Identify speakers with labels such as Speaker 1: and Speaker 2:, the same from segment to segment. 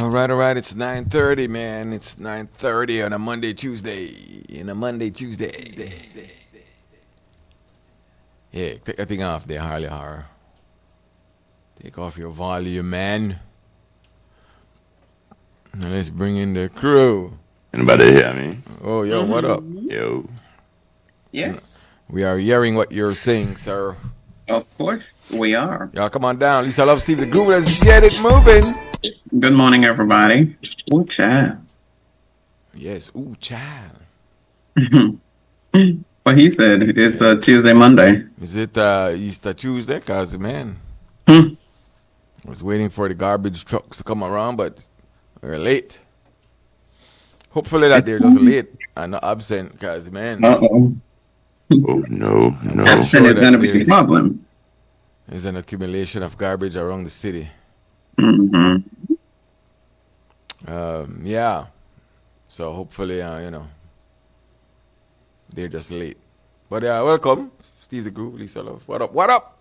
Speaker 1: All right. It's 9:30, man. It's 9:30 on a Monday, Tuesday. Yeah, take that thing off there, Harley Horror. Take off your volume, man. Now let's bring in the crew.
Speaker 2: Anybody hear me?
Speaker 1: Oh, yo, what up?
Speaker 2: Yo.
Speaker 3: Yes,
Speaker 1: We are hearing what you're saying, sir.
Speaker 3: of course we are.
Speaker 1: Y'all come on down. Lisa Love, Steve the Groove. Let's get it moving.
Speaker 3: Good morning, everybody. Oh, child.
Speaker 1: Yes, ooh, child.
Speaker 3: What he said is Tuesday, Monday.
Speaker 1: Is it Easter Tuesday? Because, man,
Speaker 3: Hmm.
Speaker 1: I was waiting for the garbage trucks to come around, but we're late. Hopefully that they're just late and not absent, because, man,
Speaker 3: Uh-oh.
Speaker 2: Oh, no.
Speaker 3: Absent
Speaker 1: sure
Speaker 3: is
Speaker 1: that
Speaker 3: going to be a
Speaker 1: there's-
Speaker 3: problem.
Speaker 1: there's an accumulation of garbage around the city.
Speaker 3: hmm
Speaker 1: Yeah. So hopefully, they're just late. But welcome, Steve the Groove, Lisa Love. What up? What up?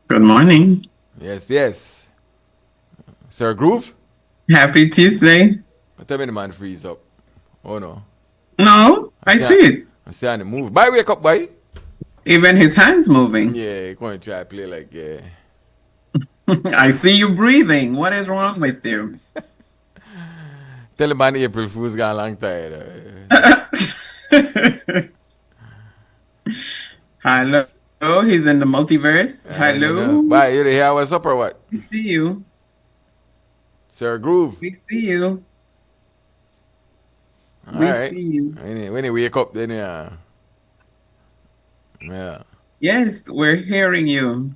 Speaker 3: Good morning.
Speaker 1: Yes. Sir Groove?
Speaker 3: Happy Tuesday.
Speaker 1: Tell me the man freeze up. Oh, no.
Speaker 3: No, I see it.
Speaker 1: I see on the move. Bye, wake up, boy.
Speaker 3: Even his hands moving.
Speaker 1: Yeah, you're going to try to play like, yeah.
Speaker 3: I see you breathing. What is wrong with you?
Speaker 1: Tell the man April Fool's got a long time.
Speaker 3: Hello. Oh, he's in the multiverse. Hello.
Speaker 1: Bye, you hear what's up or what?
Speaker 3: We see you.
Speaker 1: Sir Groove.
Speaker 3: We see you.
Speaker 1: All
Speaker 3: We
Speaker 1: right.
Speaker 3: see you.
Speaker 1: When you wake up, then yeah.
Speaker 3: Yes, we're hearing you.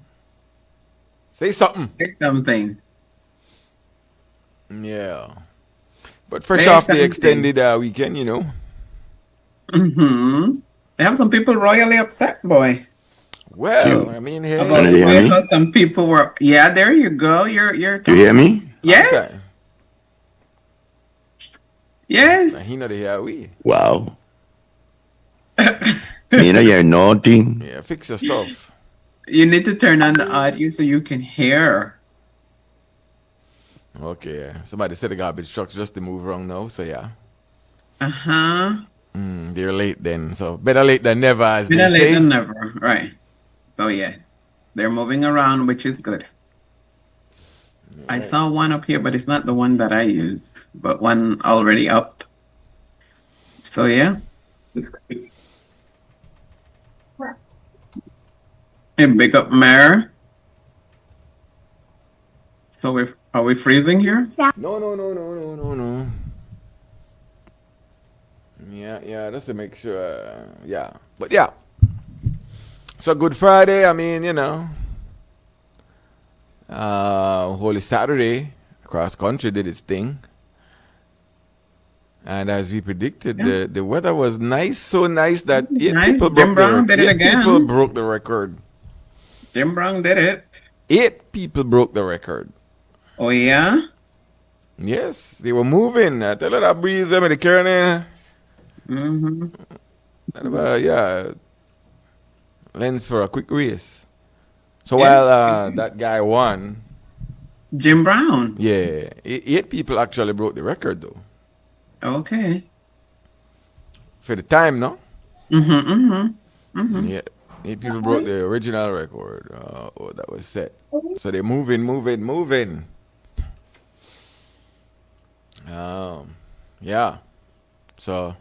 Speaker 1: Say something.
Speaker 3: Say something.
Speaker 1: Yeah. But fresh
Speaker 3: Say
Speaker 1: off the
Speaker 3: something.
Speaker 1: extended weekend,
Speaker 3: Mm-hmm. I have some people royally upset, boy.
Speaker 1: Well, I mean, hey.
Speaker 3: About
Speaker 2: you
Speaker 3: the
Speaker 2: hear
Speaker 3: way
Speaker 2: me?
Speaker 3: how some people were. Yeah, there you go. You're.
Speaker 2: You hear me?
Speaker 3: Yes.
Speaker 1: Okay.
Speaker 3: Yes.
Speaker 1: He know the hear we.
Speaker 2: Wow. You know you're naughty.
Speaker 1: Yeah, fix your stuff.
Speaker 3: You need to turn on the audio so you can hear.
Speaker 1: Okay. Somebody said the garbage trucks just to move around now, so yeah.
Speaker 3: Uh-huh.
Speaker 1: They're late then, so better late than never, as
Speaker 3: Better
Speaker 1: they
Speaker 3: late
Speaker 1: say.
Speaker 3: than never. Right. So yes, they're moving around, which is good. I saw one up here, but it's not the one that I use, but one already up. So yeah. Hey, big up Mare. So are we freezing here?
Speaker 1: No. Yeah, just to make sure. Yeah. But yeah. So Good Friday, I mean, Holy Saturday, across country did its thing. And as we predicted, the weather was nice, so nice that eight
Speaker 3: Nice.
Speaker 1: people
Speaker 3: Jim Brown did it again.
Speaker 1: people broke the record.
Speaker 3: Jim Brown did it.
Speaker 1: 8 people broke the record.
Speaker 3: Oh yeah?
Speaker 1: Yes, they were moving. I tell you that breeze, the carrying.
Speaker 3: Mm-hmm.
Speaker 1: Yeah, lens for a quick race. So while that guy won,
Speaker 3: Jim Brown.
Speaker 1: yeah, 8 people actually broke the record though.
Speaker 3: Okay.
Speaker 1: For the time, no?
Speaker 3: Mm-hmm.
Speaker 1: Yeah, 8 people broke the original record that was set. So they're moving. Yeah. So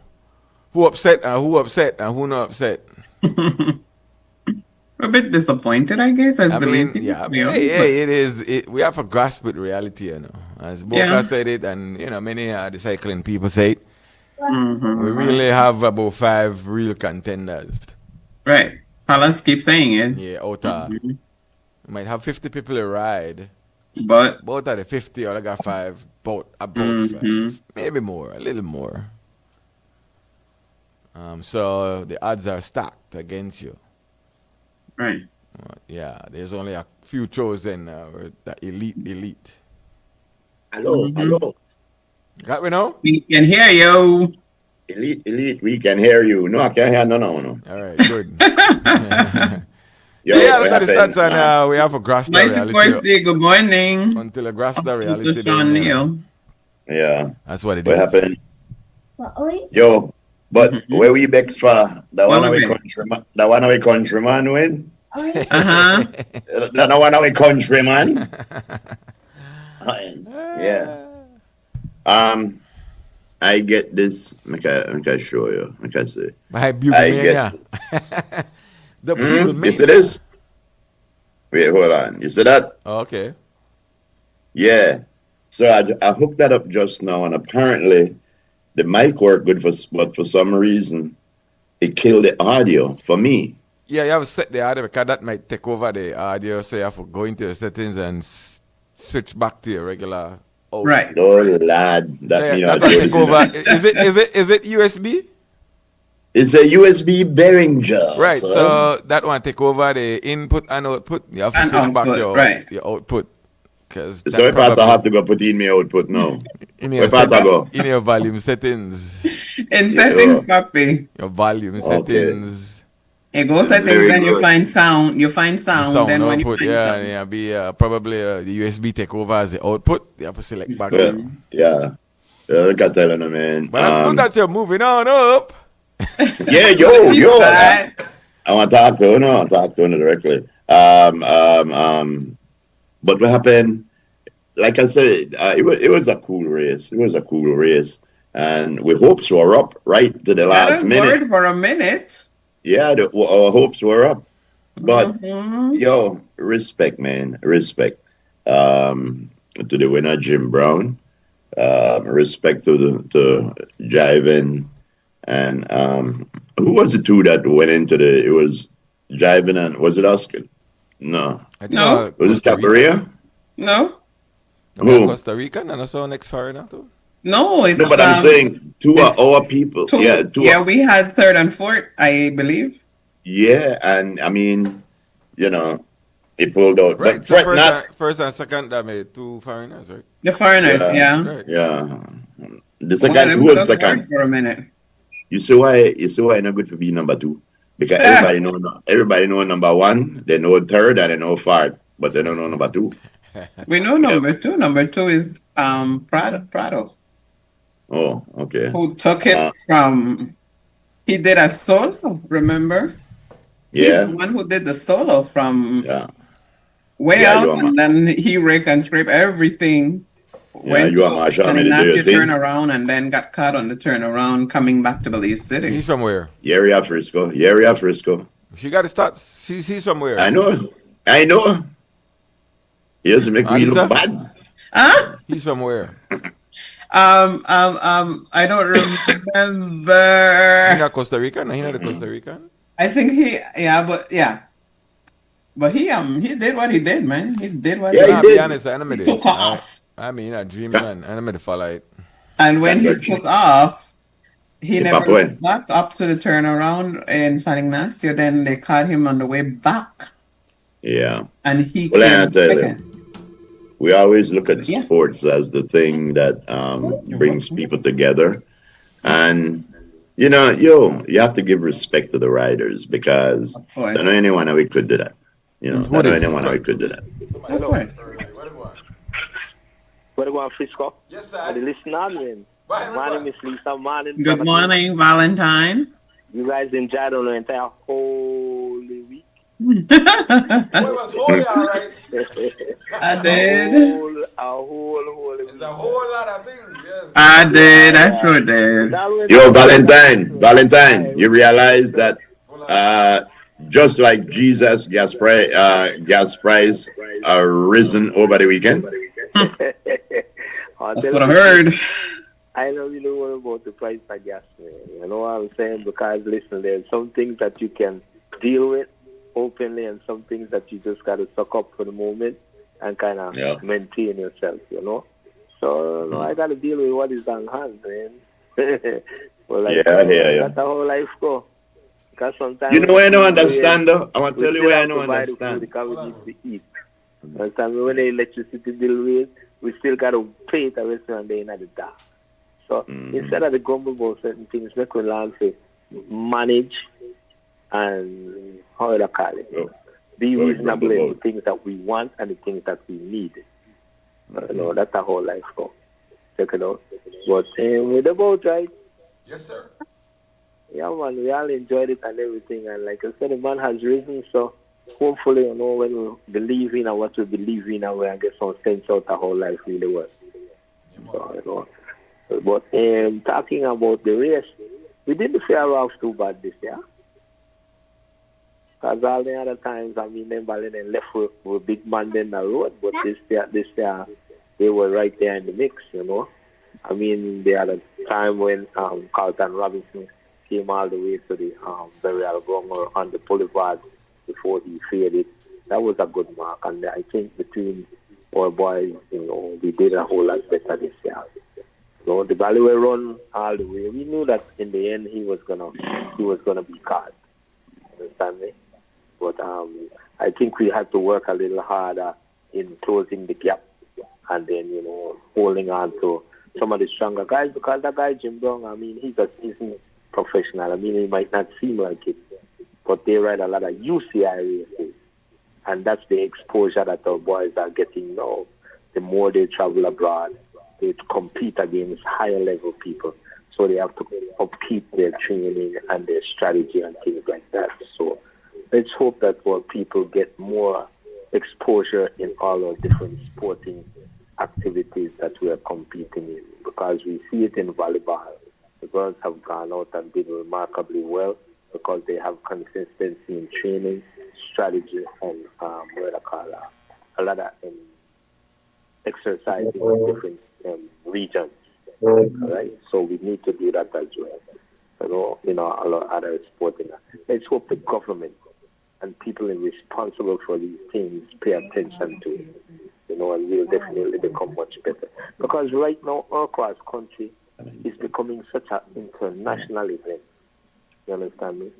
Speaker 1: who upset and who not upset?
Speaker 3: A bit disappointed, I guess, as
Speaker 1: I
Speaker 3: the
Speaker 1: mean,
Speaker 3: lazy
Speaker 1: yeah,
Speaker 3: people,
Speaker 1: it is. We have to grasp with reality, As Boca
Speaker 3: Yeah.
Speaker 1: said it, and many the cycling people say it.
Speaker 3: Mhm.
Speaker 1: We really have about 5 real contenders.
Speaker 3: Right. Palace keep saying it.
Speaker 1: Yeah, out of we might have 50 people to ride.
Speaker 3: But
Speaker 1: Both of the 50, I got 5. About 5, maybe more, a little more. So the odds are stacked against you.
Speaker 3: right.
Speaker 1: Yeah, there's only a few chosen, the elite.
Speaker 2: Hello.
Speaker 1: Got we know?
Speaker 3: We can hear you.
Speaker 2: Elite, we can hear you. No, I can't hear no.
Speaker 1: All right, good. So yeah,
Speaker 2: what
Speaker 1: look at the
Speaker 2: happened?
Speaker 1: stats and we have to grasp the
Speaker 3: Mighty
Speaker 1: reality
Speaker 3: First Day, good morning.
Speaker 1: until I grasp the
Speaker 3: Mr.
Speaker 1: reality then,
Speaker 3: Sean
Speaker 1: you know.
Speaker 3: Neal.
Speaker 2: Yeah,
Speaker 1: That's what it
Speaker 2: what
Speaker 1: is.
Speaker 2: happened? Yo, but
Speaker 3: Mm-hmm.
Speaker 2: where we bex for? The
Speaker 3: What
Speaker 2: one
Speaker 3: we
Speaker 2: away
Speaker 3: bet?
Speaker 2: countryman, the one away countryman win?
Speaker 3: Uh-huh.
Speaker 2: The one away countryman? Yeah. Um, I get this. I can show you. I can say.
Speaker 1: By Bugle
Speaker 2: I get.
Speaker 1: Mania. The Bugle
Speaker 2: You see
Speaker 1: Mania.
Speaker 2: this? Wait, hold on. You see that?
Speaker 1: Okay.
Speaker 2: Yeah. So I hooked that up just now, and apparently the mic worked good but for some reason it killed the audio for me.
Speaker 1: Yeah, you have to set the audio because that might take over the audio. So you have to go into your settings and switch back to your regular output.
Speaker 3: Right.
Speaker 2: Oh lad, that
Speaker 1: Yeah,
Speaker 2: means
Speaker 1: that
Speaker 2: I
Speaker 1: will
Speaker 2: do
Speaker 1: take
Speaker 2: this.
Speaker 1: over. Is it USB?
Speaker 2: It's a USB bearing jar.
Speaker 1: Right. So that one take over the input and output. You have to
Speaker 3: And
Speaker 1: switch back
Speaker 3: output, right.
Speaker 1: your output. Because
Speaker 2: So if I have to go put in my output now.
Speaker 1: in your
Speaker 2: If I go.
Speaker 1: in your volume settings.
Speaker 3: In settings,
Speaker 2: Oh,
Speaker 3: copy.
Speaker 1: Your volume
Speaker 2: okay.
Speaker 1: settings.
Speaker 3: You go settings,
Speaker 2: Very
Speaker 3: then you
Speaker 2: good.
Speaker 3: find sound. You find
Speaker 1: The
Speaker 3: sound.
Speaker 1: sound
Speaker 3: Then when you
Speaker 1: output,
Speaker 3: find
Speaker 1: yeah,
Speaker 3: sound.
Speaker 1: yeah, be probably the USB take over as the output. You have to select back.
Speaker 2: Well, yeah. Look at telling them, man.
Speaker 1: But that's good that you're moving on up.
Speaker 2: Yeah, yo.
Speaker 3: Right.
Speaker 2: I want to talk to her. I talk to her directly. But what happened? Like I said, it was a cool race. It was a cool race, and we hopes were up right to the
Speaker 3: That
Speaker 2: last
Speaker 3: is
Speaker 2: minute.
Speaker 3: word for a minute.
Speaker 2: Yeah, our hopes were up. But
Speaker 3: Mhm.
Speaker 2: yo, respect, man, respect. To the winner, Jim Brown. Respect to Jivin and who was the two that went into the? It was Jivin and was it Oscar? No,
Speaker 1: I think
Speaker 3: No.
Speaker 2: was it
Speaker 1: Costa Rica.
Speaker 2: Chaparria?
Speaker 3: No.
Speaker 1: No,
Speaker 2: Who?
Speaker 1: Costa Rica, and I saw next foreigner too.
Speaker 3: No,
Speaker 2: No,
Speaker 3: it's
Speaker 2: but I'm saying two of
Speaker 3: it's
Speaker 2: our people. Yeah,
Speaker 3: two. Yeah, we had third and fourth, I believe.
Speaker 2: Yeah, and I mean, you know, he pulled out,
Speaker 1: Right.
Speaker 2: but
Speaker 1: So
Speaker 2: Fred not.
Speaker 1: first and second, that made two foreigners, right?
Speaker 3: The foreigners,
Speaker 2: Yeah,
Speaker 3: yeah.
Speaker 1: Right.
Speaker 2: yeah. The
Speaker 3: One of
Speaker 2: second,
Speaker 3: them
Speaker 2: who
Speaker 3: could
Speaker 2: was
Speaker 3: have worked
Speaker 2: second?
Speaker 3: for a minute.
Speaker 2: You see why? You see why it's not good to be number two because everybody know number one, they know third, and they know fourth, but they don't know number two.
Speaker 3: We know number two. Number two is Prado,
Speaker 2: Oh, okay.
Speaker 3: who took it from. He did a solo. Remember, he's
Speaker 2: Yeah,
Speaker 3: the one who did the solo from
Speaker 2: yeah,
Speaker 3: way
Speaker 2: yeah.
Speaker 3: up, and then he rake and scrape everything. Went
Speaker 2: You are
Speaker 3: to
Speaker 2: Marshall.
Speaker 3: San
Speaker 2: Me to do your
Speaker 3: Ignacio
Speaker 2: thing.
Speaker 3: turnaround, and then got caught on the turnaround coming back to Belize City.
Speaker 1: He's from where?
Speaker 2: Area Frisco.
Speaker 1: She got to start. He's from where?
Speaker 2: I know. He doesn't make me
Speaker 1: Alisa?
Speaker 2: look bad.
Speaker 3: Huh?
Speaker 1: He's from where?
Speaker 3: I don't
Speaker 1: He
Speaker 3: remember.
Speaker 1: not Costa Rican? He not the Costa Rican?
Speaker 3: I think but he did what he did, man. He did what
Speaker 2: Yeah,
Speaker 3: he
Speaker 2: he
Speaker 1: Nah,
Speaker 3: did.
Speaker 1: be
Speaker 2: did.
Speaker 1: honest, I
Speaker 3: He took off,
Speaker 1: I mean, I dream, man. I made the follow it.
Speaker 3: and when he
Speaker 2: That's
Speaker 3: took off, he
Speaker 2: The
Speaker 3: never
Speaker 2: Papoy.
Speaker 3: looked back up to the turnaround in San Ignacio. Then they caught him on the way back,
Speaker 2: Yeah.
Speaker 3: and he
Speaker 2: Well, I
Speaker 3: came
Speaker 2: tell you,
Speaker 3: second.
Speaker 2: we always look at
Speaker 3: Yeah.
Speaker 2: sports as the thing that brings people together, and you have to give respect to the riders because
Speaker 3: Of
Speaker 2: I
Speaker 3: course.
Speaker 2: don't know anyone how we could do that. I don't know anyone how we could do that.
Speaker 3: Of course.
Speaker 4: What about Frisco?
Speaker 1: Yes,
Speaker 4: The listener, man. My name is Lisa Martin.
Speaker 3: Good morning, Valentine.
Speaker 4: You guys enjoyed the entire Holy Week.
Speaker 1: It was holy, all right.
Speaker 3: I did.
Speaker 4: A whole Holy Week.
Speaker 1: It's a whole lot of things, yes.
Speaker 3: I did. I sure did.
Speaker 2: Yo, Valentine, you realize that just like Jesus, gas price are risen over the weekend.
Speaker 3: That's what I heard.
Speaker 4: I don't really worry about the price of gas, man. You know what I'm saying? Because listen, there's some things that you can deal with openly and some things that you just got to suck up for the moment and kind of maintain yourself, you know? So, I got to deal with what is on hand, man. Well, like,
Speaker 2: I hear you.
Speaker 4: That's the whole life go. Because sometimes...
Speaker 2: You know why I don't understand, though? I want to tell you why I don't understand.
Speaker 4: Because we need to eat. Sometimes when the electricity bill raise, we still got to pay it a restaurant day in the dark. So instead of the grumble about certain things, make we learn to manage and how do I call it? be
Speaker 2: Well,
Speaker 4: reasonable in the
Speaker 2: roundabout.
Speaker 4: things that we want and the things that we need. That's a whole life go. Check it out. But with the boat, right?
Speaker 1: Yes, sir.
Speaker 4: Yeah, man, we all enjoyed it and everything. And like I said, the man has risen. So hopefully, when we believe in and what we believe in, and we can get some sense out the whole life really well. So, But talking about the race, we didn't fare off too bad this year. Because all the other times, I mean, them Ballin and left with big man in the road. But this year, they were right there in the mix. I mean, they had a time when Carlton Robinson came all the way to the burial ground on the boulevard before he faded. That was a good mark. And I think between our boys, we did a whole lot better this year. The Valley were run all the way. We knew that in the end he was gonna be caught. Understand me? But I think we had to work a little harder in closing the gap and then holding on to some of the stronger guys, because that guy Jim Brown, I mean, he's a seasoned professional. I mean, he might not seem like it, but they ride a lot of UCI races, and that's the exposure that our boys are getting now. The more they travel abroad, they compete against higher level people, so they have to upkeep their training and their strategy and things like that. So let's hope that our people get more exposure in all our different sporting activities that we are competing in, because we see it in volleyball. The girls have gone out and did remarkably well because they have consistency in training, strategy, and a lot of exercising in different regions. Right? So we need to do that as well. A lot of other sporting. Let's hope the government and people responsible for these things pay attention to it. And we'll definitely become much better. Because right now, our cross country is becoming such an international event. You understand me?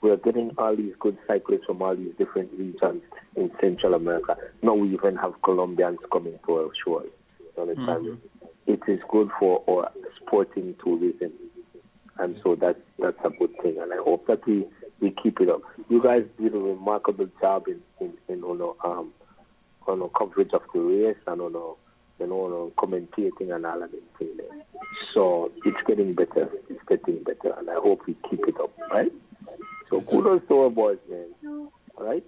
Speaker 4: We're getting all these good cyclists from all these different regions in Central America. Now we even have Colombians coming to our shores. You understand me? It is good for our sporting tourism. And so that's a good thing. And I hope that we keep it up. You guys did a remarkable job in coverage of the race and on commentating and all of them things. So it's getting better. It's getting better, and I hope we keep it up, right? So kudos to our boys, man. All right?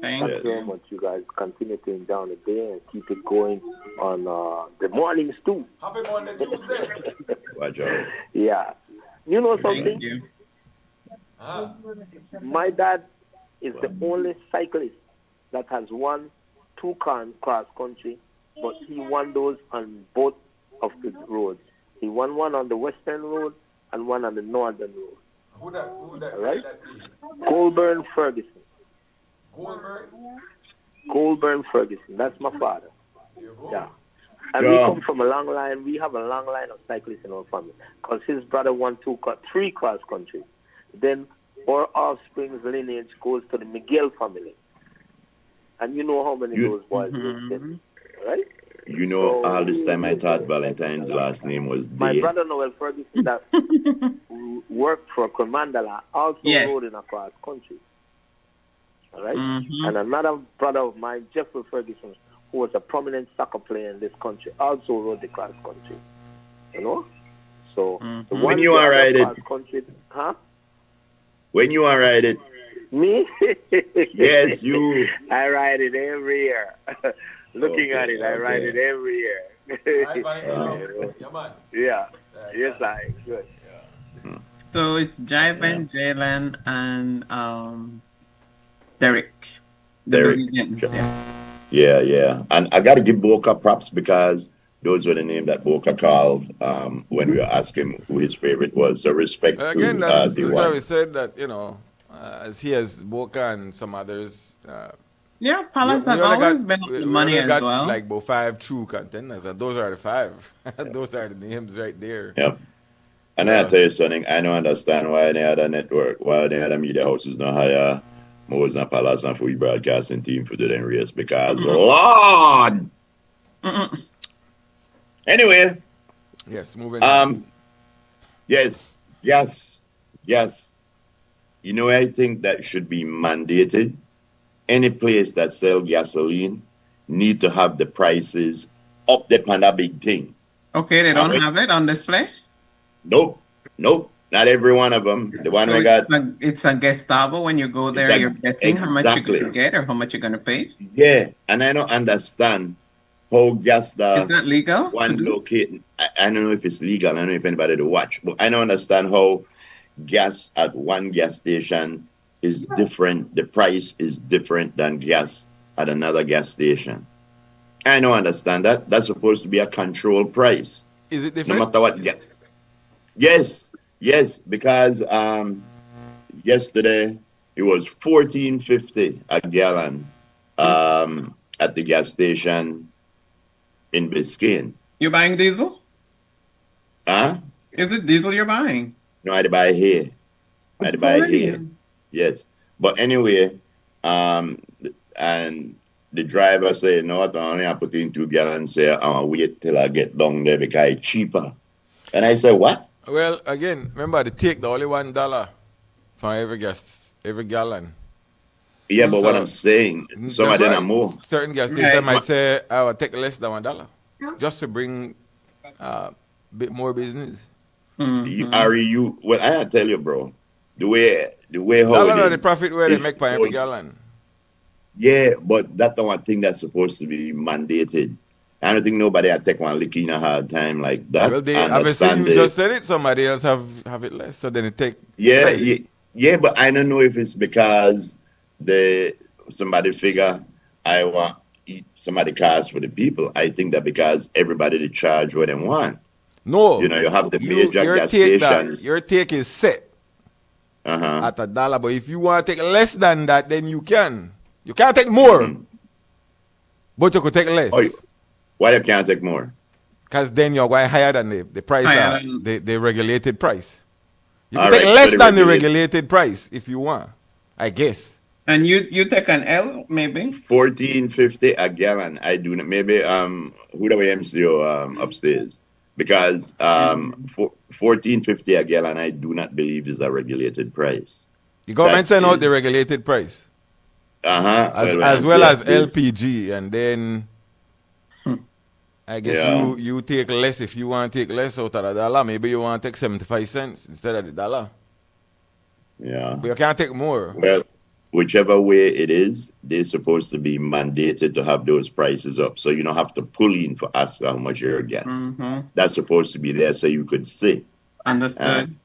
Speaker 3: Thank
Speaker 4: Thanks very much. You guys continue to enjoy the day and keep it going on the mornings too.
Speaker 1: Happy Monday, Tuesday.
Speaker 2: Watch out.
Speaker 4: Yeah. You know something?
Speaker 3: Thank you.
Speaker 4: My dad is the only cyclist that has won 2 cross country, but he won those on both of the roads. He won one on the western road and one on the northern road.
Speaker 1: Who that
Speaker 4: Right?
Speaker 1: that be?
Speaker 4: Goulburn Ferguson.
Speaker 1: Goldberg?
Speaker 4: Goulburn Ferguson. That's my father.
Speaker 1: There you go.
Speaker 4: Yeah. And we come from a long line. We have a long line of cyclists in our family, because his brother won 3 cross country. Then our offspring's lineage goes to the Miguel family. And you know how many of those boys did, right?
Speaker 2: All this time I thought Valentine's last name was
Speaker 4: My
Speaker 2: Day.
Speaker 4: brother Noel Ferguson that worked for Comandala also rode in a cross country. All right? And another brother of mine, Jeffrey Ferguson, who was a prominent soccer player in this country, also rode the cross country. So the
Speaker 2: When you are riding,
Speaker 4: country,
Speaker 2: when you are riding,
Speaker 4: me?
Speaker 2: yes, you.
Speaker 4: I ride it every year. Looking at it, I ride it every year. Yeah. Yes, I good.
Speaker 3: So it's Jiven, Jalen, and Derek.
Speaker 2: Derek. Yeah. And I got to give Boca props, because those were the names that Boca called when we asked him who his favorite was. So respect
Speaker 1: Again,
Speaker 2: to
Speaker 1: that's
Speaker 2: the
Speaker 1: why
Speaker 2: one.
Speaker 1: we said that, as he has Boca and some others.
Speaker 3: Palace has always been on the money as well.
Speaker 1: Like about 5 true contenders, and those are the 5. Those are the names right there.
Speaker 2: Yep. And I tell you something, I don't understand why any other network, why any other media houses don't hire Mo's and Palace and free broadcasting team for the race, because Lord. Anyway.
Speaker 1: Yes, moving on.
Speaker 2: Yes. I think that should be mandated any place that sell gasoline need to have the prices up there on that big thing.
Speaker 3: Okay, they
Speaker 2: And
Speaker 3: don't have it on display.
Speaker 2: nope, nope, not every one of them. The one
Speaker 3: So
Speaker 2: we got,
Speaker 3: it's a Gestabo. When you go
Speaker 2: it's
Speaker 3: there, you're
Speaker 2: like
Speaker 3: guessing how much you're
Speaker 2: exactly.
Speaker 3: gonna get or how much you're gonna pay.
Speaker 2: Yeah, and I don't understand how gas
Speaker 3: Is
Speaker 2: the
Speaker 3: that legal to
Speaker 2: one
Speaker 3: do?
Speaker 2: locate. I don't know if it's legal. I don't know if anybody to watch, but I don't understand how gas at one gas station is different. The price is different than gas at another gas station. I don't understand that. That's supposed to be a controlled price,
Speaker 1: Is it
Speaker 2: no
Speaker 1: different?
Speaker 2: matter what. Yes, yes, because yesterday it was 14.50 a gallon at the gas station in Biscayne.
Speaker 3: You're buying diesel?
Speaker 2: Huh?
Speaker 3: Is it diesel you're buying?
Speaker 2: No, I had to buy here. I had to buy
Speaker 3: For
Speaker 2: here.
Speaker 3: real?
Speaker 2: Yes. But anyway, and the driver said, no, I only I put in 2 gallons. Say, I'll wait till I get down there because it's cheaper. And I said, what?
Speaker 1: Well, again, remember they take the only $1 for every gallon.
Speaker 2: Yeah, but what
Speaker 1: So
Speaker 2: I'm saying, some
Speaker 1: that's
Speaker 2: of them are
Speaker 1: why
Speaker 2: more.
Speaker 1: certain gas
Speaker 3: Right.
Speaker 1: stations might say, "I will take less than $1 just to bring a bit more business."
Speaker 2: Are you, well, I tell you, bro, the way how it
Speaker 1: Dollar are the
Speaker 2: is,
Speaker 1: profit where they
Speaker 2: it's
Speaker 1: make per every
Speaker 2: supposed,
Speaker 1: gallon.
Speaker 2: yeah, but that's the one thing that's supposed to be mandated. I don't think nobody had take one lick in a hard time like that.
Speaker 1: Well, they
Speaker 2: I
Speaker 1: obviously
Speaker 2: understand
Speaker 1: you
Speaker 2: the,
Speaker 1: just said it. Somebody else have it less, so then it take
Speaker 2: yeah,
Speaker 1: less.
Speaker 2: yeah, yeah, but I don't know if it's because the somebody figure I want eat somebody cars for the people. I think that because everybody they charge what they want.
Speaker 1: No,
Speaker 2: You have the
Speaker 1: you
Speaker 2: major
Speaker 1: your
Speaker 2: gas
Speaker 1: take that
Speaker 2: stations.
Speaker 1: your take is set
Speaker 2: Uh-huh.
Speaker 1: at $1, but if you want to take less than that, then you can. You can't take more,
Speaker 2: Mm-hmm.
Speaker 1: but you could take
Speaker 2: Oh,
Speaker 1: less.
Speaker 2: why you can't take more?
Speaker 1: Because then you're going higher than the price,
Speaker 3: Higher than-
Speaker 1: the regulated price. You can
Speaker 2: All
Speaker 1: take
Speaker 2: right, so
Speaker 1: less
Speaker 2: the
Speaker 1: than the
Speaker 2: regulate
Speaker 1: regulated price if you want, I guess.
Speaker 3: And you take an L maybe?
Speaker 2: 14.50 a gallon. I do not maybe who do we MCO upstairs? Because
Speaker 3: Mhm.
Speaker 2: 14.50 a gallon I do not believe is a regulated price.
Speaker 1: The
Speaker 2: That
Speaker 1: government send out the
Speaker 2: is
Speaker 1: regulated price
Speaker 2: well when I
Speaker 1: as well
Speaker 2: say
Speaker 1: as
Speaker 2: this,
Speaker 1: LPG, and then I guess
Speaker 2: yeah,
Speaker 1: you take less if you want to take less out of $1. Maybe you want to take 75 cents instead of the dollar,
Speaker 2: yeah.
Speaker 1: but you can't take more.
Speaker 2: Well, whichever way it is, they're supposed to be mandated to have those prices up. So you don't have to pull in for ask how much your gas.
Speaker 3: Mm-hmm.
Speaker 2: That's supposed to be there so you could see. Uh,
Speaker 3: Understood.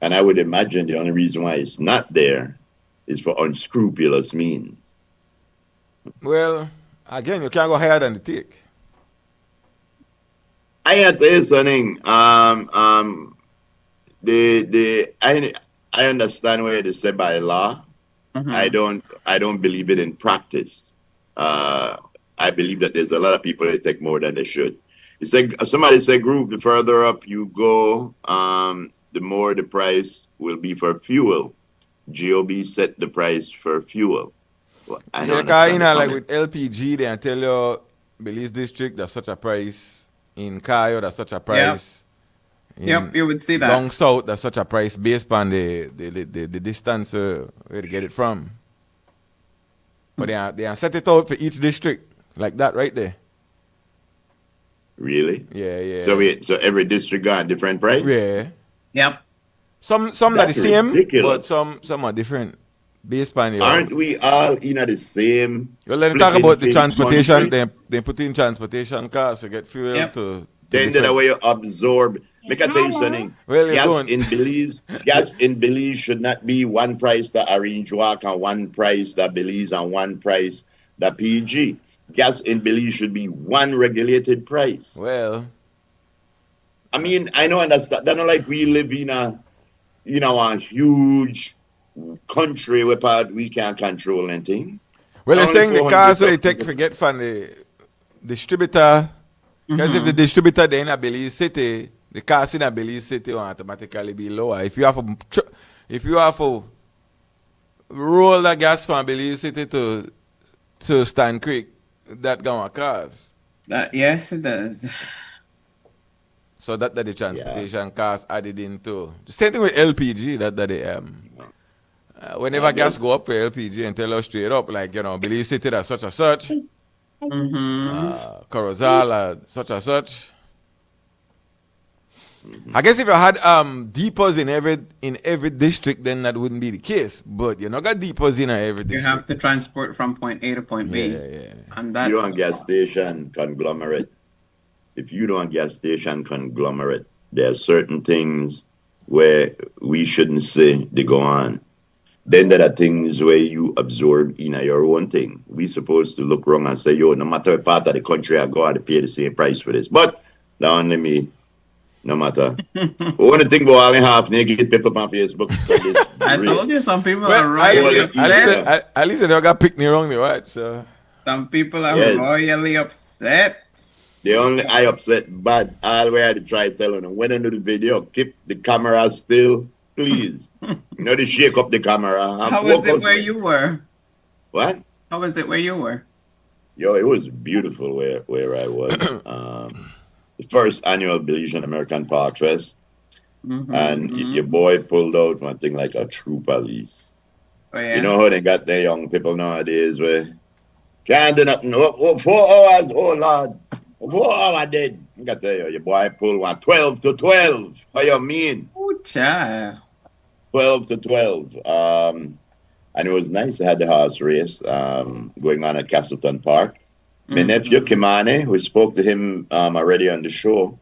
Speaker 2: and I would imagine the only reason why it's not there is for unscrupulous means.
Speaker 1: Well, again, you can't go higher than the take.
Speaker 2: I had to say something. I understand where they say by law.
Speaker 3: Mm-hmm.
Speaker 2: I don't believe it in practice. Uh, I believe that there's a lot of people that take more than they should. It's like somebody said, group, the further up you go, the more the price will be for fuel. GOB set the price for fuel. Well, I don't
Speaker 1: Yeah, cause
Speaker 2: understand the
Speaker 1: like
Speaker 2: comment.
Speaker 1: with LPG, they tell you Belize district that's such a price, in Cayo that's such a
Speaker 3: Yep.
Speaker 1: price,
Speaker 3: Yep,
Speaker 1: in
Speaker 3: you would see
Speaker 1: down
Speaker 3: that.
Speaker 1: south that's such a price based on the distance where to get it from. But they are set it out for each district like that right there.
Speaker 2: Really?
Speaker 1: Yeah,
Speaker 2: So
Speaker 1: yeah,
Speaker 2: so every district got a different price?
Speaker 1: yeah.
Speaker 3: Yep.
Speaker 1: Some are the
Speaker 2: That's
Speaker 1: same, but
Speaker 2: ridiculous.
Speaker 1: some are different based on your.
Speaker 2: Aren't we all in the same
Speaker 1: Well, let me talk
Speaker 2: flipping
Speaker 1: about the
Speaker 2: thing
Speaker 1: transportation.
Speaker 2: country?
Speaker 1: They put in transportation costs to get fuel
Speaker 3: Yep.
Speaker 1: to
Speaker 2: Then the
Speaker 1: different.
Speaker 2: way you absorb. Make I tell you something.
Speaker 1: Well, you don't.
Speaker 2: Gas in Belize should not be one price that Orange Walk and one price that Belize and one price that PG. Gas in Belize should be one regulated price.
Speaker 1: Well,
Speaker 2: I mean, I don't understand. That's not like we live in a huge country where we can't control anything.
Speaker 1: well, you're
Speaker 2: Only
Speaker 1: saying the cars where you
Speaker 2: 400,000
Speaker 1: take
Speaker 2: people.
Speaker 1: forget from the distributor. Because if the
Speaker 3: Mm-hmm.
Speaker 1: distributor they in a Belize City, the cost in a Belize City will automatically be lower. If you have to roll the gas from Belize City to Stan Creek, that gonna cost.
Speaker 3: Yes, it does.
Speaker 1: So that the
Speaker 2: Yeah.
Speaker 1: transportation cost added into. The same thing with LPG that the Whenever gas go up for LPG and tell us straight up, like, you know, Belize City that such and such, Corozal such and such. I guess if you had depots in every district, then that wouldn't be the case. But you not got depots in every district.
Speaker 3: You have to transport from point A to point B.
Speaker 1: Yeah.
Speaker 3: And
Speaker 2: You
Speaker 3: that's
Speaker 2: don't gas station conglomerate. If you don't gas station conglomerate, there are certain things where we shouldn't say they go on. Then there are things where you absorb in your own thing. We supposed to look wrong and say, yo, no matter what part of the country I go, I pay the same price for this. But that only me. No matter. Only thing about all in half naked people on Facebook.
Speaker 3: I told you some people
Speaker 1: Well,
Speaker 3: are royally upset.
Speaker 1: at least they don't got picked me wrong, they watch. So
Speaker 3: Some people are
Speaker 2: Yes.
Speaker 3: royally upset.
Speaker 2: The only I upset bad. All we had to try telling them when I do the video, keep the camera still, please. Not to shake up the camera.
Speaker 3: How was it where you were?
Speaker 2: What?
Speaker 3: How was it where you were?
Speaker 2: Yo, it was beautiful where I was. The first annual Belizean American Park Fest. And your boy pulled out one thing like a true police.
Speaker 3: Oh, yeah.
Speaker 2: You know how they got their young people nowadays where can't do nothing. 4 hours, oh Lord. 4 hours dead. I got to tell you, your boy pulled one 12 to 12. How you mean?
Speaker 3: Oh, child.
Speaker 2: 12 to 12. And it was nice. I had the horse race going on at Castleton Park. My nephew Kimane, we spoke to him already on the show.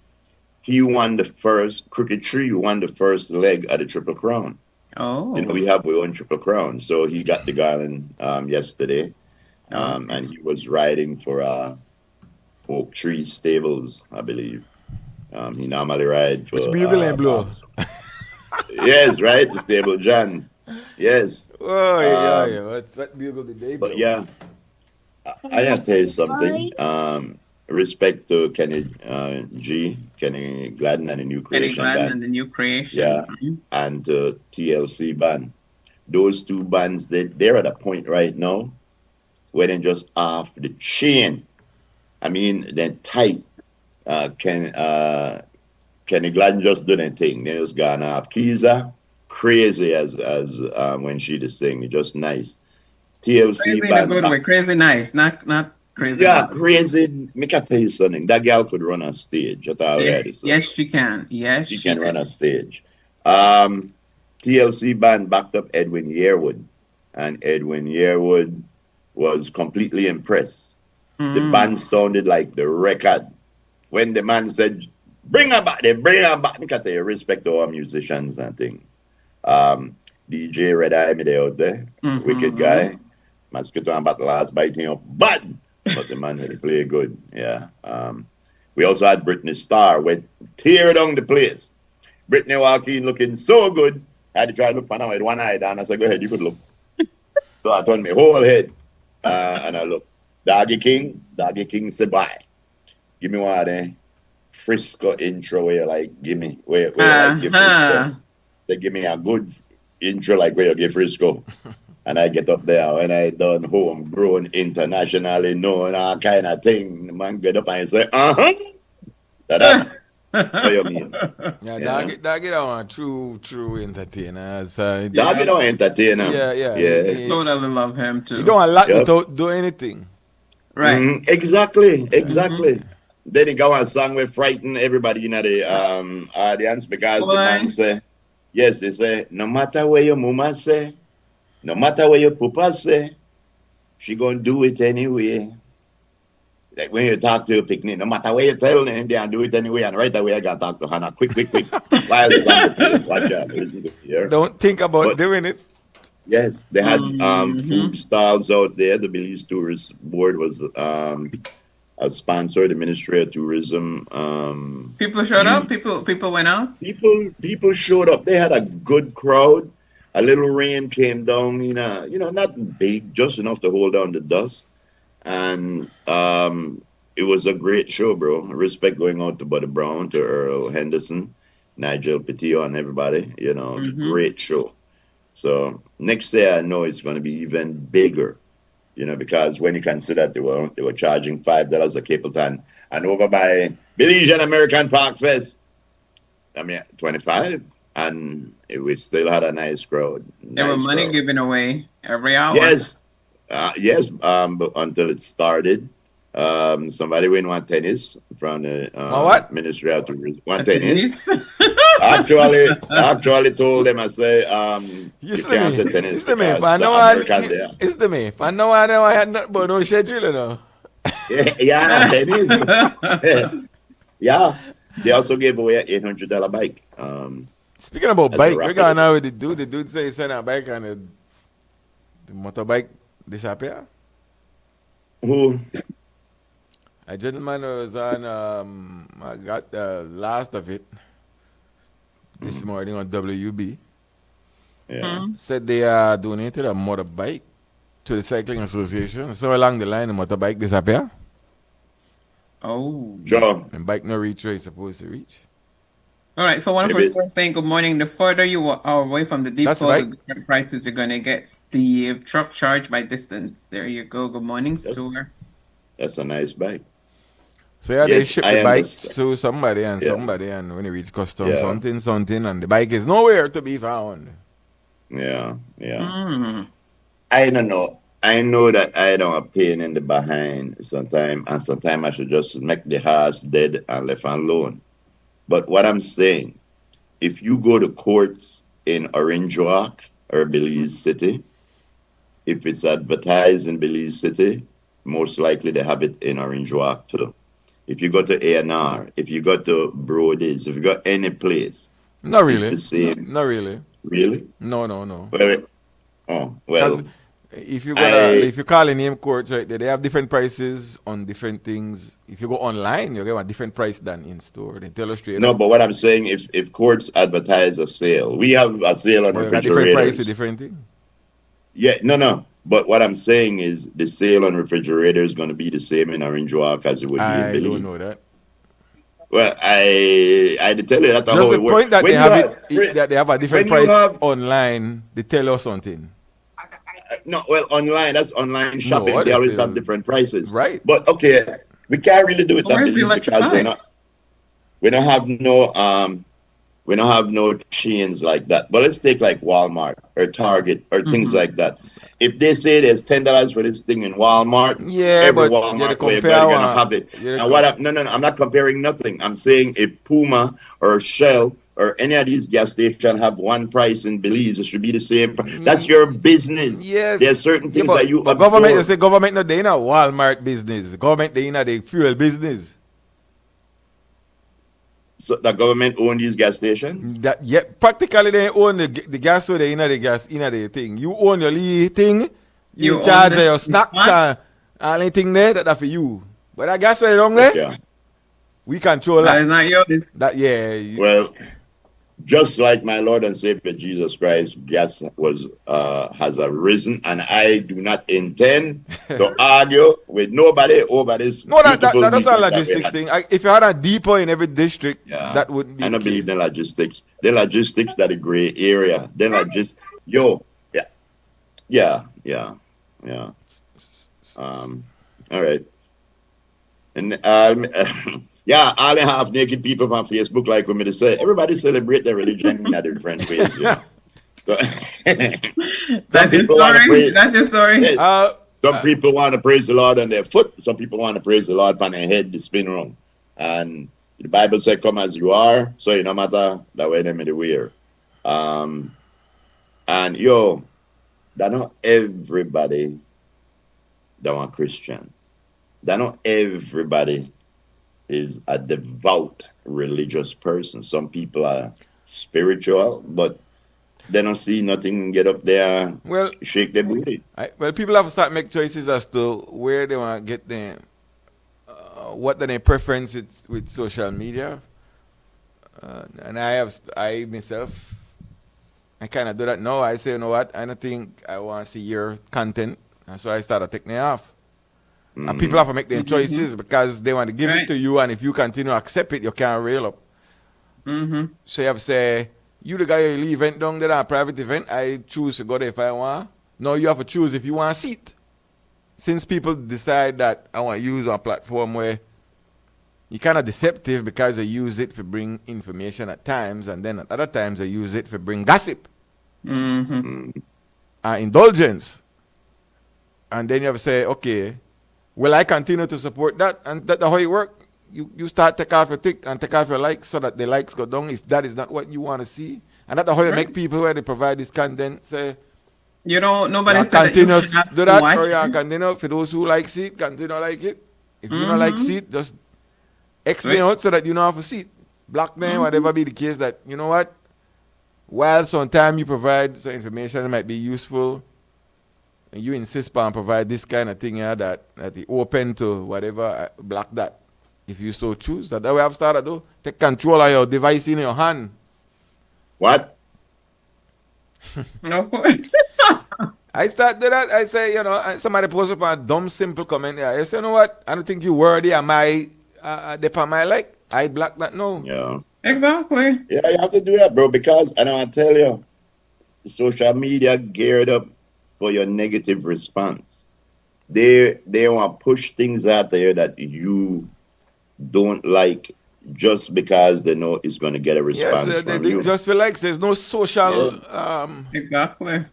Speaker 2: He won the first cricketry, won the first leg of the Triple Crown.
Speaker 3: Oh.
Speaker 2: You know, we have our own Triple Crown. So he got the garland yesterday. And he was riding for Oak Tree Stables, I believe. He normally rides for...
Speaker 1: which bugle and blow?
Speaker 2: Yes, right? The Stable John. Yes.
Speaker 1: Oh, yeah. What bugle did they blow?
Speaker 2: But yeah, I have to tell you something. Respect to Kenny Gladden and the New Creation Band.
Speaker 3: And the New Creation.
Speaker 2: Yeah, and TLC Band. Those two bands, they're at a point right now where they're just off the chain. I mean, they're tight. Kenny Gladden just did a thing. They just gone off. Kiza, crazy as when she just sing. Just nice. TLC
Speaker 3: Crazy
Speaker 2: Band.
Speaker 3: in a good way. Crazy nice. Not crazy.
Speaker 2: Yeah, crazy. Me can tell you something. That girl could run a stage.
Speaker 3: Yes, she can. Yes,
Speaker 2: she can run a stage. TLC Band backed up Edwin Yearwood, and Edwin Yearwood was completely impressed. The band sounded like the record. When the man said, "Bring her back," they bring her back. Me can tell you, respect to our musicians and things. DJ Red Eye, me there out there, wicked guy. Mosquito and Battle Last biting up bad, but the man really play good. Yeah. We also had Britney Starr went tear down the place. Britney walking looking so good. I had to try to look for her with one eye down. I said, "Go ahead, you could look." So I turned my whole head and I looked. Doggy King said, "Bye. Give me one of the Frisco intro where you like give me where you like give Frisco. They give me a good intro like where you give Frisco." And I get up there when I done homegrown, internationally known, all kind of thing. The man get up and say, That what you mean?
Speaker 1: Yeah, Doggy that one true entertainer.
Speaker 2: Doggy don't entertainer.
Speaker 1: Yeah.
Speaker 3: Totally love him too.
Speaker 1: You don't a lot without do anything.
Speaker 3: Right.
Speaker 2: Exactly. Then he go on a song with frighten everybody in the audience because the man say, yes, he say, no matter where your mama say, no matter what your papa say, she gonna do it anyway. Like when you talk to your picnic, no matter what you tell them, they do it anyway. And right away, I got to talk to Hannah. Quick. While it's on the field, watch out, listen to here.
Speaker 1: Don't think about doing it.
Speaker 2: Yes, they had food stalls out there. The Belize Tourist Board was a sponsor, the Ministry of Tourism.
Speaker 3: People showed up. People went out.
Speaker 2: People showed up. They had a good crowd. A little rain came down, not big, just enough to hold down the dust. And it was a great show, bro. Respect going out to Buddy Brown, to Earl Henderson, Nigel Petillo, and everybody. It's a great show. So next year, I know it's going to be even bigger, because when you consider they were charging $5 a Capleton, and over by Belizean American Park Fest, I mean, 25. and we still had a nice crowd.
Speaker 3: There were
Speaker 2: Nice
Speaker 3: money
Speaker 2: crowd.
Speaker 3: given away every hour.
Speaker 2: Yes, yes. But until it started, somebody win one tennis from the
Speaker 1: My what?
Speaker 2: Ministry of Tourism. One
Speaker 3: A
Speaker 2: tennis.
Speaker 3: tennis.
Speaker 2: Actually told them, I say, you
Speaker 1: Listen to
Speaker 2: can't
Speaker 1: me.
Speaker 2: say tennis
Speaker 1: Listen to me. If
Speaker 2: because
Speaker 1: I
Speaker 2: the
Speaker 1: know
Speaker 2: Americans there.
Speaker 1: listen to me. If I know I had nothing but no schedule, you know.
Speaker 2: Yeah, tennis. Yeah. They also gave away an $800 bike.
Speaker 1: Speaking about
Speaker 2: As a
Speaker 1: bike, we got
Speaker 2: raffle.
Speaker 1: now with the dude. The dude say he sent a bike and the motorbike disappear.
Speaker 2: Who?
Speaker 1: A gentleman was on. I got the last of it this morning on WB.
Speaker 2: Yeah.
Speaker 1: Said they donated a motorbike to the cycling association. So along the line, the motorbike disappear
Speaker 3: Oh.
Speaker 2: Joe,
Speaker 1: and bike no reach where it's supposed to reach.
Speaker 3: All right. So one of our
Speaker 2: maybe
Speaker 3: stores saying good morning. The further you are away from the deep
Speaker 1: That's
Speaker 3: soil,
Speaker 1: right.
Speaker 3: the different prices you're gonna get. Steve, truck charge by distance. There you go. Good morning,
Speaker 2: that's,
Speaker 3: store.
Speaker 2: that's a nice bike.
Speaker 1: So yeah, they
Speaker 2: Yes,
Speaker 1: ship
Speaker 2: I
Speaker 1: the bike
Speaker 2: understand.
Speaker 1: to somebody and
Speaker 2: Yeah.
Speaker 1: when it reach custom
Speaker 2: Yeah.
Speaker 1: something, and the bike is nowhere to be found.
Speaker 2: Yeah. Yeah.
Speaker 3: Mm.
Speaker 2: I don't know. I know that I don't a pain in the behind sometimes, and sometimes I should just make the horse dead and left alone. But what I'm saying, if you go to courts in Orange Walk or Belize City, if it's advertised in Belize City, most likely they have it in Orange Walk too. If you go to A&R, if you go to Brody's, if you go any place,
Speaker 1: Not
Speaker 2: it's
Speaker 1: really.
Speaker 2: the same.
Speaker 1: Not really.
Speaker 2: Really?
Speaker 1: No.
Speaker 2: Well, oh,
Speaker 1: Because
Speaker 2: well,
Speaker 1: if
Speaker 2: I
Speaker 1: you call a name courts right there, they have different prices on different things. If you go online, you get a different price than in store. They tell us straight
Speaker 2: no,
Speaker 1: up.
Speaker 2: but what I'm saying, if courts advertise a sale, we have a sale on
Speaker 1: But you got different price,
Speaker 2: refrigerators.
Speaker 1: different thing.
Speaker 2: Yeah, no. But what I'm saying is the sale on refrigerator is going to be the same in Orange Walk as it would be in
Speaker 1: I don't
Speaker 2: Belize.
Speaker 1: know that.
Speaker 2: Well, I tell you that's
Speaker 1: Just
Speaker 2: how
Speaker 1: the
Speaker 2: it works.
Speaker 1: point that they
Speaker 2: When you
Speaker 1: have
Speaker 2: have
Speaker 1: that they have a different
Speaker 2: when you
Speaker 1: price
Speaker 2: have
Speaker 1: online, they tell us something.
Speaker 2: no, well, online, that's online
Speaker 1: No,
Speaker 2: shopping. They
Speaker 1: they
Speaker 2: always have
Speaker 1: still
Speaker 2: different prices.
Speaker 1: right.
Speaker 2: But okay, we can't really do it at
Speaker 3: Where's the
Speaker 2: Belize
Speaker 3: electric
Speaker 2: because
Speaker 3: bike?
Speaker 2: we don't have no we don't have no chains like that. But let's take like Walmart or Target or things
Speaker 3: Mm-hmm.
Speaker 2: like that. If they say there's $10 for this thing in Walmart,
Speaker 1: Yeah,
Speaker 2: every
Speaker 1: but yeah, they
Speaker 2: Walmart where
Speaker 1: compare
Speaker 2: everybody gonna
Speaker 1: one.
Speaker 2: have it.
Speaker 1: Yeah,
Speaker 2: And no, I'm not comparing nothing. I'm saying if Puma or Shell or any of these gas stations have one price in Belize, it should be the same price. That's your business. There are
Speaker 1: yes.
Speaker 2: certain
Speaker 1: Yeah,
Speaker 2: things that you
Speaker 1: but government, you say
Speaker 2: absorb.
Speaker 1: government no they in a Walmart business. Government they in a the fuel business.
Speaker 2: So the government own these gas stations.
Speaker 1: That yeah, practically they own the gas so they in the gas in the thing. You own your little thing. You
Speaker 3: You
Speaker 1: in
Speaker 3: own
Speaker 1: charge of
Speaker 3: this
Speaker 1: your snacks
Speaker 3: spot?
Speaker 1: and anything there that's for you. But that gas where down there,
Speaker 2: Okay.
Speaker 1: we control
Speaker 3: That
Speaker 1: that.
Speaker 3: is not yours.
Speaker 1: That yeah.
Speaker 2: Well, just like my Lord and Savior Jesus Christ, gas has arisen, and I do not intend to argue with nobody over this
Speaker 1: No, that
Speaker 2: beautiful
Speaker 1: that's a
Speaker 2: meeting that we
Speaker 1: logistics
Speaker 2: had.
Speaker 1: thing. If you had a depot in every district,
Speaker 2: Yeah,
Speaker 1: that wouldn't be
Speaker 2: I
Speaker 1: the
Speaker 2: don't believe in
Speaker 1: case.
Speaker 2: logistics. The logistics that a gray area. Then yo, yeah, yeah. All right, and yeah, all the half naked people on Facebook like for me to say. Everybody celebrate their religion in a different ways. So some
Speaker 3: That's your
Speaker 2: people want to
Speaker 3: story.
Speaker 2: praise.
Speaker 3: That's your story.
Speaker 2: Yes,
Speaker 1: Uh,
Speaker 2: some people want to praise the Lord on their foot. Some people want to praise the Lord on their head, the spin wrong. And the Bible said, "Come as you are." So it no matter the way them in the wear. And that not everybody that want Christian. That not everybody is a devout religious person. Some people are spiritual, but they don't see nothing get up there,
Speaker 1: well,
Speaker 2: shake their booty.
Speaker 1: people have to start make choices as to where they want to get them, what their preference with social media. And I myself, I kind of do that now. I say, you know what? I don't think I want to see your content, and so I started taking it off. And people have to make their choices because they want to give it
Speaker 3: Right.
Speaker 1: to you, and if you continue to accept it, you can't rail up.
Speaker 3: Mm-hmm.
Speaker 1: So you have to say, you the guy who leave event down there, a private event, I choose to go there if I want. No, you have to choose if you want a seat. Since people decide that I want to use a platform where you kind of deceptive because you use it to bring information at times, and then at other times you use it to bring gossip, indulgence. And then you have to say, okay, will I continue to support that? And that's how it works. You start take off your tick and take off your likes so that the likes go down if that is not what you want to see. And that's how you make people where they provide this content say,
Speaker 3: nobody said
Speaker 1: continue
Speaker 3: that you have
Speaker 1: do
Speaker 3: to
Speaker 1: that,
Speaker 3: watch
Speaker 1: or you
Speaker 3: it.
Speaker 1: continue for those who like it, continue like it. If you don't like it, just X me out so that you know how to see it. Block me, whatever be the case. That you know what, while sometimes you provide some information that might be useful, and you insist upon provide this kind of thing here that is open to whatever, block that if you so choose. That's the way I've started though. Take control of your device in your hand.
Speaker 2: What?
Speaker 3: No.
Speaker 1: I start do that. I say, somebody post up a dumb, simple comment there. I say, you know what? I don't think you worthy of my, depend my like. I block that no.
Speaker 2: Yeah.
Speaker 3: Exactly.
Speaker 2: Yeah, you have to do that, bro, because I know I tell you, social media geared up for your negative response. They want to push things out there that you don't like just because they know it's going to get a response from
Speaker 1: they
Speaker 2: you.
Speaker 1: just feel like there's no social
Speaker 3: Exactly.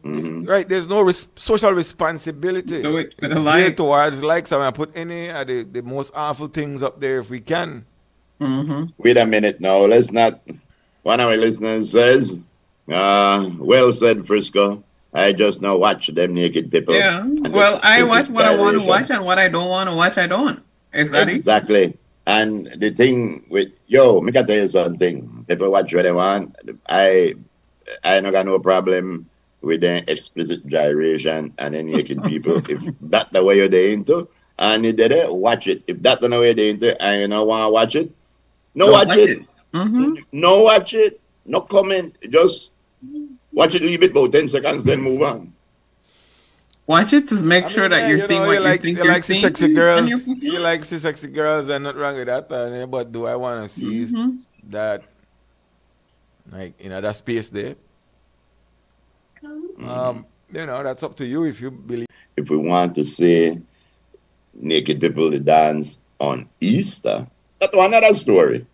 Speaker 1: right, there's no social responsibility.
Speaker 3: Do it for
Speaker 1: it's
Speaker 3: the
Speaker 1: geared
Speaker 3: likes.
Speaker 1: towards likes. I mean, put any of the most awful things up there if we can.
Speaker 2: Wait a minute now. Let's not. One of my listeners says, well said, Frisco. I just now watch them naked people.
Speaker 3: Yeah. Well, I watch what I want to watch, and what I don't want to watch, I don't. Is that it?
Speaker 2: Exactly. And the thing with, me can tell you something. People watch what they want. I not got no problem with the explicit gyration and the naked people. If that's the way you're into, and you did it, watch it. If that's the way you're into and you don't want to watch it, no
Speaker 3: Don't
Speaker 2: watch it. No watch it. No comment. Just watch it, leave it about 10 seconds, then move on.
Speaker 3: Watch it to make sure that you're seeing what you think
Speaker 1: you
Speaker 3: you're
Speaker 1: like
Speaker 3: seeing.
Speaker 1: sexy girls. You like sexy girls, and not wrong with that. But do I want to see that, like that space there? That's up to you if you believe.
Speaker 2: If we want to see naked people to dance on Easter, that's another story.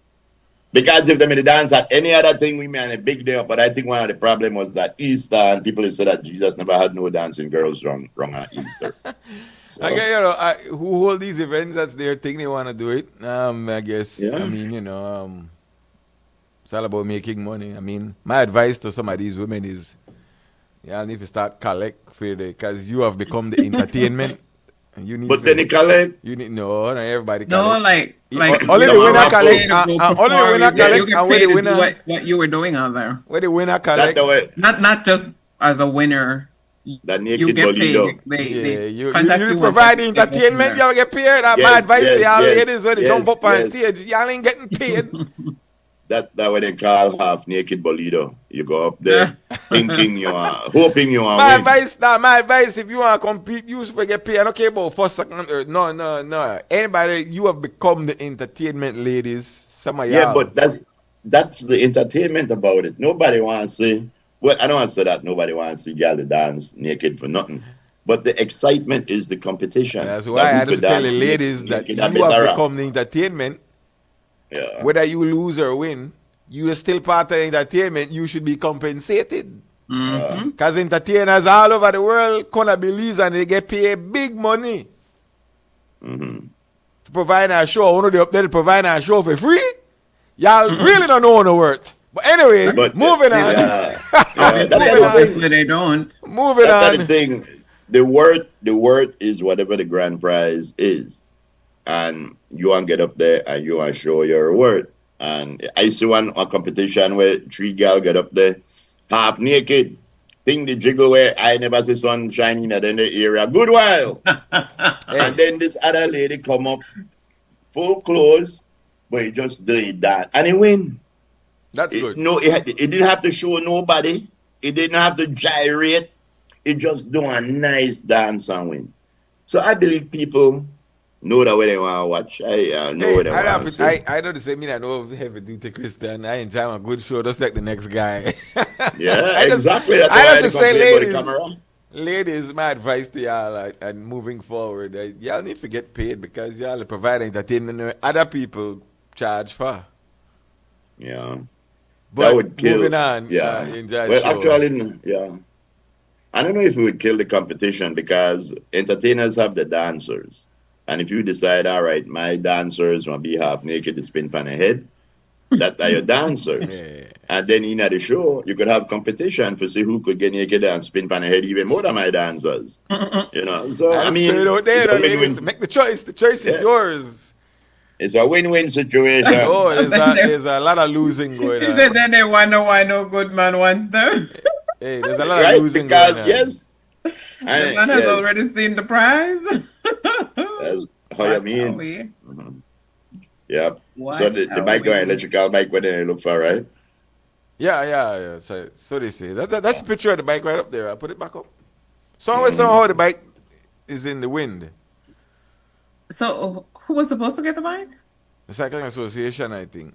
Speaker 2: Because if they may dance at any other thing, we may have a big day. But I think one of the problems was that Easter, and people said that Jesus never had no dancing girls wrong on Easter. So,
Speaker 1: Okay, who hold these events, that's their thing, they want to do it. I guess,
Speaker 2: Yeah.
Speaker 1: I mean, it's all about making money. I mean, my advice to some of these women is, I need to start collect for because you have become the entertainment. And you need
Speaker 2: but then you collect.
Speaker 1: You need, not everybody collect.
Speaker 3: No, like
Speaker 1: only the winner collect, only the winner collect,
Speaker 3: you get
Speaker 1: and where
Speaker 3: paid
Speaker 1: the
Speaker 3: to do
Speaker 1: winner,
Speaker 3: what you were doing out there.
Speaker 1: where the winner
Speaker 2: That's
Speaker 1: collect.
Speaker 2: the way.
Speaker 3: Not just as a winner.
Speaker 2: That naked
Speaker 3: You get paid.
Speaker 2: bolido.
Speaker 1: You
Speaker 3: contact
Speaker 1: provide the
Speaker 3: and take
Speaker 1: entertainment,
Speaker 3: you
Speaker 1: you get paid. My
Speaker 2: Yes,
Speaker 1: advice to y'all
Speaker 2: yes,
Speaker 1: ladies when they
Speaker 2: yes,
Speaker 1: jump up on
Speaker 2: yes.
Speaker 1: stage, y'all ain't getting paid.
Speaker 2: That what they call half naked bolido. You go up there thinking you are, hoping you are.
Speaker 1: My advice, if you want to compete, you should get paid. I don't care about first, second, third. No. Anybody, you have become the entertainment ladies. Some of y'all.
Speaker 2: Yeah, but that's the entertainment about it. Nobody wants to see. Well, I don't want to say that nobody wants to see y'all dance naked for nothing. But the excitement is the competition.
Speaker 1: That's why I just tell the ladies that you have become the entertainment.
Speaker 2: Yeah.
Speaker 1: Whether you lose or win, you are still part of the entertainment. You should be compensated. Because entertainers all over the world come to Belize and they get paid big money to provide a show. One of the up there to provide a show for free. Y'all really don't know the worth. But anyway, moving on.
Speaker 3: Obviously, they don't.
Speaker 1: Moving
Speaker 2: That's
Speaker 1: on.
Speaker 2: the thing. The word is whatever the grand prize is. And you want to get up there and you want to show your word. And I see a competition where 3 girls get up there half naked. Thing the jiggle where I never see sun shining in the area. Good while. And then this other lady come up full clothes, but he just did that. And he win.
Speaker 1: That's good.
Speaker 2: No, it didn't have to show nobody. It didn't have to gyrate. It just do a nice dance and win. So I believe people know that way they want to watch. I know what they want to see.
Speaker 1: I know the same mean I know heavy duty Christian. I enjoy a good show just like the next guy.
Speaker 2: Yeah,
Speaker 1: I just-
Speaker 2: exactly. That's
Speaker 1: I
Speaker 2: why
Speaker 1: just
Speaker 2: they
Speaker 1: say
Speaker 2: complain about
Speaker 1: ladies.
Speaker 2: the camera.
Speaker 1: Ladies, my advice to y'all and moving forward, y'all need to get paid because y'all provide entertainment that other people charge for.
Speaker 2: Yeah. That
Speaker 1: But
Speaker 2: would kill.
Speaker 1: moving on,
Speaker 2: Yeah.
Speaker 1: enjoy the
Speaker 2: Well,
Speaker 1: show.
Speaker 2: actually, yeah. I don't know if it would kill the competition because entertainers have the dancers. And if you decide, all right, my dancers want to be half naked to spin on their head, that are your dancers.
Speaker 1: Yeah.
Speaker 2: And then in the show, you could have competition to see who could get naked and spin on their head even more than my dancers. You know, so
Speaker 1: I
Speaker 2: I
Speaker 1: just straight
Speaker 2: mean,
Speaker 1: out there,
Speaker 2: it's a
Speaker 1: ladies.
Speaker 2: win-win.
Speaker 1: Make the choice. The choice is
Speaker 2: Yeah,
Speaker 1: yours.
Speaker 2: it's a win-win situation.
Speaker 1: Oh, there's a lot of losing going
Speaker 3: He said
Speaker 1: on.
Speaker 3: then they wonder why no good man wants them.
Speaker 1: Hey, there's a lot of
Speaker 2: Right?
Speaker 1: losing going
Speaker 2: Because
Speaker 1: on.
Speaker 2: yes,
Speaker 3: The man has
Speaker 2: yes,
Speaker 3: already seen the prize.
Speaker 2: that's how you
Speaker 3: What a
Speaker 2: mean.
Speaker 3: way.
Speaker 2: Mhm. Yeah. So
Speaker 3: What
Speaker 2: the
Speaker 3: a
Speaker 2: bike going
Speaker 3: way.
Speaker 2: electrical bike what they look for, right?
Speaker 1: Yeah. So they say that's a picture of the bike right up there. I put it back up. So I always saw how the bike is in the wind.
Speaker 3: So who was supposed to get the bike?
Speaker 1: The Cycling Association, I think.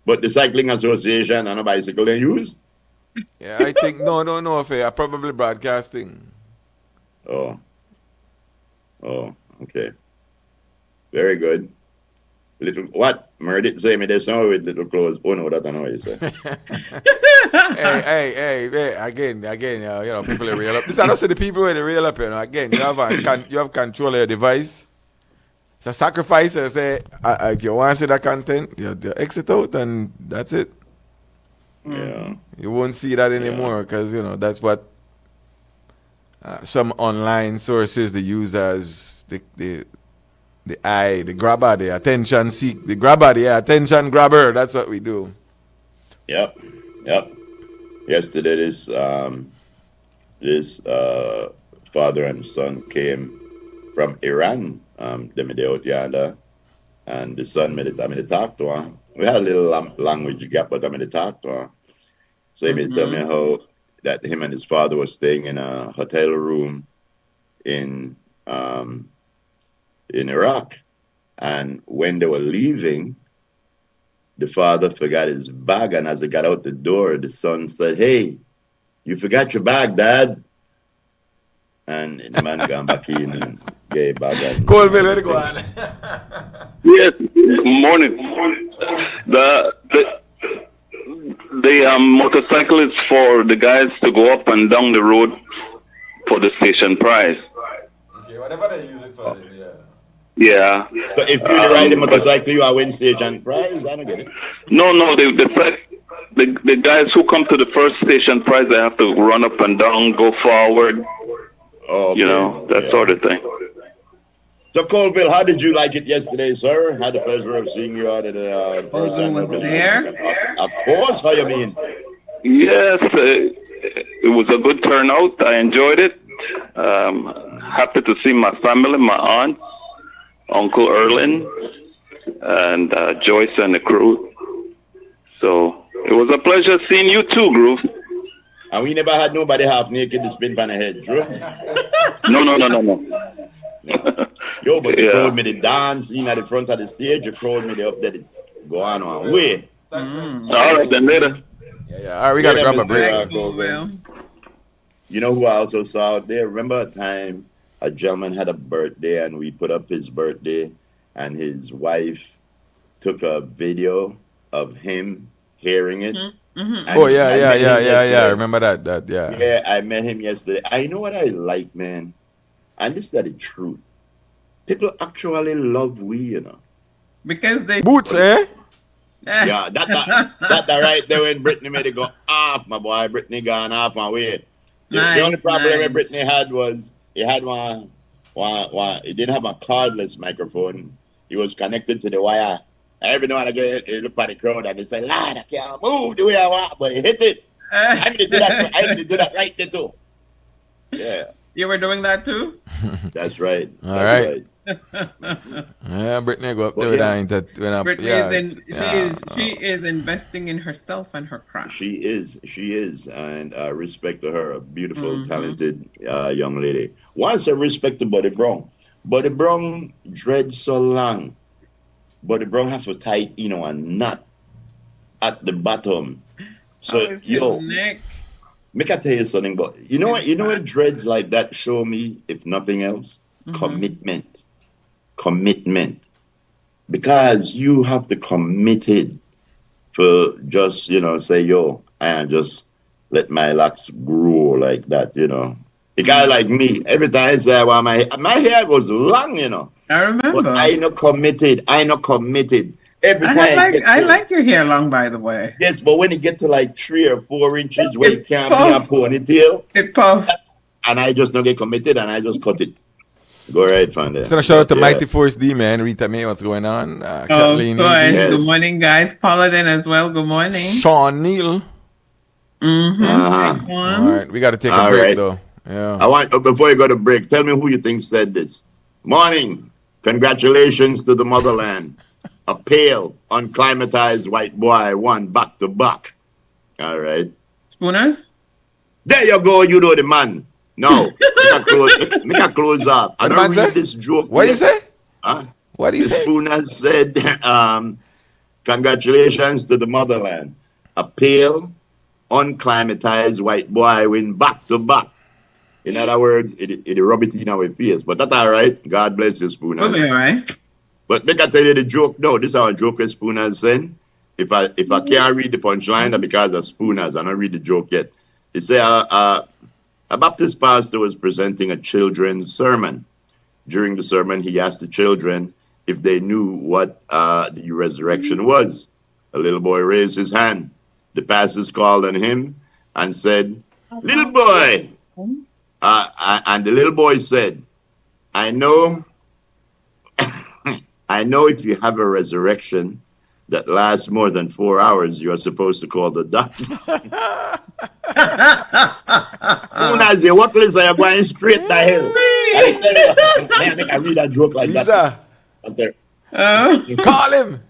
Speaker 2: But the cycling association and a bicycle they use.
Speaker 1: Yeah, I think no, fair. Probably broadcasting.
Speaker 2: Oh, oh, okay. Very good. Little what? Meredith say me there's somewhere with little clothes. Oh no, that I know what you say.
Speaker 1: Hey, again, people are real up. This are also the people who are real up, Again, you have control of your device. It's a sacrifice. I say, if you want to see that content, you exit out and that's it.
Speaker 2: Yeah.
Speaker 1: You won't see that anymore because, that's what some online sources they use as the eye, the grabber, the attention seek, the grabber, the attention grabber. That's what we do.
Speaker 2: Yep. Yesterday this father and son came from Iran. They made out yonder, and the son made it. I mean, talk to him. We had a little language gap, but I made it talk to him. So he made tell me how that him and his father was staying in a hotel room in Iraq, and when they were leaving, the father forgot his bag, and as they got out the door, the son said, "Hey, you forgot your bag, Dad." And the man gone back in and gave bag and
Speaker 1: Colville, where you go on?
Speaker 5: Yes, morning. The motorcycle is for the guys to go up and down the road for the station prize.
Speaker 1: Okay, whatever they use it for, yeah.
Speaker 5: Yeah.
Speaker 2: So if you ride a motorcycle, you are win station prize. I don't get it.
Speaker 5: No, the guys who come to the first station prize, they have to run up and down, go forward,
Speaker 2: Oh, okay.
Speaker 5: that
Speaker 2: Yeah.
Speaker 5: sort of thing.
Speaker 2: So Colville, how did you like it yesterday, sir? Had the pleasure of seeing you out at the first
Speaker 3: Hogan was there?
Speaker 2: Of course. How you mean?
Speaker 5: Yes, it was a good turnout. I enjoyed it. Happy to see my family, my aunt, Uncle Erlin, and Joyce and the crew. So it was a pleasure seeing you too, Groove.
Speaker 2: And we never had nobody half naked to spin on the head, true?
Speaker 5: No.
Speaker 2: Yo, but the
Speaker 5: Yeah.
Speaker 2: crowd made it dance at the front of the stage. The crowd made it up there. Go on way.
Speaker 5: All right, then later.
Speaker 1: Yeah. All right, we got to
Speaker 2: Yeah,
Speaker 1: grab a
Speaker 2: Mr.
Speaker 1: break.
Speaker 3: Thank you, Will.
Speaker 2: You know who I also saw out there? Remember a time a gentleman had a birthday and we put up his birthday and his wife took a video of him hearing it. And
Speaker 1: Oh, yeah.
Speaker 2: I met him
Speaker 1: I
Speaker 2: yesterday.
Speaker 1: remember that, yeah.
Speaker 2: Yeah, I met him yesterday. I know what I like, man. And this is the truth. People actually love we.
Speaker 3: Because they
Speaker 1: Boots, eh?
Speaker 2: Yeah, that right there when Brittany made it go off, my boy. Brittany gone off my way. The only problem with Brittany had was he had one, he didn't have a cordless microphone. He was connected to the wire. Every now and again, he look at the crowd and he say, "Lord, I can't move the way I want," but he hit it. I need to do that right there too. Yeah,
Speaker 3: You were doing that too?
Speaker 2: that's right.
Speaker 1: All
Speaker 2: That's
Speaker 1: right. Yeah, Brittany go up
Speaker 2: Well,
Speaker 1: there
Speaker 2: yeah.
Speaker 1: when
Speaker 3: Brittany she is investing in herself and her craft.
Speaker 2: She is, and respect to her, a beautiful, talented young lady. Once I respect to Buddy Brown. Buddy Brown dreads so long. Buddy Brown has to tie, a knot at the bottom. So,
Speaker 3: His neck.
Speaker 2: Make I tell you something, but you know what? You know what dreads like that show me, if nothing else, commitment. Because you have to committed for just say yo, and just let my locks grow like that. A guy like me, every time I say well, my hair was long.
Speaker 3: I remember.
Speaker 2: But I not committed. Every time
Speaker 3: I like your hair long, by the way.
Speaker 2: Yes, but when it get to like 3 or 4 inches where it can't be a ponytail,
Speaker 3: it puffs.
Speaker 2: And I just don't get committed and I just cut it. Go right from there.
Speaker 1: So shout out to Mighty Force D, man. Rita May, what's going on? Kathleen.
Speaker 3: Yes. Good morning, guys. Paladin as well. Good morning.
Speaker 1: Sean Neal.
Speaker 3: All
Speaker 1: right, we got to take a break though. Yeah.
Speaker 2: I want before you go to break, tell me who you think said this. Morning. Congratulations to the motherland. A pale, unclimatized white boy won back to back. All right.
Speaker 3: Spooners?
Speaker 2: There you go, you know the man. No. Make a close up. I don't read this joke.
Speaker 1: What do you say?
Speaker 2: Huh?
Speaker 1: What do you say?
Speaker 2: Spooners said, congratulations to the motherland. A pale, unclimatized white boy win back to back. In other words, it rub it in our face. But that's all right. God bless you, Spooners.
Speaker 3: We'll be all right. But
Speaker 2: make I tell you the joke. No, this is our joke with Spooners saying. If I can't read the punchline, that's because of Spooners. I don't read the joke yet. It says a Baptist pastor was presenting a children's sermon. During the sermon, he asked the children if they knew what the resurrection was. A little boy raised his hand. The pastor called on him and said, "Little boy." And the little boy said, I know if you have a resurrection that lasts more than 4 hours, you are supposed to call the doctor. Soon as you walk this, you're going straight to hell. I think I read a joke like that.
Speaker 1: Call him.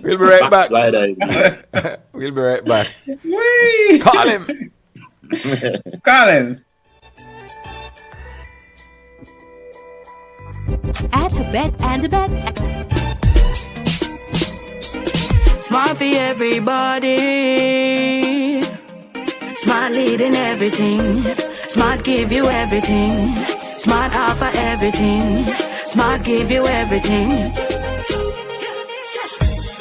Speaker 1: We'll be right back. We'll be right back. Call him.
Speaker 3: Call him.
Speaker 6: At her bed and a bed.
Speaker 7: Smart for everybody. Smart leading everything. Smart give you everything. Smart offer everything. Smart give you everything.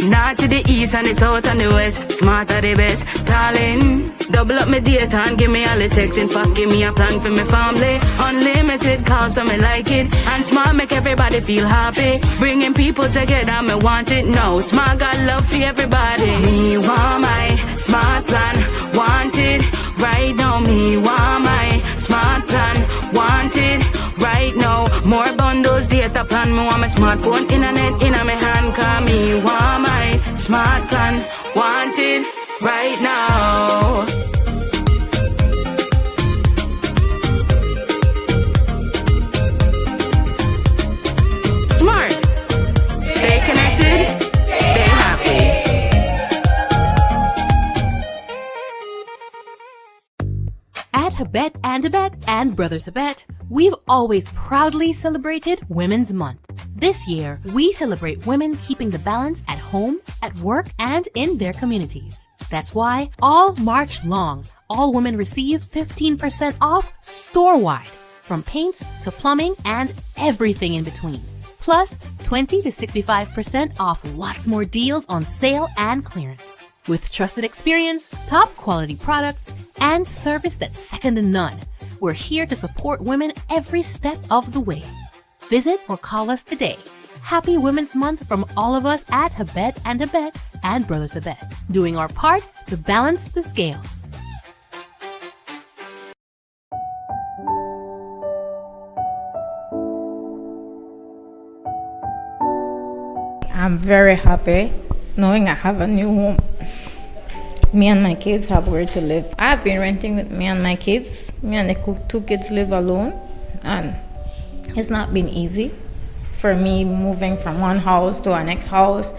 Speaker 7: North to the east and the south and the west. Smart are the best. Darling, double up my data and give me all the text. In fact, give me a plan for my family. Unlimited calls, so me like it. And Smart make everybody feel happy. Bringing people together, me want it now. Smart got love for everybody. Me want my Smart plan. Want it right now. Me want my Smart plan. Want it right now. More bundles, data plan. Me want my smartphone, internet in my hand. Call me want my Smart plan. Want it right now. Smart. Stay connected. Stay happy.
Speaker 6: At Habet and Abet and Brothers Abet, we've always proudly celebrated Women's Month. This year, we celebrate women keeping the balance at home, at work, and in their communities. That's why all March long, all women receive 15% off store-wide, from paints to plumbing and everything in between. Plus, 20 to 65% off lots more deals on sale and clearance. With trusted experience, top quality products, and service that's second to none, we're here to support women every step of the way. Visit or call us today. Happy Women's Month from all of us at Habet and Abet and Brothers Abet, doing our part to balance the scales.
Speaker 8: I'm very happy knowing I have a new home. Me and my kids have where to live. I've been renting with me and my kids. Me and the two kids live alone, and it's not been easy for me moving from one house to our next house,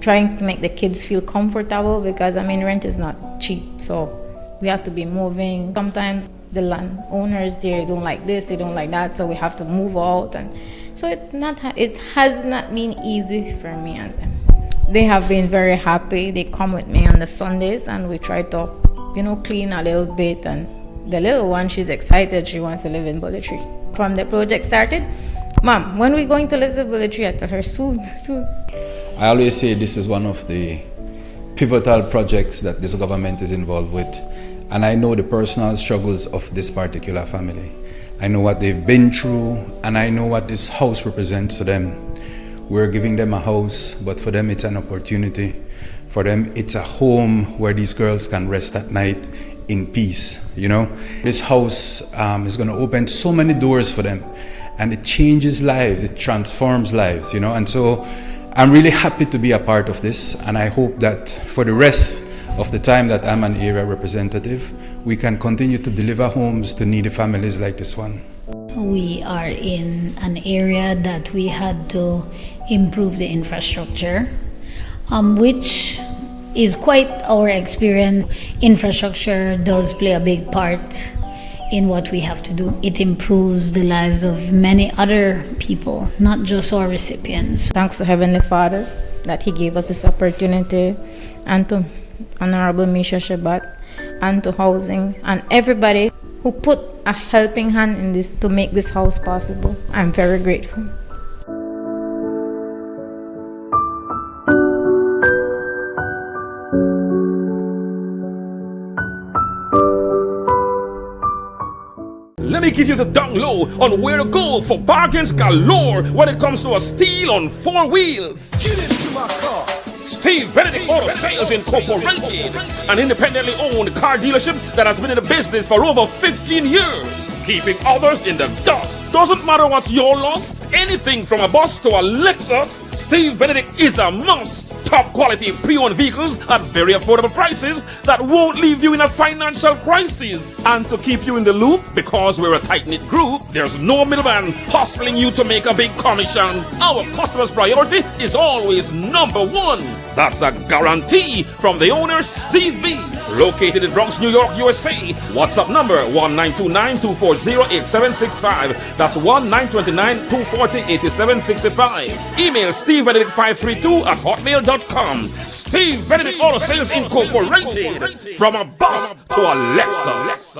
Speaker 8: trying to make the kids feel comfortable because rent is not cheap, so we have to be moving. Sometimes the landowners, they don't like this, they don't like that, so we have to move out, and so it has not been easy for me and them. They have been very happy. They come with me on the Sundays and we try to clean a little bit. And the little one, she's excited. She wants to live in Bullet Tree. From the project started, Mom, when are we going to live in Bullet Tree? I tell her, soon.
Speaker 9: I always say this is one of the pivotal projects that this government is involved with. And I know the personal struggles of this particular family. I know what they've been through, and I know what this house represents to them. We're giving them a house, but for them it's an opportunity. For them it's a home where these girls can rest at night in peace, This house is going to open so many doors for them, and it changes lives, it transforms lives, And so I'm really happy to be a part of this, and I hope that for the rest of the time that I'm an area representative, we can continue to deliver homes to needy families like this one.
Speaker 10: We are in an area that we had to improve the infrastructure, which is quite our experience. Infrastructure does play a big part in what we have to do. It improves the lives of many other people, not just our recipients.
Speaker 8: Thanks to Heavenly Father that He gave us this opportunity, and to Honorable Misha Shabat, and to housing, and everybody who put a helping hand in this to make this house possible. I'm very grateful.
Speaker 11: Let me give you the down low on where to go for bargains galore when it comes to a steal on 4 wheels. Get into my car. Steve Benedict Auto Sales Incorporated, an independently owned car dealership that has been in the business for over 15 years, keeping others in the dust. Doesn't matter what's your loss, anything from a bus to a Lexus, Steve Benedict is a must. Top quality pre-owned vehicles at very affordable prices that won't leave you in a financial crisis. And to keep you in the loop, because we're a tight-knit group, there's no middleman hustling you to make a big commission. Our customer's priority is always number one. That's a guarantee from the owner, Steve B. Located in Bronx, New York, USA. WhatsApp number 1-929-240-8765. That's 1-929-240-8765. Email stevebenedict532@hotmail.com. Steve Benedict Auto Sales Incorporated. From a bus to a Lexus.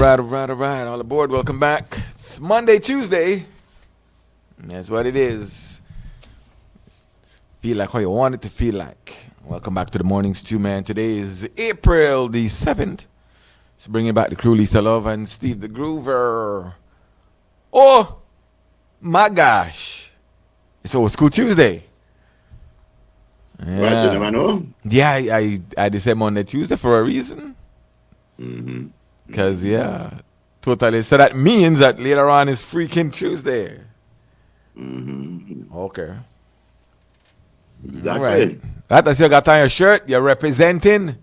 Speaker 1: right. All aboard. Welcome back. It's Monday, Tuesday. That's what it is. Feel like how you want it to feel like. Welcome back to the Morning Stew, man. Today is April the 7th. Let's bring back the crew, Lisa Love and Steve the Groover. Oh, my gosh. It's Old School Tuesday.
Speaker 2: Yeah. Right, you never know.
Speaker 1: Yeah, I decided Monday, Tuesday for a reason. Because, totally. So that means that later on is freaking Tuesday. Okay.
Speaker 2: Exactly.
Speaker 1: All right. That as you got on your shirt, you're representing.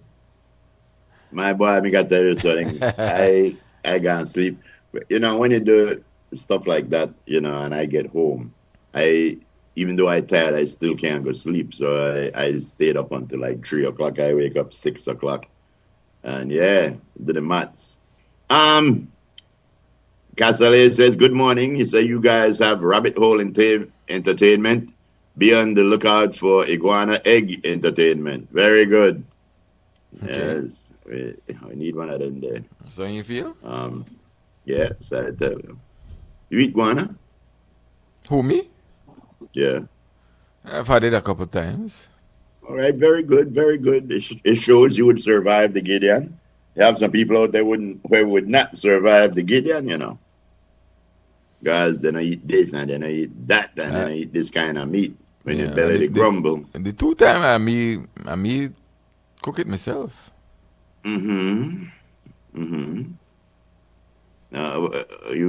Speaker 2: My boy, I got to tell you something. I can't sleep. But, when you do stuff like that, and I get home, even though I'm tired, I still can't go sleep. So I stayed up until like 3 o'clock. I wake up 6 o'clock. And did the maths. Casale says, good morning. He said, you guys have Rabbit Hole Entertainment. Be on the lookout for Iguana Egg Entertainment. Very good. Okay. Yes. I need one of them there.
Speaker 1: So you feel?
Speaker 2: Yeah, so I tell you. You eat guana?
Speaker 1: Who, me?
Speaker 2: Yeah.
Speaker 1: I've had it a couple times.
Speaker 2: All right, very good, very good. It shows you would survive the Gideon. You have some people out there who would not survive the Gideon, Guys, then I eat this and then I eat that and then I eat this kind of meat. When your belly grumble.
Speaker 1: The 2 times I me cook it myself.
Speaker 2: You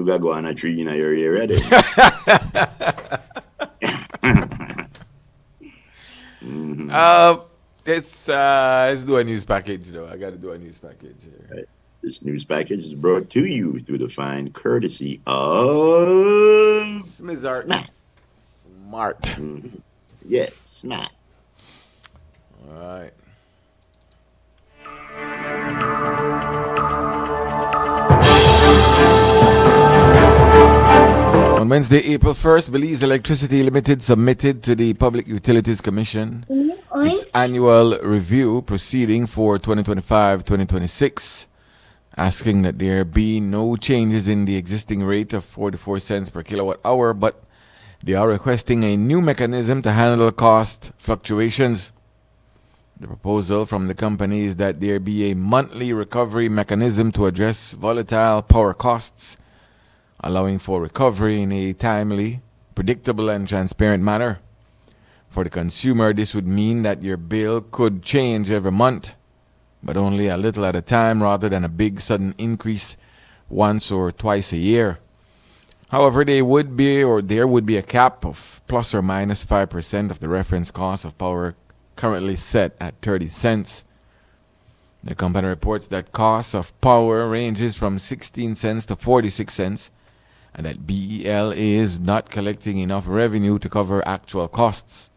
Speaker 2: got to go on a tree in your ear ready.
Speaker 1: Let's do a news package though. I got to do a news package here.
Speaker 2: Right. This news package is brought to you through the fine courtesy of
Speaker 1: Smart.
Speaker 2: Yes, Smart.
Speaker 1: All right. On Wednesday, April 1st, Belize Electricity Limited submitted to the Public Utilities Commission its annual review proceeding for 2025-2026, asking that there be no changes in the existing rate of 44 cents per kilowatt hour, but they are requesting a new mechanism to handle cost fluctuations. The proposal from the company is that there be a monthly recovery mechanism to address volatile power costs, allowing for recovery in a timely, predictable, and transparent manner. For the consumer, this would mean that your bill could change every month, but only a little at a time rather than a big sudden increase once or twice a year. However, there would be a cap of plus or minus 5% of the reference cost of power currently set at 30 cents. The company reports that cost of power ranges from 16 cents to 46 cents and that BEL is not collecting enough revenue to cover actual costs.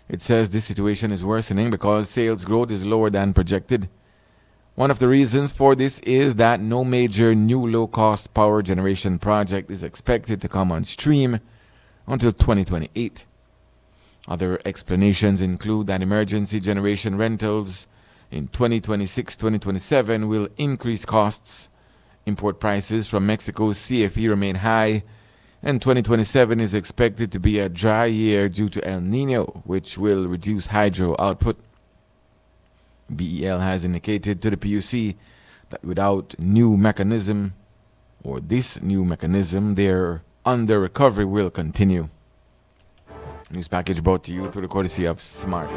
Speaker 1: It says this situation is worsening because sales growth is lower than projected. One of the reasons for this is that no major new low-cost power generation project is expected to come on stream until 2028. Other explanations include that emergency generation rentals in 2026-2027 will increase costs. Import prices from Mexico's CFE remain high, and 2027 is expected to be a dry year due to El Nino, which will reduce hydro output. BEL has indicated to the PUC that without this new mechanism, their under recovery will continue. News package brought to you through the courtesy of Smart.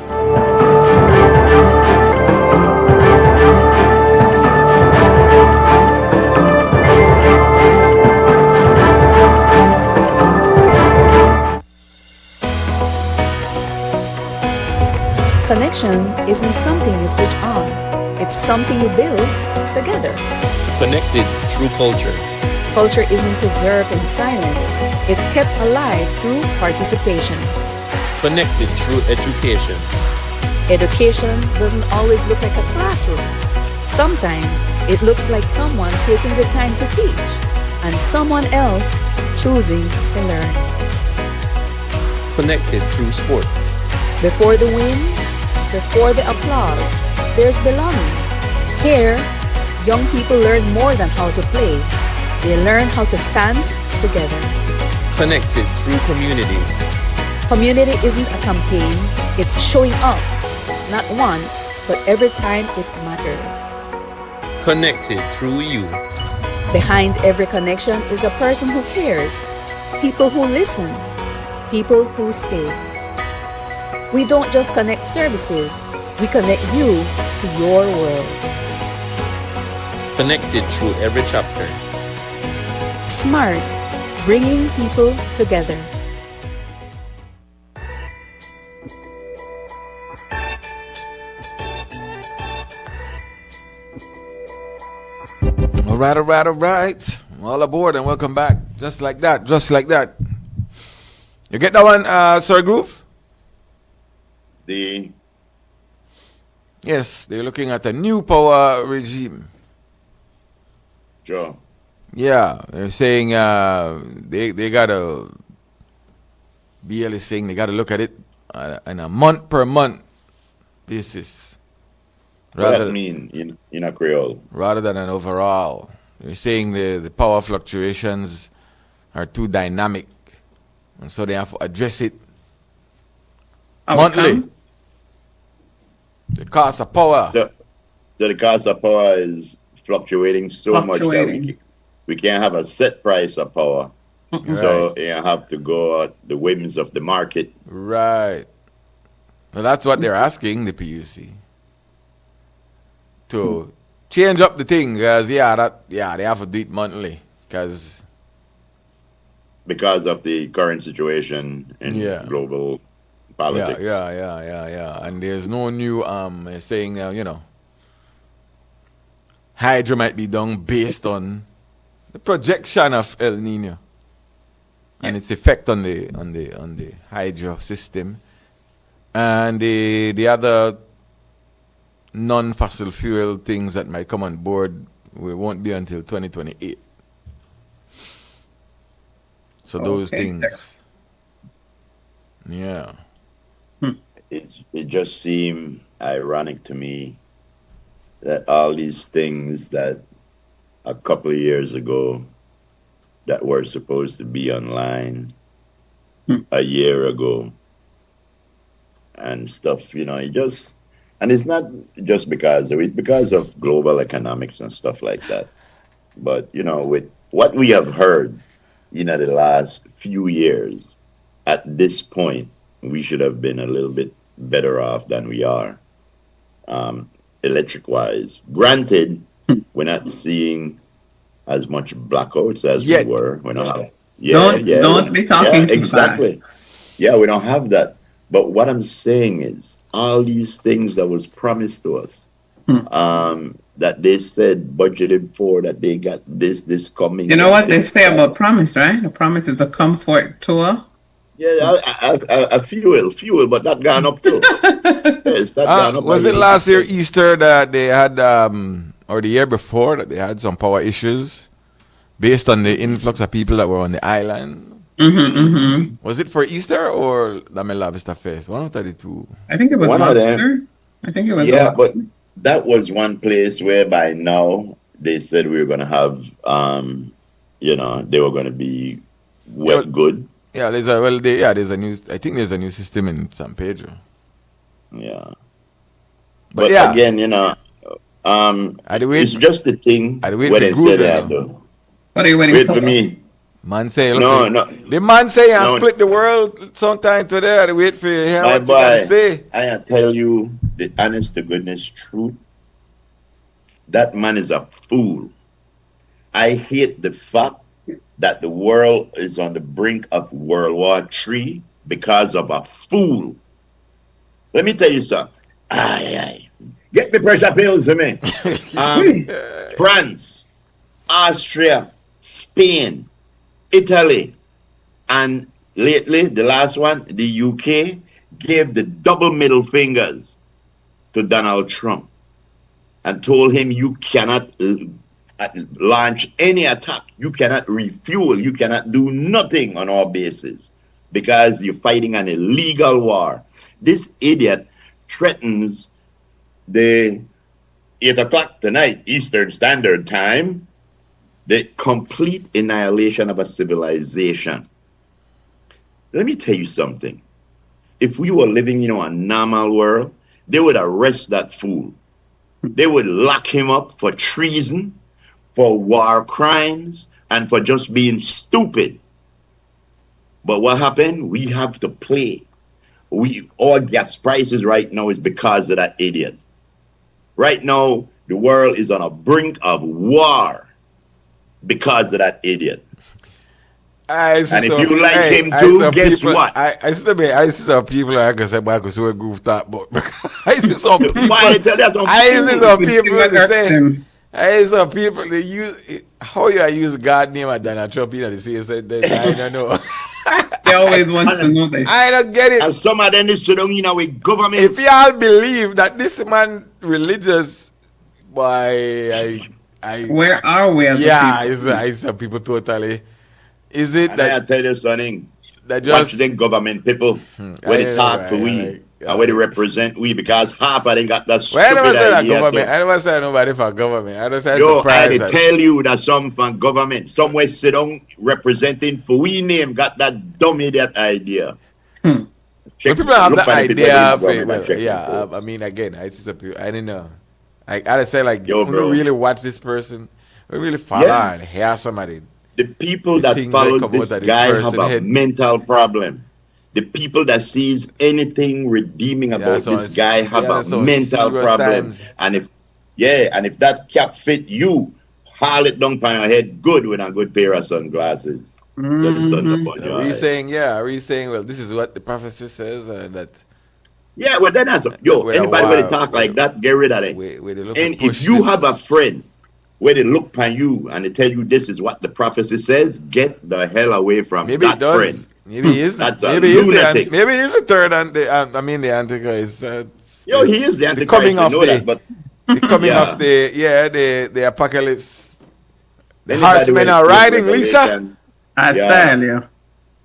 Speaker 12: Connection isn't something you switch on. It's something you build together.
Speaker 13: Connected through culture.
Speaker 12: Culture isn't preserved in silence. It's kept alive through participation.
Speaker 13: Connected through education.
Speaker 12: Education doesn't always look like a classroom. Sometimes it looks like someone taking the time to teach and someone else choosing to learn.
Speaker 13: Connected through sports.
Speaker 12: Before the win, before the applause, there's belonging. Here, Young people learn more than how to play. They learn how to stand together.
Speaker 13: Connected through community.
Speaker 12: Community isn't a campaign, it's showing up. Not once, but every time it matters.
Speaker 13: Connected through you.
Speaker 12: Behind every connection is a person who cares. People who listen. People who stay. We don't just connect services, we connect you to your world.
Speaker 13: Connected through every chapter.
Speaker 12: Smart, bringing people together.
Speaker 1: All right. All aboard and welcome back. Just like that. You get that one, Sir Groove? Yes, they're looking at a new power regime.
Speaker 2: Sure.
Speaker 1: Yeah, they're saying they gotta. BL is saying they gotta look at it on a month per month basis.
Speaker 2: What does that mean in a Creole?
Speaker 1: Rather than an overall. They're saying the power fluctuations are too dynamic, and so they have to address it monthly. The cost of power.
Speaker 2: So the cost of power is fluctuating so much that we can't have a set price of power. So you have to go at the whims of the market.
Speaker 1: Right. Well, that's what they're asking the PUC to change up the thing, because they have to do it monthly because
Speaker 2: of the current situation in global politics.
Speaker 1: Yeah. And there's no new saying hydro might be done based on the projection of El Nino and its effect on the hydro system, and the other non-fossil fuel things that might come on board won't be until 2028. So those things, yeah.
Speaker 2: It just seemed ironic to me that all these things that a couple of years ago that were supposed to be online a year ago and stuff, and it's not just because of global economics and stuff like that. But, with what we have heard, the last few years, at this point, we should have been a little bit better off than we are, electric-wise. Granted, we're not seeing as much blackouts as we were. We don't have,
Speaker 3: don't be talking
Speaker 2: exactly. Yeah, we don't have that. But what I'm saying is, all these things that was promised to us, that they said budgeted for, that they got this coming.
Speaker 3: You know what they say about promise, right? A promise is a comfort tour.
Speaker 2: Yeah, a fuel, but that gone up too. Yes, that gone up.
Speaker 1: Was it last year Easter that they had, or the year before, that they had some power issues based on the influx of people that were on the island? Was it for Easter or the Vista Fest? One of the two.
Speaker 3: I think it was one of them. I think it was.
Speaker 2: Yeah, but that was one place where by now they said we were going to have, they were going to be good.
Speaker 1: Yeah, there's a new. I think there's a new system in San Pedro.
Speaker 2: Yeah, but again, it's just the thing where they said they have to.
Speaker 3: What are you waiting for?
Speaker 2: Wait for me.
Speaker 1: Man say,
Speaker 2: no.
Speaker 1: The man say I split the world sometime today. I wait for you. Hear what you gotta say.
Speaker 2: I tell you the honest to goodness truth. That man is a fool. I hate the fact that the world is on the brink of World War III because of a fool. Let me tell you something. Get me pressure pills for me. France, Austria, Spain, Italy, and lately, the last one, the UK, gave the double middle fingers to Donald Trump and told him you cannot launch any attack, you cannot refuel, you cannot do nothing on our bases because you're fighting an illegal war. This idiot threatens the 8 o'clock tonight, Eastern Standard Time, the complete annihilation of a civilization. Let me tell you something. If we were living in a normal world, they would arrest that fool. They would lock him up for treason, for war crimes, and for just being stupid. But what happened? We have to play. Our gas prices right now is because of that idiot. Right now, the world is on a brink of war because of that idiot. And if you like him too, guess what?
Speaker 1: I see some people I can say, "I could see a groove top," but I see some people.
Speaker 2: I see
Speaker 1: some people they say. I see some people they use how you use God name and Donald Trump in the same sentence. I don't know.
Speaker 3: They always want to know this.
Speaker 1: I don't get it.
Speaker 2: And some of them is sit down with government.
Speaker 1: If y'all believe that this man religious, boy, I
Speaker 3: where are we as a people?
Speaker 1: I some people totally. Is it
Speaker 2: and
Speaker 1: that
Speaker 2: I tell you something?
Speaker 1: That just
Speaker 2: watch them government people where they talk to we and where they represent we, because half of them got that stupid idea.
Speaker 1: I never said government. I never said nobody for government. I just said
Speaker 2: surprise. I tell you that some from government, somewhere sit down representing for we name got that dumb idiot idea.
Speaker 1: Check, people have the idea. I mean, again, I see some people. I didn't know. I say like, you really watch this person, we really follow and hear somebody.
Speaker 2: The people that follow this guy have a mental problem. The people that sees anything redeeming about this guy have a mental problem. And if that cap fit you, haul it down on your head good with a good pair of sunglasses.
Speaker 1: Are you saying, well, this is what the prophecy says that?
Speaker 2: Yeah, well then that's anybody when they talk like that, get rid of it. And if you have a friend where they look upon you and they tell you this is what the prophecy says, get the hell away from that friend.
Speaker 1: Maybe he is. Maybe he's the third the Antichrist.
Speaker 2: He is the Antichrist.
Speaker 1: The coming of the apocalypse. The horsemen are riding, Lisa.
Speaker 3: I tell you.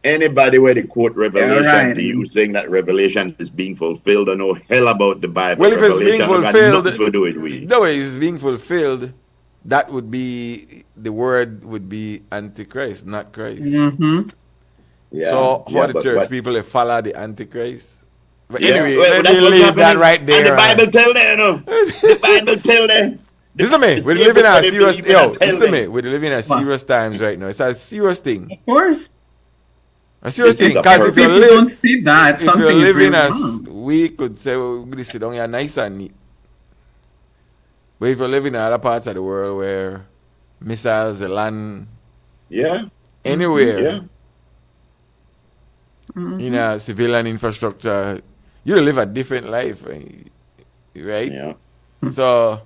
Speaker 2: Anybody where they quote Revelation to you saying that Revelation is being fulfilled or know hell about the Bible.
Speaker 1: Well, if it's being fulfilled,
Speaker 2: the
Speaker 1: way it's being fulfilled, that would be, the word would be Antichrist, not Christ.
Speaker 3: Mm-hmm.
Speaker 1: So how the church people they follow the Antichrist? But anyway, let me leave that right there.
Speaker 2: And the Bible tell them, the Bible tell them.
Speaker 1: Listen to me, we're living in a serious listen to me, we're living in serious times right now. It's a serious thing.
Speaker 3: Of course.
Speaker 1: A serious thing, because if you're living as we could say, we're going to sit down here nice and neat. But if you're living in other parts of the world where missiles land anywhere, in a civilian infrastructure, you live a different life, right?
Speaker 2: Yeah.
Speaker 1: So,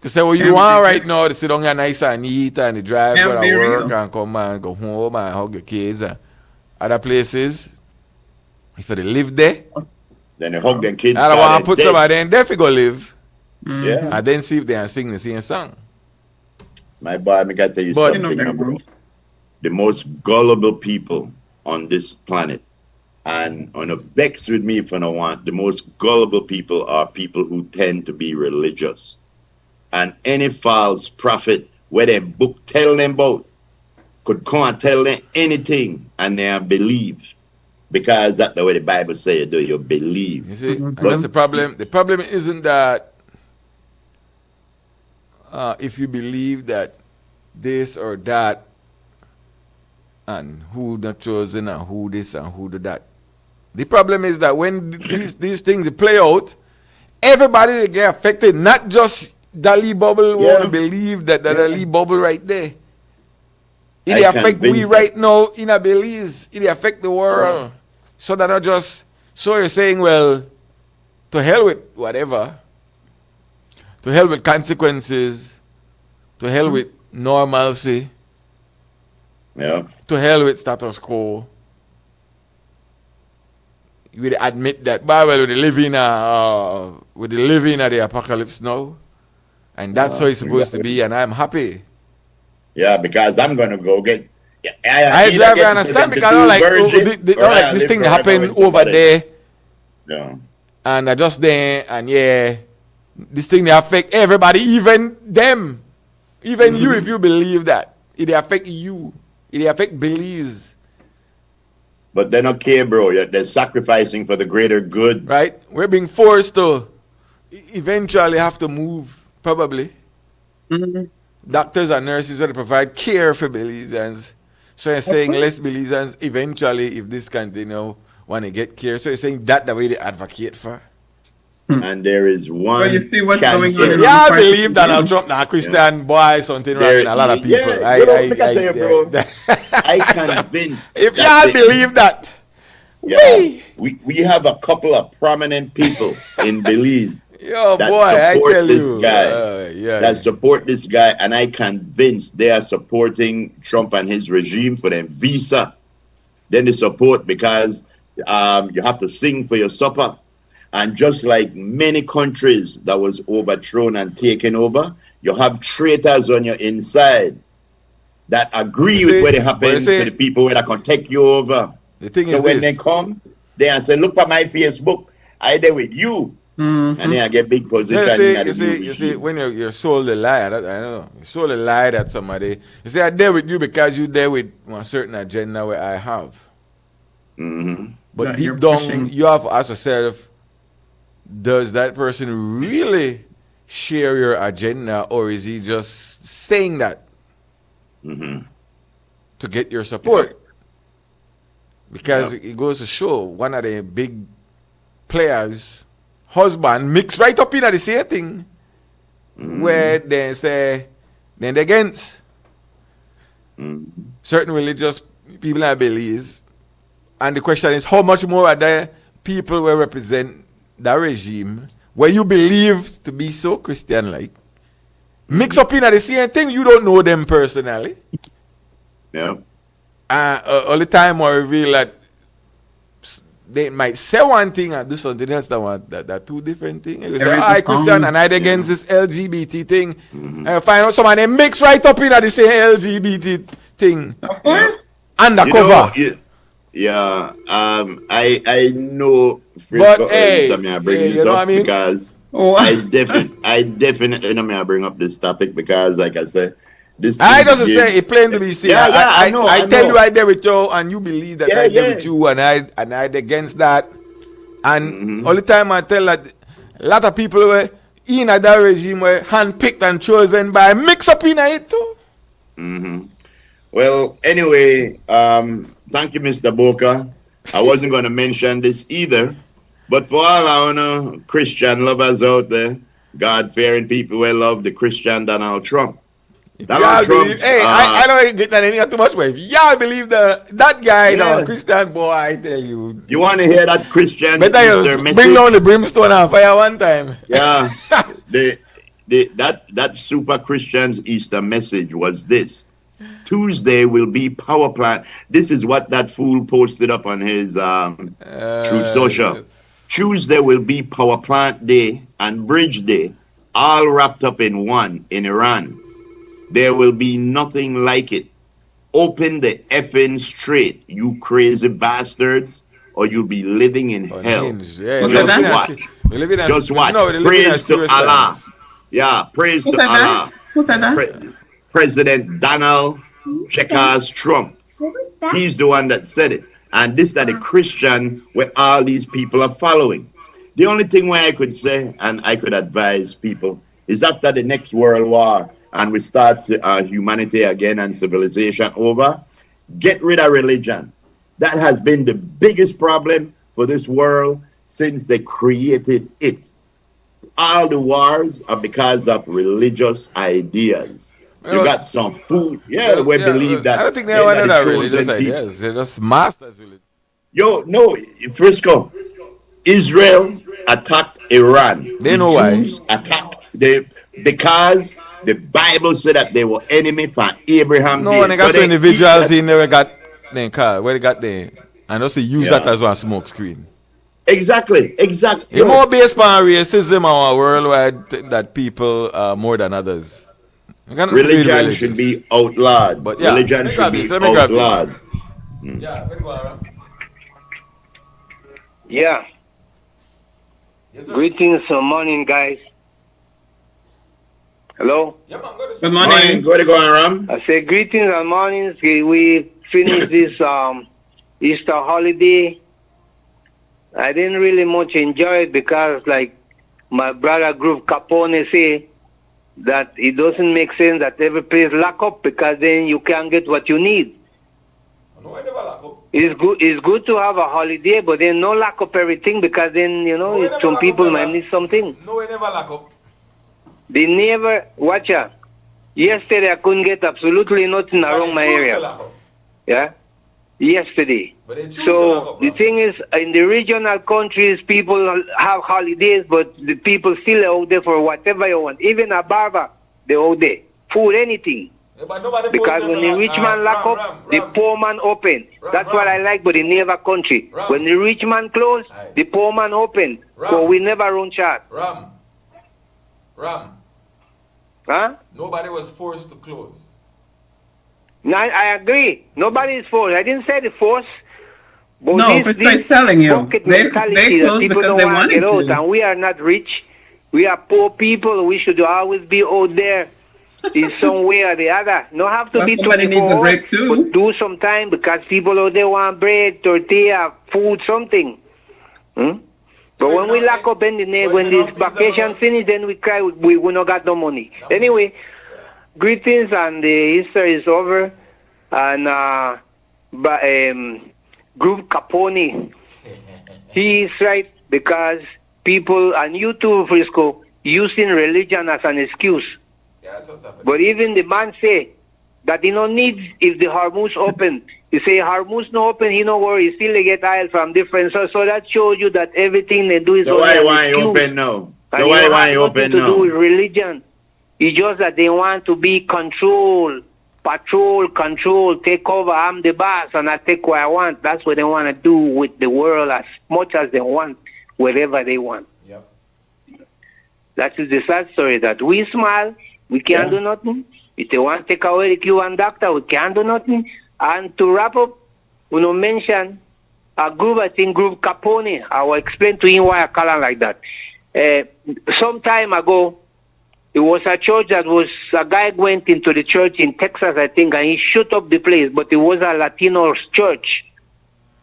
Speaker 1: you say what you want right now to sit down here nice and neat and to drive go to work and come and go home and hug your kids. Other places, if you live there,
Speaker 2: then they hug them kids.
Speaker 1: I don't want to put somebody in there if you go live.
Speaker 2: Yeah.
Speaker 1: And then see if they are singing the same song.
Speaker 2: My boy, I got to tell you something about the most gullible people on this planet. And on a vex with me if I don't want, the most gullible people are people who tend to be religious. And any false prophet where they book tell them about could come and tell them anything and they believe. Because that's the way the Bible says do you believe.
Speaker 1: You see, and that's the problem. The problem isn't that if you believe that this or that and who not chosen and who this and who that. The problem is that when these things play out, everybody they get affected, not just Dali Bubble want to believe that Dali Bubble right there. It affect we right now in a Belize. It affect the world. So that not just, so you're saying, well, to hell with whatever. To hell with consequences. To hell with normalcy.
Speaker 2: Yeah.
Speaker 1: To hell with status quo. We admit that, but well, we live in the apocalypse now, and that's how it's supposed to be, and I'm happy.
Speaker 2: Yeah, because I'm gonna go get.
Speaker 1: I understand because I like this thing that happened over there.
Speaker 2: Yeah.
Speaker 1: And I just there, and this thing they affect everybody, even them. Even you, if you believe that. It affect you. It affect Belize.
Speaker 2: But they're not care, bro. They're sacrificing for the greater good.
Speaker 1: Right? We're being forced to eventually have to move, probably. Doctors and nurses will provide care for Belizeans. So you're saying less Belizeans eventually, if this continue, want to get care. So you're saying that the way they advocate for.
Speaker 2: And there is one.
Speaker 3: Well, you see what's going on.
Speaker 1: Yeah, I believe Donald Trump now, Christian boy, something wrong in a lot of people.
Speaker 2: I convinced.
Speaker 1: If y'all believe that.
Speaker 2: Yeah, we have a couple of prominent people in Belize.
Speaker 1: Yo, boy, I tell you.
Speaker 2: That support this guy, and I convinced they are supporting Trump and his regime for their visa. Then they support because you have to sing for your supper. And just like many countries that was overthrown and taken over, you have traitors on your inside that agree with what happens to the people that can take you over.
Speaker 1: The thing
Speaker 2: so
Speaker 1: is
Speaker 2: when they come, they say, look at my Facebook, I there with you. And then I get big position.
Speaker 1: You see, when you're sold a lie, I don't know, you sold a lie that somebody, you say, I'm there with you because you're there with a certain agenda where I have. But deep down, you have to ask yourself, does that person really share your agenda, or is he just saying that to get your support? Because it goes to show one of the big players' husband mixed right up in the same thing, where they say, then they're against certain religious people in Belize. And the question is, how much more are there people who represent that regime where you believe to be so Christian-like, mix up in the same thing? You don't know them personally.
Speaker 2: Yeah.
Speaker 1: All the time I reveal that they might say one thing and do something else that two different things. You say, I Christian and I against this LGBT thing. And you find out someone they mix right up in the same LGBT thing.
Speaker 3: Of course.
Speaker 1: Undercover.
Speaker 2: I know Frisco,
Speaker 1: but hey,
Speaker 2: I bring this
Speaker 1: you know
Speaker 2: up
Speaker 1: what I mean?
Speaker 2: Because I definitely I bring up this topic because, like I said, this
Speaker 1: I doesn't say it plain to be seen. I tell you I there with you and you believe that I there with you and I against that. And all the time I tell that a lot of people were in that regime were handpicked and chosen by mix up in it too.
Speaker 2: Well, anyway, thank you, Mr. Boca. I wasn't going to mention this either, but for all our Christian lovers out there, God-fearing people will love the Christian Donald Trump.
Speaker 1: Donald Trump I don't get that anything too much, but if y'all believe that guy, Christian boy, I tell you.
Speaker 2: You want to hear that Christian
Speaker 1: Better bring down the brimstone and fire one time.
Speaker 2: Yeah. that super Christian's Easter message was this. Tuesday will be power plant. This is what that fool posted up on his Truth Social. Yes. Tuesday will be power plant day and bridge day, all wrapped up in one in Iran. There will be nothing like it. Open the effing straight, you crazy bastards, or you'll be living in hell. Just watch. Just watch. Praise to Allah. Yeah, praise to Allah.
Speaker 3: Who said that?
Speaker 2: President Donald Checkers Trump. He's the one that said it. And this is the Christian where all these people are following. The only thing where I could say, and I could advise people, is after the next world war, and we start humanity again and civilization over, get rid of religion. That has been the biggest problem for this world since they created it. All the wars are because of religious ideas. You got some food, we believe that.
Speaker 1: I don't think they want that religious ideas. They're just masters religion.
Speaker 2: Yo, no, Frisco, Israel attacked Iran.
Speaker 1: They know why.
Speaker 2: Attacked because the Bible said that they were enemy for Abraham.
Speaker 1: No, and they got some individuals in there got their car, where they got there, and also use that as one smoke screen.
Speaker 2: Exactly.
Speaker 1: It's more based on racism or worldwide that people are more than others.
Speaker 2: Religion should be outlawed. But religion should be outlawed.
Speaker 1: Yeah, where you going, Aaron?
Speaker 14: Yeah.
Speaker 1: Yes, sir.
Speaker 14: Greetings, good morning, guys. Hello?
Speaker 3: Good morning.
Speaker 2: Good going, Ram?
Speaker 14: I say greetings and mornings. We finished this Easter holiday. I didn't really much enjoy it because, like my brother Groove Capone say, that it doesn't make sense that every place lock up because then you can't get what you need.
Speaker 1: No, I never lock up.
Speaker 14: It's good to have a holiday, but then no lock up everything because then, you know, some people might need something.
Speaker 1: No, I never lock up.
Speaker 14: They never, watch out. Yesterday I couldn't get absolutely nothing around my area. Yeah? Yesterday. So the thing is, in the regional countries, people have holidays, but the people still are out there for whatever you want. Even a barber, they're out there. Food, anything. Because when the rich man lock up, the poor man open. That's what I like about the neighbor country. When the rich man close, the poor man open. So we never run short.
Speaker 1: Ram.
Speaker 14: Huh?
Speaker 1: Nobody was forced to close.
Speaker 14: No, I agree. Nobody is forced. I didn't say the force. But
Speaker 3: No, Frisco is telling you. They close
Speaker 14: people
Speaker 3: because
Speaker 14: don't
Speaker 3: they
Speaker 14: want to
Speaker 3: wanted
Speaker 14: get out,
Speaker 3: to.
Speaker 14: and we are not rich. We are poor people. We should always be out there in some way or the other. No have to
Speaker 3: Well,
Speaker 14: be
Speaker 3: somebody
Speaker 14: 24
Speaker 3: needs a break
Speaker 14: hours,
Speaker 3: too.
Speaker 14: but do some time because people out there want bread, tortilla, food, something. But when we lock up in the night, when this vacation finish, then we cry, we not got no money. Anyway, greetings, and the Easter is over. And Groove Capone, he is right because people, and you too, Frisco, using religion as an excuse. But even the man say that he no needs if the Hormuz open. He say Hormuz no open, he no worry, he still get oil from different sources. So that shows you that everything they do is
Speaker 2: So why you open now? So why you open
Speaker 14: to
Speaker 2: now?
Speaker 14: do with religion. It's just that they want to be control, take over. I'm the boss and I take what I want. That's what they want to do with the world as much as they want, wherever they want.
Speaker 1: Yep.
Speaker 14: That is the sad story that we smile, we can't do nothing. If they want to take away the Cuban doctor, we can't do nothing. And to wrap up, we don't mention a group, I think Group Capone. I will explain to him why I call him like that. Some time ago, it was a church a guy went into the church in Texas, I think, and he shut up the place, but it was a Latino church.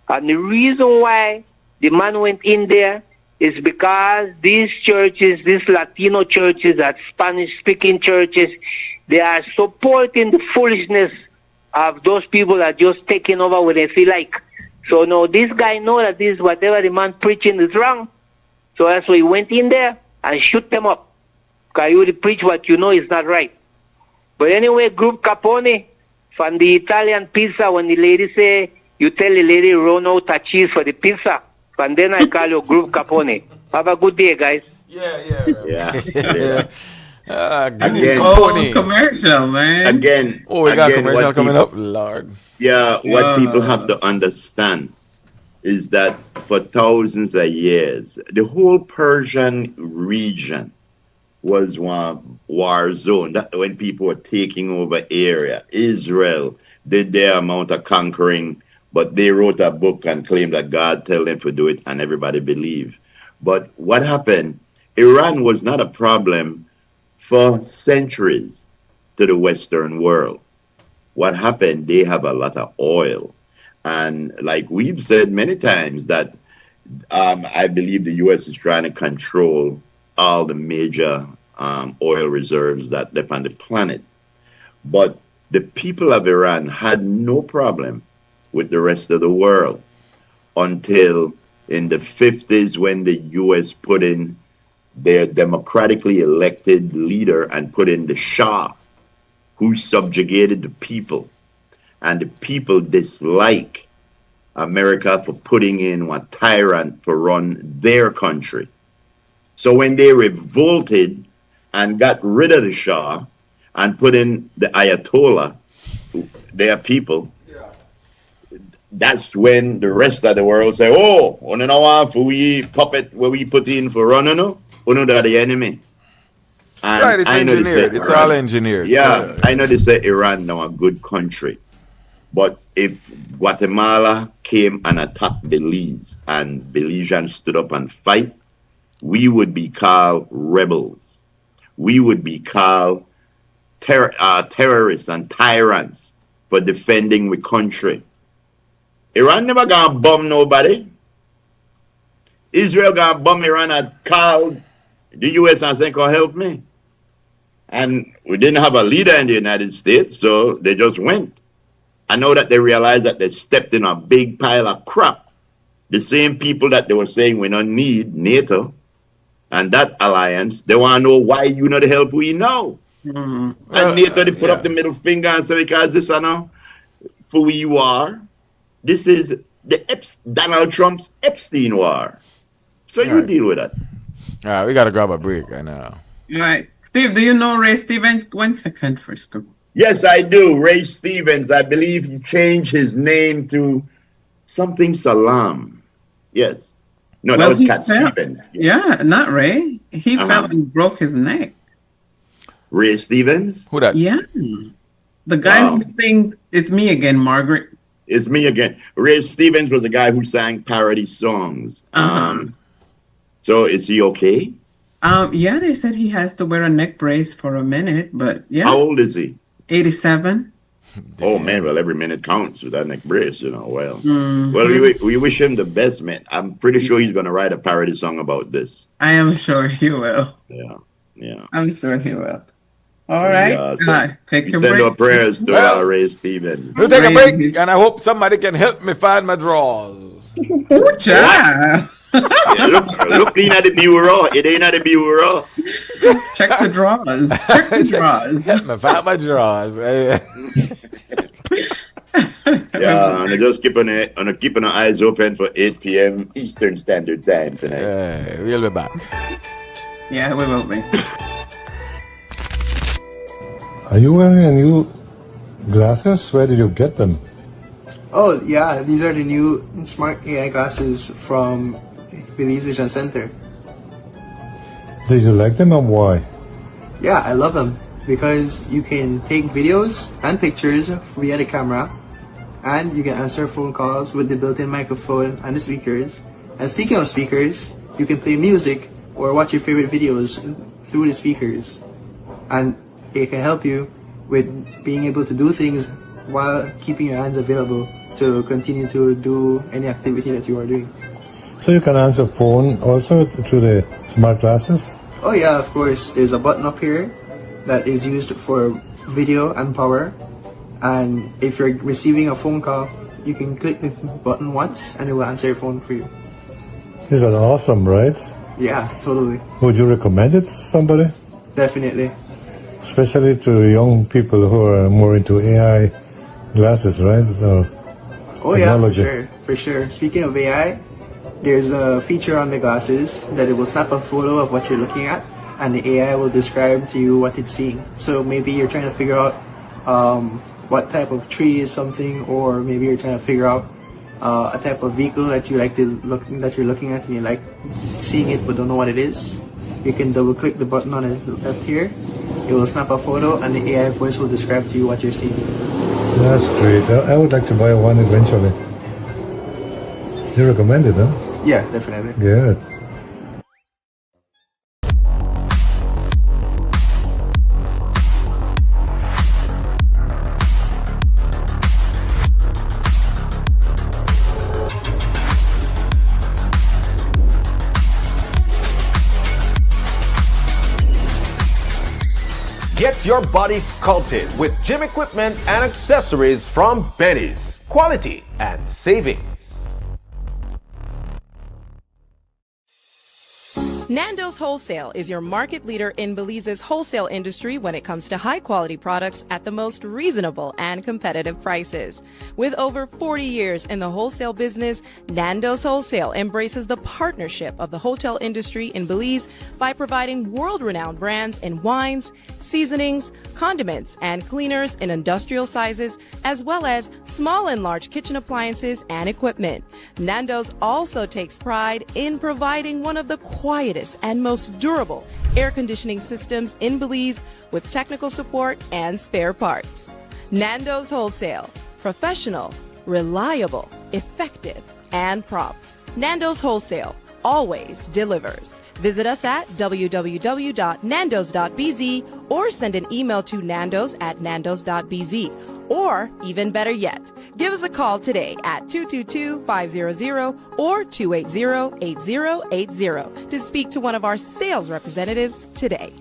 Speaker 14: And the reason why the man went in there is because these churches, these Latino churches, that Spanish-speaking churches, they are supporting the foolishness of those people that are just taking over what they feel like. So no, this guy know that this whatever the man preaching is wrong. So that's why he went in there and shoot them up. Because you preach what you know is not right. But anyway, Group Capone, from the Italian pizza, when the lady say, you tell the lady run out a cheese for the pizza. And then I call you Group Capone. Have a good day, guys.
Speaker 2: Yeah.
Speaker 1: Again.
Speaker 3: Commercial, man.
Speaker 2: Again.
Speaker 1: We got commercial coming up, Lord.
Speaker 2: Yeah, what people have to understand is that for thousands of years, the whole Persian region was one war zone. That when people were taking over area, Israel did their amount of conquering, but they wrote a book and claimed that God told them to do it, and everybody believed. But what happened? Iran was not a problem for centuries to the Western world. What happened? They have a lot of oil. And like we've said many times that I believe the U.S. is trying to control all the major oil reserves that are on the planet. But the people of Iran had no problem with the rest of the world until in the 50s when the U.S. put in their democratically elected leader and put in the Shah, who subjugated the people. And the people dislike America for putting in a tyrant for run their country. So when they revolted and got rid of the Shah and put in the Ayatollah, their people, that's when the rest of the world say, oh, you know for we puppet where we put in for run, they're the enemy. And
Speaker 1: right, it's engineered. It's all engineered.
Speaker 2: Yeah, I know they say Iran now a good country. But if Guatemala came and attacked Belize and Belizeans stood up and fight, we would be called rebels. we would be called terrorists and tyrants for defending the country. Iran never gonna bomb nobody. Israel gonna bomb Iran and call the US and say, "Come help me." And we didn't have a leader in the United States, so they just went. I know that they realized that they stepped in a big pile of crap. The same people that they were saying we don't need NATO and that alliance, they want to know why you not help we know. And NATO, they put up the middle finger and say, because this is now for who you are. This is Donald Trump's Epstein war. So you deal with that.
Speaker 1: All right, we got to grab a break right now.
Speaker 3: All right. Steve, do you know Ray Stevens? 1 second, Frisco.
Speaker 2: Yes, I do. Ray Stevens. I believe he changed his name to something Salam. Yes. No, that was Cat Stevens.
Speaker 3: Yeah, not Ray. He fell and broke his neck.
Speaker 2: Ray Stevens?
Speaker 1: Who that?
Speaker 3: Yeah. The guy who sings It's Me Again, Margaret.
Speaker 2: It's Me Again. Ray Stevens was a guy who sang parody songs. So is he okay?
Speaker 3: Yeah, they said he has to wear a neck brace for a minute, but yeah.
Speaker 2: How old is he?
Speaker 3: 87.
Speaker 2: Oh man, well every minute counts with that neck brace, you know. Well, well, we wish him the best, man. I'm pretty sure he's gonna write a parody song about this.
Speaker 3: I am sure he will.
Speaker 2: Yeah.
Speaker 3: I'm sure he will. All right. Take your break.
Speaker 2: Send our prayers to Ray Stevens.
Speaker 1: We'll take a break, and I hope somebody can help me find my drawers.
Speaker 3: Oh, child.
Speaker 2: Look in at the bureau. It ain't at the bureau.
Speaker 3: Check the drawers. Check the drawers.
Speaker 1: Help me find my drawers.
Speaker 2: Yeah, and just keeping our eyes open for 8 p.m. Eastern Standard Time tonight.
Speaker 1: We'll be back.
Speaker 3: Yeah, we will be.
Speaker 15: Are you wearing a new glasses? Where did you get them?
Speaker 16: Oh, yeah. These are the new smart AI glasses from Belize Vision Center.
Speaker 15: Did you like them and why?
Speaker 16: Yeah, I love them because you can take videos and pictures via the camera and you can answer phone calls with the built-in microphone and the speakers. And speaking of speakers, you can play music or watch your favorite videos through the speakers. And it can help you with being able to do things while keeping your hands available to continue to do any activity that you are doing.
Speaker 15: So you can answer phone also through the smart glasses?
Speaker 16: Oh yeah, of course. There's a button up here that is used for video and power. And if you're receiving a phone call, you can click the button once and it will answer your phone for you.
Speaker 15: Is that awesome, right?
Speaker 16: Yeah, totally.
Speaker 15: Would you recommend it to somebody?
Speaker 16: Definitely.
Speaker 15: Especially to young people who are more into AI glasses, right?
Speaker 16: Oh yeah, for sure. Speaking of AI, there's a feature on the glasses that it will snap a photo of what you're looking at and the AI will describe to you what it's seeing. So maybe you're trying to figure out what type of tree is something, or maybe you're trying to figure out a type of vehicle that you're looking at and you like seeing it but don't know what it is. You can double click the button on the left here. It will snap a photo and the AI voice will describe to you what you're seeing.
Speaker 15: That's great. I would like to buy one eventually. You recommend it, huh?
Speaker 16: Yeah, definitely.
Speaker 15: Good.
Speaker 17: Get your body sculpted with gym equipment and accessories from Benny's. Quality and savings.
Speaker 18: Nando's Wholesale is your market leader in Belize's wholesale industry when it comes to high-quality products at the most reasonable and competitive prices. With over 40 years in the wholesale business, Nando's Wholesale embraces the partnership of the hotel industry in Belize by providing world-renowned brands in wines, seasonings, condiments, and cleaners in industrial sizes, as well as small and large kitchen appliances and equipment. Nando's also takes pride in providing one of the quietest and most durable air conditioning systems in Belize with technical support and spare parts. Nando's Wholesale. Professional, reliable, effective, and prompt. Nando's Wholesale. always delivers. Visit us at www.nandos.bz or send an email to nandos@nandos.bz. Or, even better yet, give us a call today at 222-500 or 280-8080 to speak to one of our sales representatives today.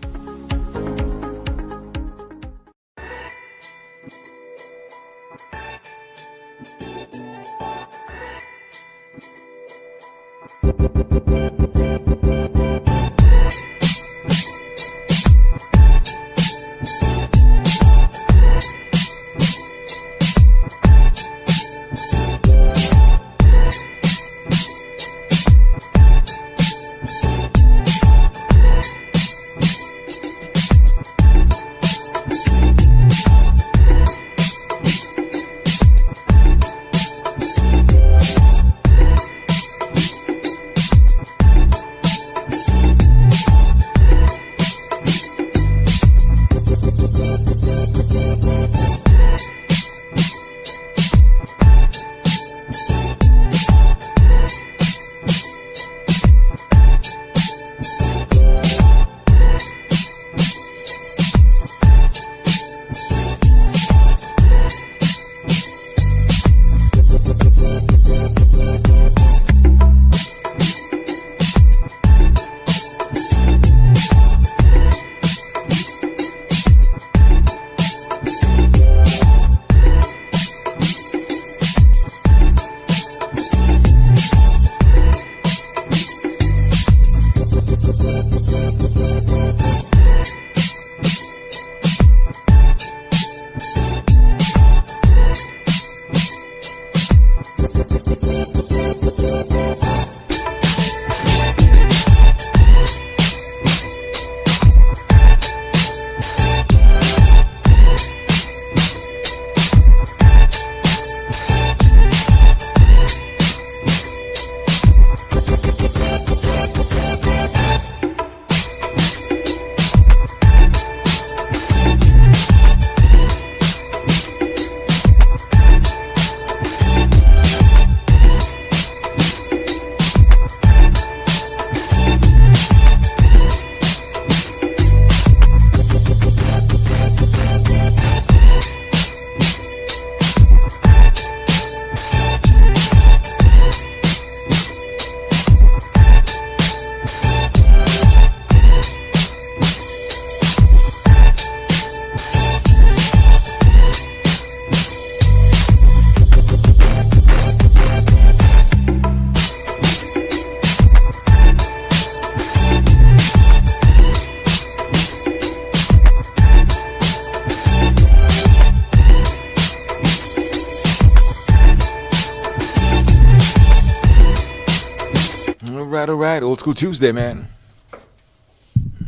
Speaker 1: All right. Old School Tuesday, man.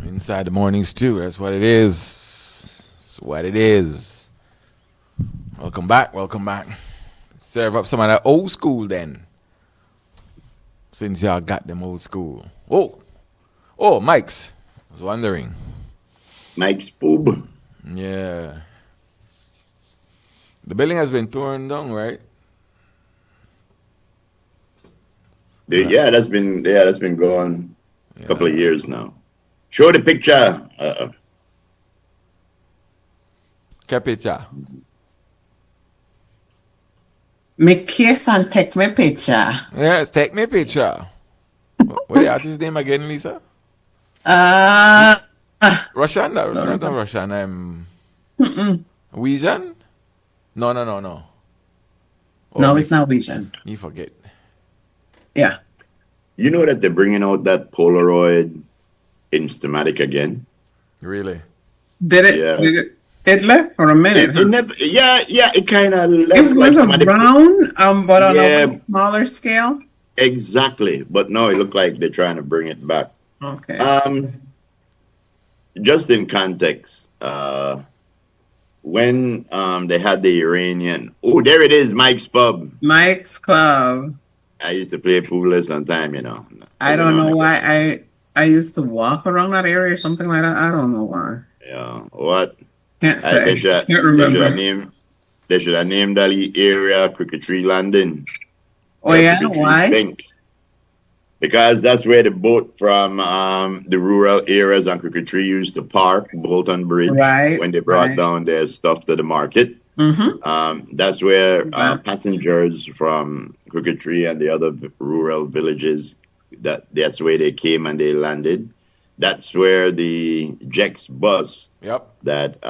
Speaker 1: Inside the mornings, too. That's what it is. That's what it is. Welcome back. Serve up some of that old school, then. Since y'all got them old school. Oh, Mike's. I was wondering.
Speaker 2: Mike's Pub.
Speaker 1: Yeah. The building has been torn down, right?
Speaker 2: Yeah, that's been going a couple of years now. Show the picture.
Speaker 1: ¿Qué picture?
Speaker 3: Me kiss and take me picture.
Speaker 1: Yes, take me picture. What the artist's name again, Lisa? Russian? No, not Russian. Weejan? No.
Speaker 3: No, it's not Weejan.
Speaker 1: You forget.
Speaker 3: Yeah.
Speaker 2: You know that they're bringing out that Polaroid Instamatic again?
Speaker 1: Really?
Speaker 3: Did it?
Speaker 2: Yeah.
Speaker 3: It left for a minute.
Speaker 2: It never, it kind of left.
Speaker 3: It was like brown, but on a smaller scale.
Speaker 2: Exactly, but no, it looked like they're trying to bring it back.
Speaker 3: Okay.
Speaker 2: Just in context, when they had the Iranian, there it is, Mike's Pub.
Speaker 3: Mike's Club.
Speaker 2: I used to play pool sometime,
Speaker 3: I don't know why I used to walk around that area or something like that. I don't know why.
Speaker 2: Yeah, what?
Speaker 3: Can't say.
Speaker 2: Can't remember. They should have named that area Cricketry Landing.
Speaker 3: Oh, yeah? Why?
Speaker 2: Bank. Because that's where the boat from the rural areas on Cricketry used to park, Bolton Bridge, when they brought down their stuff to the market. That's where passengers from Cricketry and the other rural villages, that's where they came and they landed. That's where the Jex bus that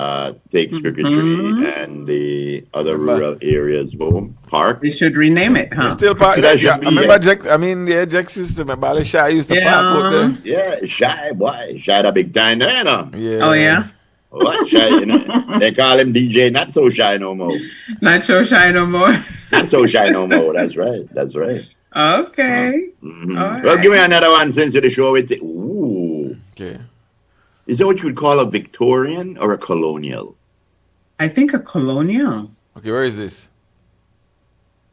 Speaker 2: takes Cricketry and the other rural areas home park.
Speaker 3: They should rename it, huh?
Speaker 1: They still park there. I remember Jex. I mean, yeah, Jex used to. My Shy used to park out there.
Speaker 2: Yeah, Shy boy, Shy the big time there, you know.
Speaker 1: Yeah.
Speaker 3: Oh yeah.
Speaker 2: What Shy? You know? They call him DJ Not So Shy No More.
Speaker 3: Not so shy no more.
Speaker 2: Not So Shy No More. That's right. That's right.
Speaker 3: Okay.
Speaker 2: Well, give me another one since you're the show with it. Ooh.
Speaker 1: Okay.
Speaker 2: Is that what you would call a Victorian or a colonial?
Speaker 3: I think a colonial.
Speaker 1: Okay, where is this?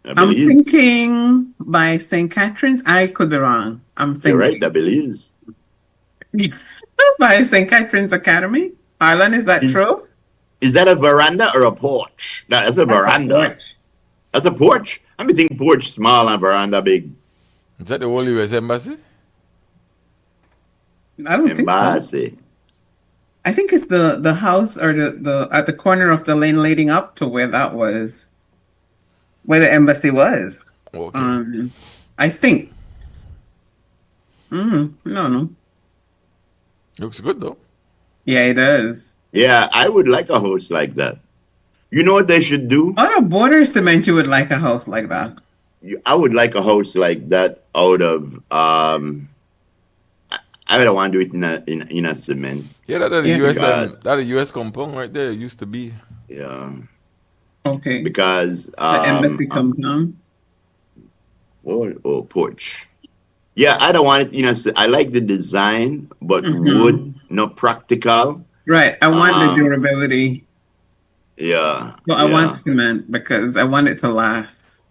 Speaker 3: I'm thinking by St. Catherine's. I could be wrong. I'm thinking.
Speaker 2: You're right, I believe.
Speaker 3: By St. Catherine's Academy? Ireland, is that true?
Speaker 2: Is that a veranda or a porch? That's a veranda. That's a porch. I'm thinking porch small and veranda big.
Speaker 1: Is that the whole U.S. Embassy?
Speaker 3: I don't think so. I think it's the house or the at the corner of the lane leading up to where that was, where the embassy was.
Speaker 1: Okay.
Speaker 3: I think. No.
Speaker 1: Looks good though.
Speaker 3: Yeah, it does.
Speaker 2: Yeah, I would like a house like that. You know what they should do?
Speaker 3: On a border cement, you would like a house like that.
Speaker 2: I would like a house like that out of I don't want to do it in a cement.
Speaker 1: Yeah, that's the US. That a US compound right there. It used to be.
Speaker 2: Yeah.
Speaker 3: Okay.
Speaker 2: Because
Speaker 3: the embassy compound.
Speaker 2: Oh, porch. Yeah, I don't want it. I like the design, but wood, not practical.
Speaker 3: Right. I want the durability.
Speaker 2: Yeah.
Speaker 3: Well, I want cement because I want it to last.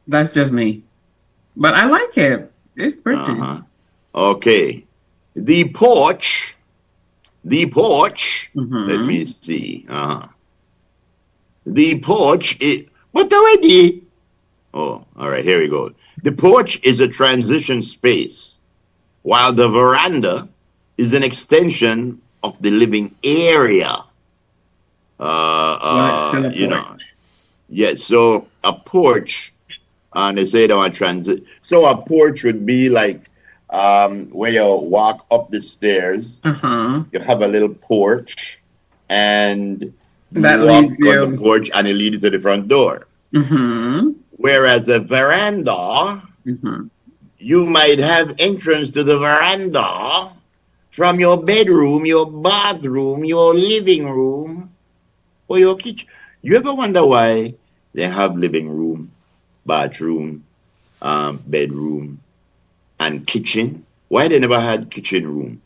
Speaker 3: That's just me, but I like it. It's pretty.
Speaker 2: Okay. The porch. Let me see. The porch is what already? Oh, all right. Here we go. The porch is a transition space, while the veranda is an extension of the living area. You know. Yeah. So a porch. And they say they want transit. So a porch would be like where you walk up the stairs. You have a little porch, and you walk on the porch, and it leads to the front door. Whereas a veranda, you might have entrance to the veranda from your bedroom, your bathroom, your living room, or your kitchen. You ever wonder why they have living room, bathroom, bedroom, and kitchen? Why they never had kitchen room?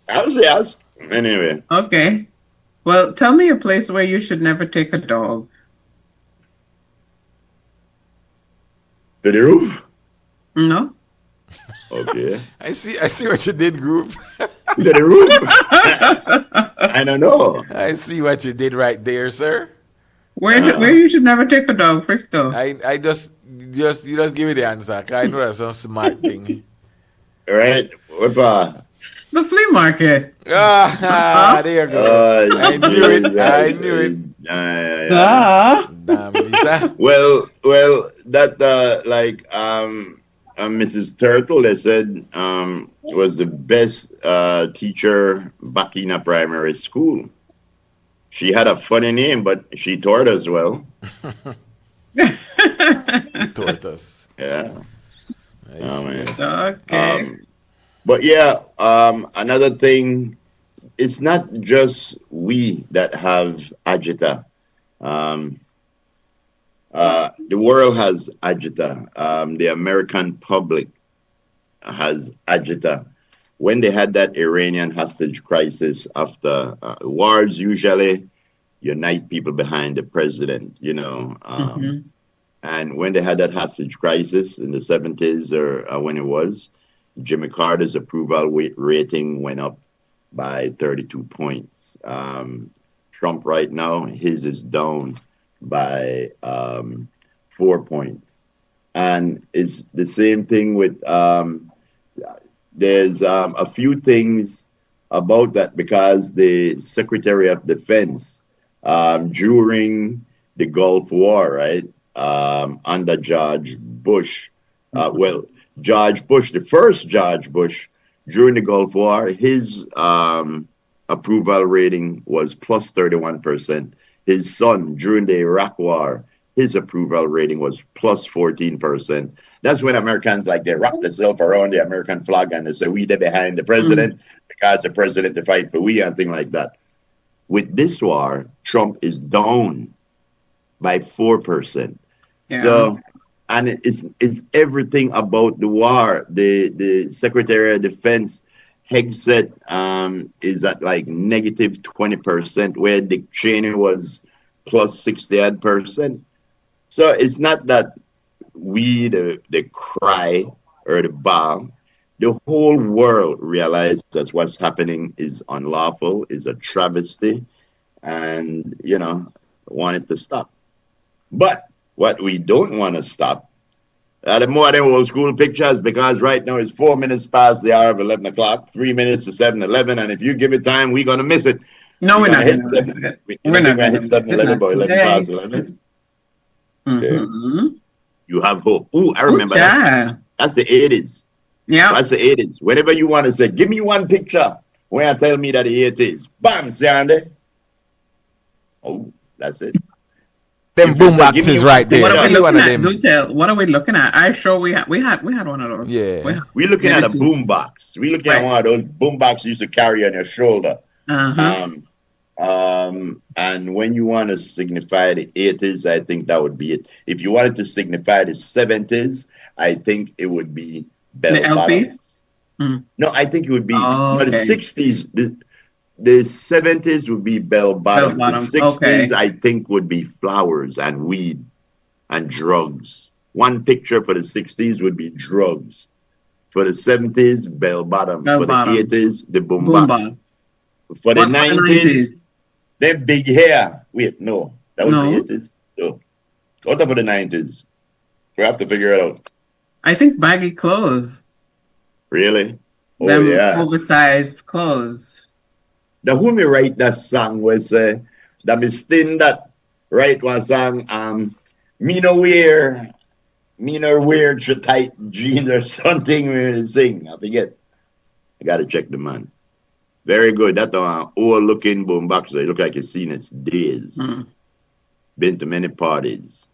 Speaker 2: Yes. Anyway.
Speaker 3: Okay. Well, tell me a place where you should never take a dog.
Speaker 2: To the roof?
Speaker 3: No.
Speaker 2: Okay.
Speaker 1: I see what you did, group.
Speaker 2: To the roof? I don't know.
Speaker 1: I see what you did right there, sir.
Speaker 3: Where you should never take a dog, Frisco?
Speaker 1: I just give me the answer. I know that's some smart thing.
Speaker 2: Right. What
Speaker 3: the flea market.
Speaker 1: There you go. I knew it. Damn, Lisa.
Speaker 2: Well, that Mrs. Turtle, they said, was the best teacher back in a primary school. She had a funny name, but she taught us well.
Speaker 1: Taught us.
Speaker 2: Yeah.
Speaker 3: Okay.
Speaker 2: But yeah, another thing, it's not just we that have agita. The world has agita. The American public has agita. When they had that Iranian hostage crisis after wars, usually unite people behind the president, you know. And when they had that hostage crisis in the 70s or when it was, Jimmy Carter's approval rating went up by 32 points. Trump right now, his is down by 4 points. And it's the same thing with, there's a few things about that because the Secretary of Defense, during the Gulf War, right, under George Bush, George Bush, the first George Bush, during the Gulf War, his approval rating was plus 31%. His son, during the Iraq War, his approval rating was plus 14%. That's when Americans, like, they wrap themselves around the American flag and they say, we they're behind the president because the president to fight for we and things like that. With this war, Trump is down by 4%.
Speaker 3: Yeah.
Speaker 2: So, and it's everything about the war. The Secretary of Defense, Hegseth, is at like negative 20%, where Dick Cheney was plus 60%. So it's not that we, the cry or the bawl. The whole world realizes that what's happening is unlawful, is a travesty, and, you know, want it to stop. But what we don't want to stop are the more than old school pictures, because right now it's 4 minutes past the hour of 11 o'clock, 3 minutes to 7:11, and if you give it time, we're going to miss it.
Speaker 3: No, we're not
Speaker 2: going
Speaker 3: going
Speaker 2: to
Speaker 3: to miss it.
Speaker 2: We're not going to hit 7:11 by 11 past 11.
Speaker 3: Mm-hmm.
Speaker 2: You have hope. Ooh, I remember that. That's the 80s.
Speaker 3: Yeah.
Speaker 2: That's the 80s. Whenever you want to say, give me one picture where I tell me that the 80s. Bam, Sandy. Oh, that's it.
Speaker 1: Them boom boxes right there.
Speaker 3: What are we looking at? Do tell. What are we looking at? I sure we had one of those.
Speaker 1: Yeah.
Speaker 2: We're looking at a boom box. We're looking at one of those boom boxes you used to carry on your shoulder. And when you want to signify the 80s, I think that would be it. If you wanted to signify the 70s, I think it would be bell bottoms. No, I think it would be the 60s. The 70s would be bell bottoms. The 60s, I think, would be flowers and weed and drugs. One picture for the 60s would be drugs. For the 70s, bell bottom. For the 80s, the boom box. For the 90s, them big hair. Wait, no. That was the 80s. So, what about the 90s? We have to figure it out.
Speaker 3: I think baggy clothes.
Speaker 2: Really? Oh,
Speaker 3: them
Speaker 2: yeah.
Speaker 3: Oversized clothes.
Speaker 2: The who me write that song was that Miss Thin that write one song, me no wear tight jeans or something we sing. I forget. I gotta check the man. Very good. That old looking boom box. It look like it's seen its days. Been to many parties.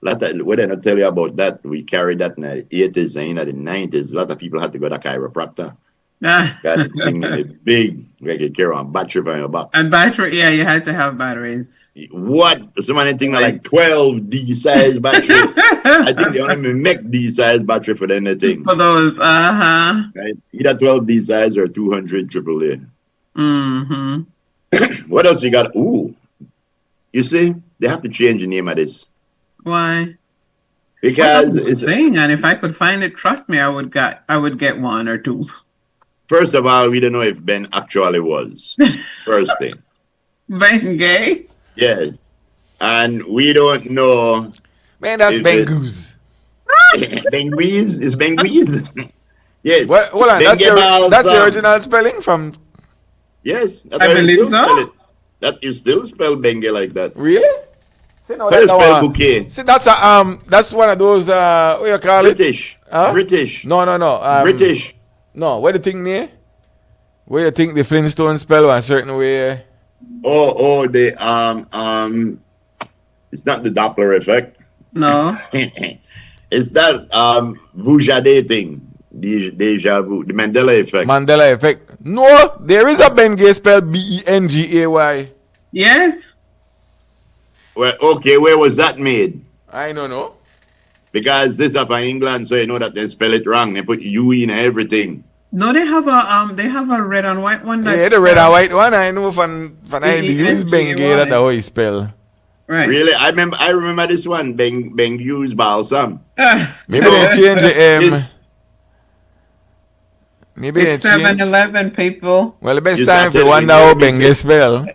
Speaker 2: What did I tell you about that? We carried that in the 80s and in the 90s. A lot of people had to go to chiropractor. That thing big, like you carry on battery from your back.
Speaker 3: And battery, yeah, you had to have batteries.
Speaker 2: What? Somebody think like 12 D size battery. I think they only make D size battery for anything.
Speaker 3: For those,
Speaker 2: right? Either 12 D size or 200 AAA. What else you got? Ooh, you see, they have to change the name of this.
Speaker 3: Why?
Speaker 2: Because it's
Speaker 3: a thing, and if I could find it, trust me, I would get one or two.
Speaker 2: First of all, we don't know if Ben actually was. First thing.
Speaker 3: Ben gay?
Speaker 2: Yes. And we don't know.
Speaker 1: Man, that's Ben Goose.
Speaker 2: Ben Goose? Is Ben Goose? Yes.
Speaker 1: Well, hold on. That's the original spelling from.
Speaker 2: Yes.
Speaker 3: I believe so.
Speaker 2: That you still spell Bengue like that.
Speaker 1: Really? See, no,
Speaker 2: spell bouquet.
Speaker 1: See, that's one of those what you call
Speaker 2: British.
Speaker 1: it? Huh?
Speaker 2: British.
Speaker 1: No.
Speaker 2: British.
Speaker 1: No, what do you think near? Where you think the Flintstone spell one certain way?
Speaker 2: Oh, the it's not the Doppler effect.
Speaker 3: No.
Speaker 2: It's that Vujade thing. Deja vu. The Mandela effect.
Speaker 1: Mandela effect. No, there is a Bengay spell Bengay.
Speaker 3: Yes.
Speaker 2: Well, okay, where was that made?
Speaker 1: I don't know.
Speaker 2: Because this is from England, so you know that they spell it wrong. They put U in everything.
Speaker 3: No, they have a red and white one.
Speaker 1: Yeah, the red and white one. I know from I use Bengay that's how you spell.
Speaker 3: Right.
Speaker 2: Really, I remember this one. Bengu's balsam.
Speaker 1: Maybe they change the Maybe
Speaker 3: it's 7-Eleven, people.
Speaker 1: Well, the best time for wonder how Bengay spell.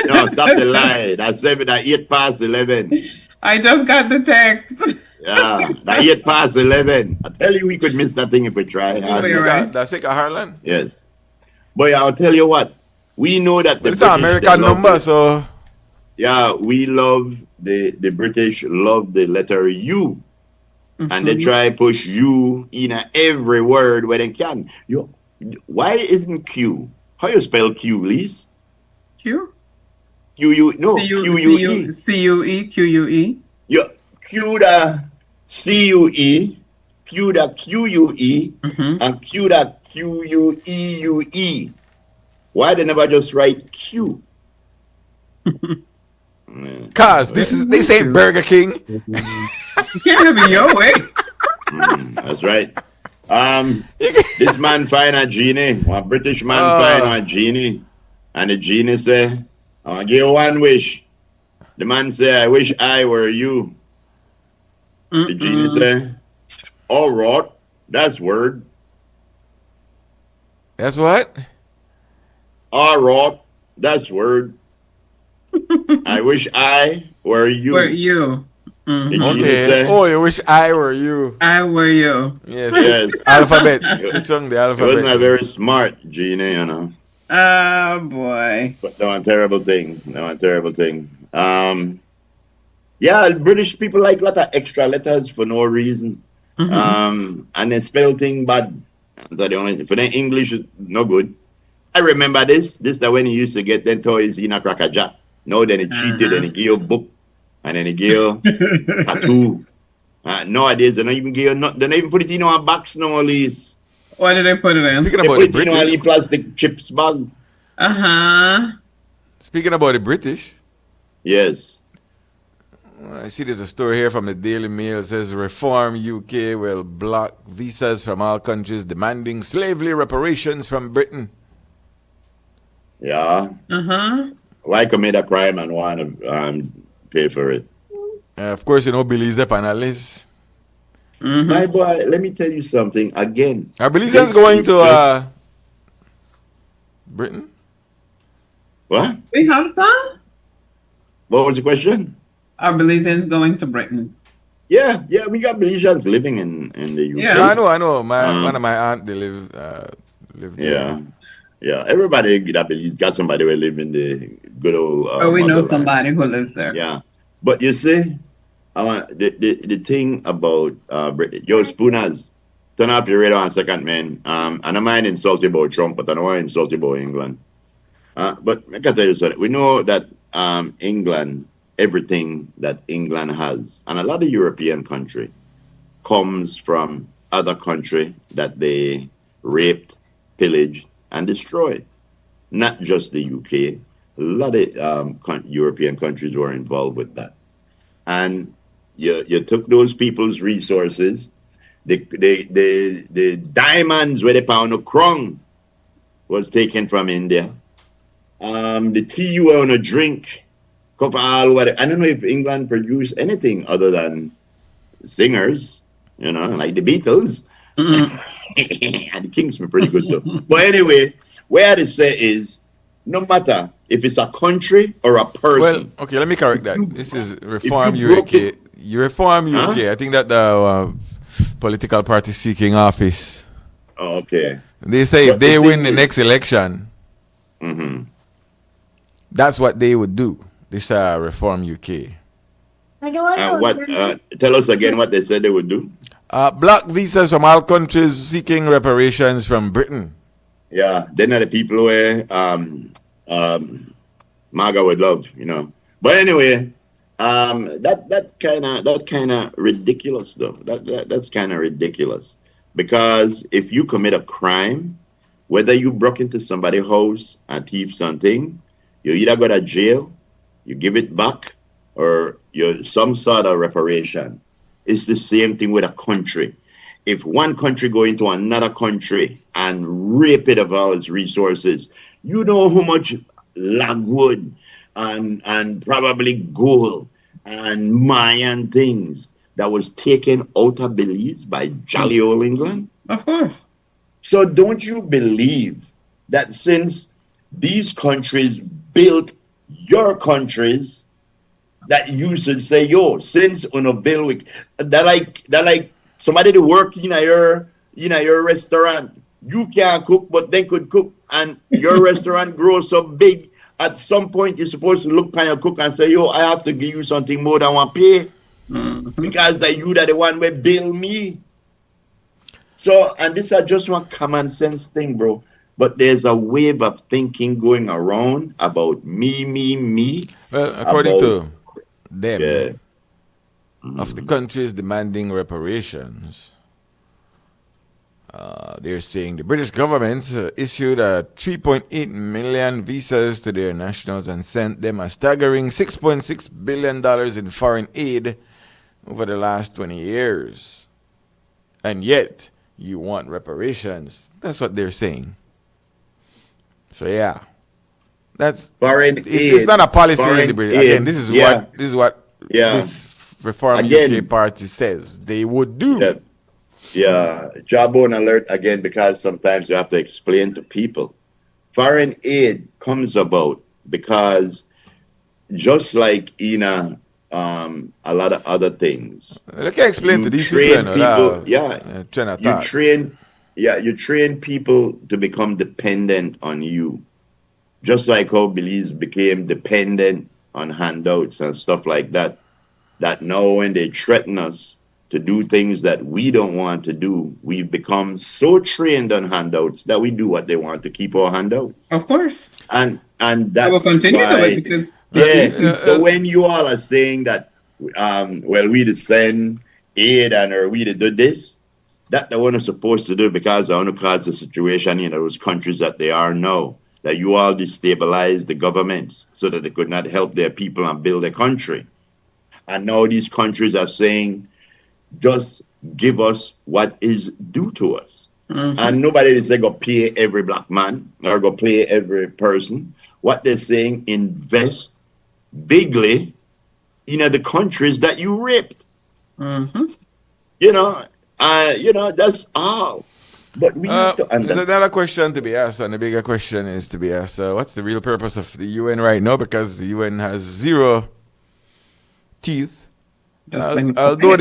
Speaker 2: No, stop the lie. That's 8 past 11.
Speaker 3: I just got the text.
Speaker 2: Yeah, that 11. I tell you, we could miss that thing if we try.
Speaker 1: That's it, Harlan?
Speaker 2: Yes. But I'll tell you what, we know that
Speaker 1: But it's an American number, so.
Speaker 2: Yeah, we love the British love the letter U. And they try push U in every word where they can. Why isn't Q? How you spell Q, Lise?
Speaker 3: Q?
Speaker 2: Q-U, no, Q-U-E.
Speaker 3: C-U-E, Q-U-E.
Speaker 2: Yeah, Q the C-U-E, Q the Q-U-E, and Q the Q-U-E-U-E. Why they never just write Q?
Speaker 1: Cause this ain't Burger King.
Speaker 3: You can't have it your way.
Speaker 2: That's right. This man find a genie. One British man find a genie. And the genie say, I want to give you one wish. The man say, I wish I were you. The genie say, all right, that's word.
Speaker 1: That's what?
Speaker 2: All right, that's word. I wish I were you.
Speaker 3: Were you.
Speaker 1: Okay.
Speaker 2: Say,
Speaker 1: oh, you wish I were you.
Speaker 3: I were you.
Speaker 2: Yes. Yes.
Speaker 1: Alphabet. The alphabet.
Speaker 2: He wasn't a very smart genie, you know.
Speaker 3: Oh, boy.
Speaker 2: But no, a terrible thing. Yeah, British people like a lot of extra letters for no reason. And they spell things bad. That's the only, for them English is no good. I remember this that when he used to get them toys in a Cracker Jack. No, then he cheated and he gave you a book and then he gave you a tattoo. Nowadays, they don't even give you they don't even put it in a box no more, Lise.
Speaker 3: What did they put it in?
Speaker 1: Speaking about the British.
Speaker 2: They put it in a plastic chips bag.
Speaker 1: Speaking about the British.
Speaker 2: Yes.
Speaker 1: I see there's a story here from the Daily Mail. It says Reform UK will block visas from all countries demanding slavery reparations from Britain.
Speaker 2: Yeah. Why commit a crime and want to pay for it?
Speaker 1: Of course, you know Billy's up on a list.
Speaker 2: My boy, let me tell you something again.
Speaker 1: Are Belizeans going to Britain?
Speaker 2: What?
Speaker 3: We have some?
Speaker 2: What was the question?
Speaker 3: Are Belizeans going to Britain?
Speaker 2: Yeah, we got Belizeans living in the UK.
Speaker 1: Yeah, I know. One of my aunt, they live there.
Speaker 2: Yeah. Everybody that Belize got somebody who live in the good old.
Speaker 3: we know somebody who lives there.
Speaker 2: Yeah, but you see, the thing about Joe Spooners, turn off your radar on second, man. And I mind insult you about Trump, but I don't want to insult you about England. But I can tell you something. We know that England, everything that England has, and a lot of European country, comes from other country that they raped, pillaged, and destroyed. Not just the UK. A lot of European countries were involved with that. And you took those people's resources, the diamonds where they found a crown was taken from India. The tea you want to drink, I don't know if England produced anything other than singers, like the Beatles. And the Kings were pretty good too. But anyway, what I say is, no matter if it's a country or a person.
Speaker 1: Well, okay, let me correct that. This is Reform UK. You Reform UK. I think that the political party seeking office.
Speaker 2: Oh, okay.
Speaker 1: They say if they win the next election, that's what they would do. This Reform UK.
Speaker 2: Tell us again what they said they would do.
Speaker 1: Block visas from all countries seeking reparations from Britain.
Speaker 2: Yeah, they're not the people where MAGA would love, But anyway, that kind of ridiculous though. That's kind of ridiculous, because if you commit a crime, whether you broke into somebody's house and thief something, you either go to jail, you give it back, or you some sort of reparation. It's the same thing with a country. If one country go into another country and rape it of all its resources, you know how much logwood and probably gold and Mayan things that was taken out of Belize by jolly old England?
Speaker 3: Of course.
Speaker 2: So don't you believe that since these countries built your countries, that used to say, yo, since on a bill that like somebody to work in your restaurant. You can't cook, but they could cook, and your restaurant grows so big. At some point, you're supposed to look at your cook and say, yo, I have to give you something more than one pay. Because that you that the one will bill me. So, and this is just one common sense thing, bro. But there's a wave of thinking going around about me.
Speaker 1: Well, according to them, of the countries demanding reparations, they're saying the British government issued 3.8 million visas to their nationals and sent them a staggering $6.6 billion in foreign aid over the last 20 years. And yet, you want reparations. That's what they're saying. So, yeah. That's
Speaker 2: foreign aid.
Speaker 1: It's not a policy in the British. Again, this is what this Reform UK party says they would do.
Speaker 2: Jawbone alert again, because sometimes you have to explain to people. Foreign aid comes about because just like in a lot of other things.
Speaker 1: Let me explain to these people.
Speaker 2: You train people to become dependent on you. Just like how Belize became dependent on handouts and stuff like that. That now when they threaten us to do things that we don't want to do, we've become so trained on handouts that we do what they want to keep our handouts.
Speaker 3: Of course.
Speaker 2: And that's
Speaker 3: will continue
Speaker 2: why,
Speaker 3: to it because
Speaker 2: so when you all are saying that we to send aid or we to do this, that they weren't supposed to do because they want to cause the situation in those countries that they are now. That you all destabilize the governments so that they could not help their people and build a country. And now these countries are saying, just give us what is due to us. And nobody is going to pay every black man or go pay every person. What they're saying, invest bigly in the countries that you raped. That's all. But we need to understand.
Speaker 1: There's another question to be asked, and the bigger question is to be asked, what's the real purpose of the UN right now? Because the UN has zero teeth. Although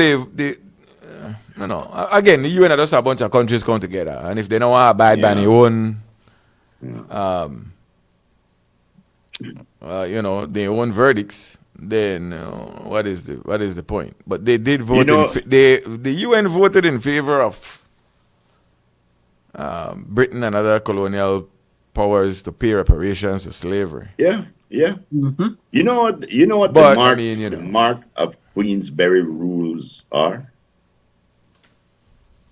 Speaker 1: again, the UN are just a bunch of countries come together, and if they don't want to abide by their own, their own verdicts, then what is the point? But they did vote. The UN voted in favor of Britain and other colonial powers to pay reparations for slavery.
Speaker 2: You know what the mark of Queensberry rules are?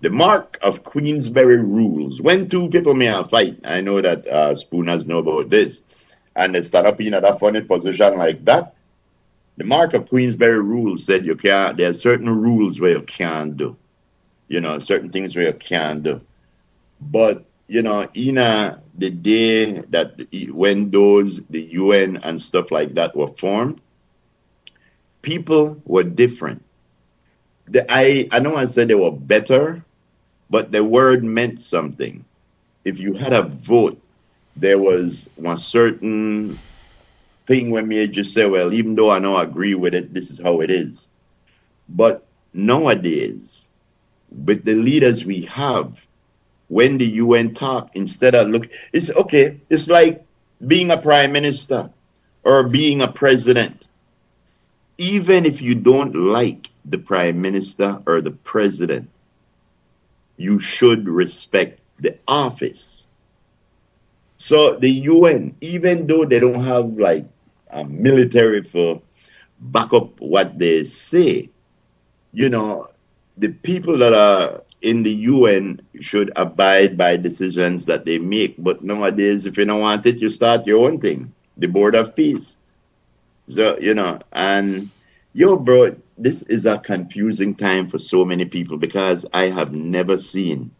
Speaker 2: The mark of Queensberry rules. When two people may have fight, I know that Spooners know about this, and they start up in a funny position like that. The mark of Queensberry rules said you can't. There are certain rules where you can't do. Certain things where you can't do. But in the day that when the UN and stuff like that were formed, people were different. I know I said they were better, but the word meant something. If you had a vote, there was one certain thing when me just say, well, even though I don't agree with it, this is how it is. But nowadays, with the leaders we have, when the UN talk, instead of it's okay. It's like being a prime minister or being a president. Even if you don't like the prime minister or the president, you should respect the office. So the UN, even though they don't have like a military for back up what they say, the people that are in the UN should abide by decisions that they make. But nowadays, if you don't want it, you start your own thing, the Board of Peace. So, bro, this is a confusing time for so many people because I have never seen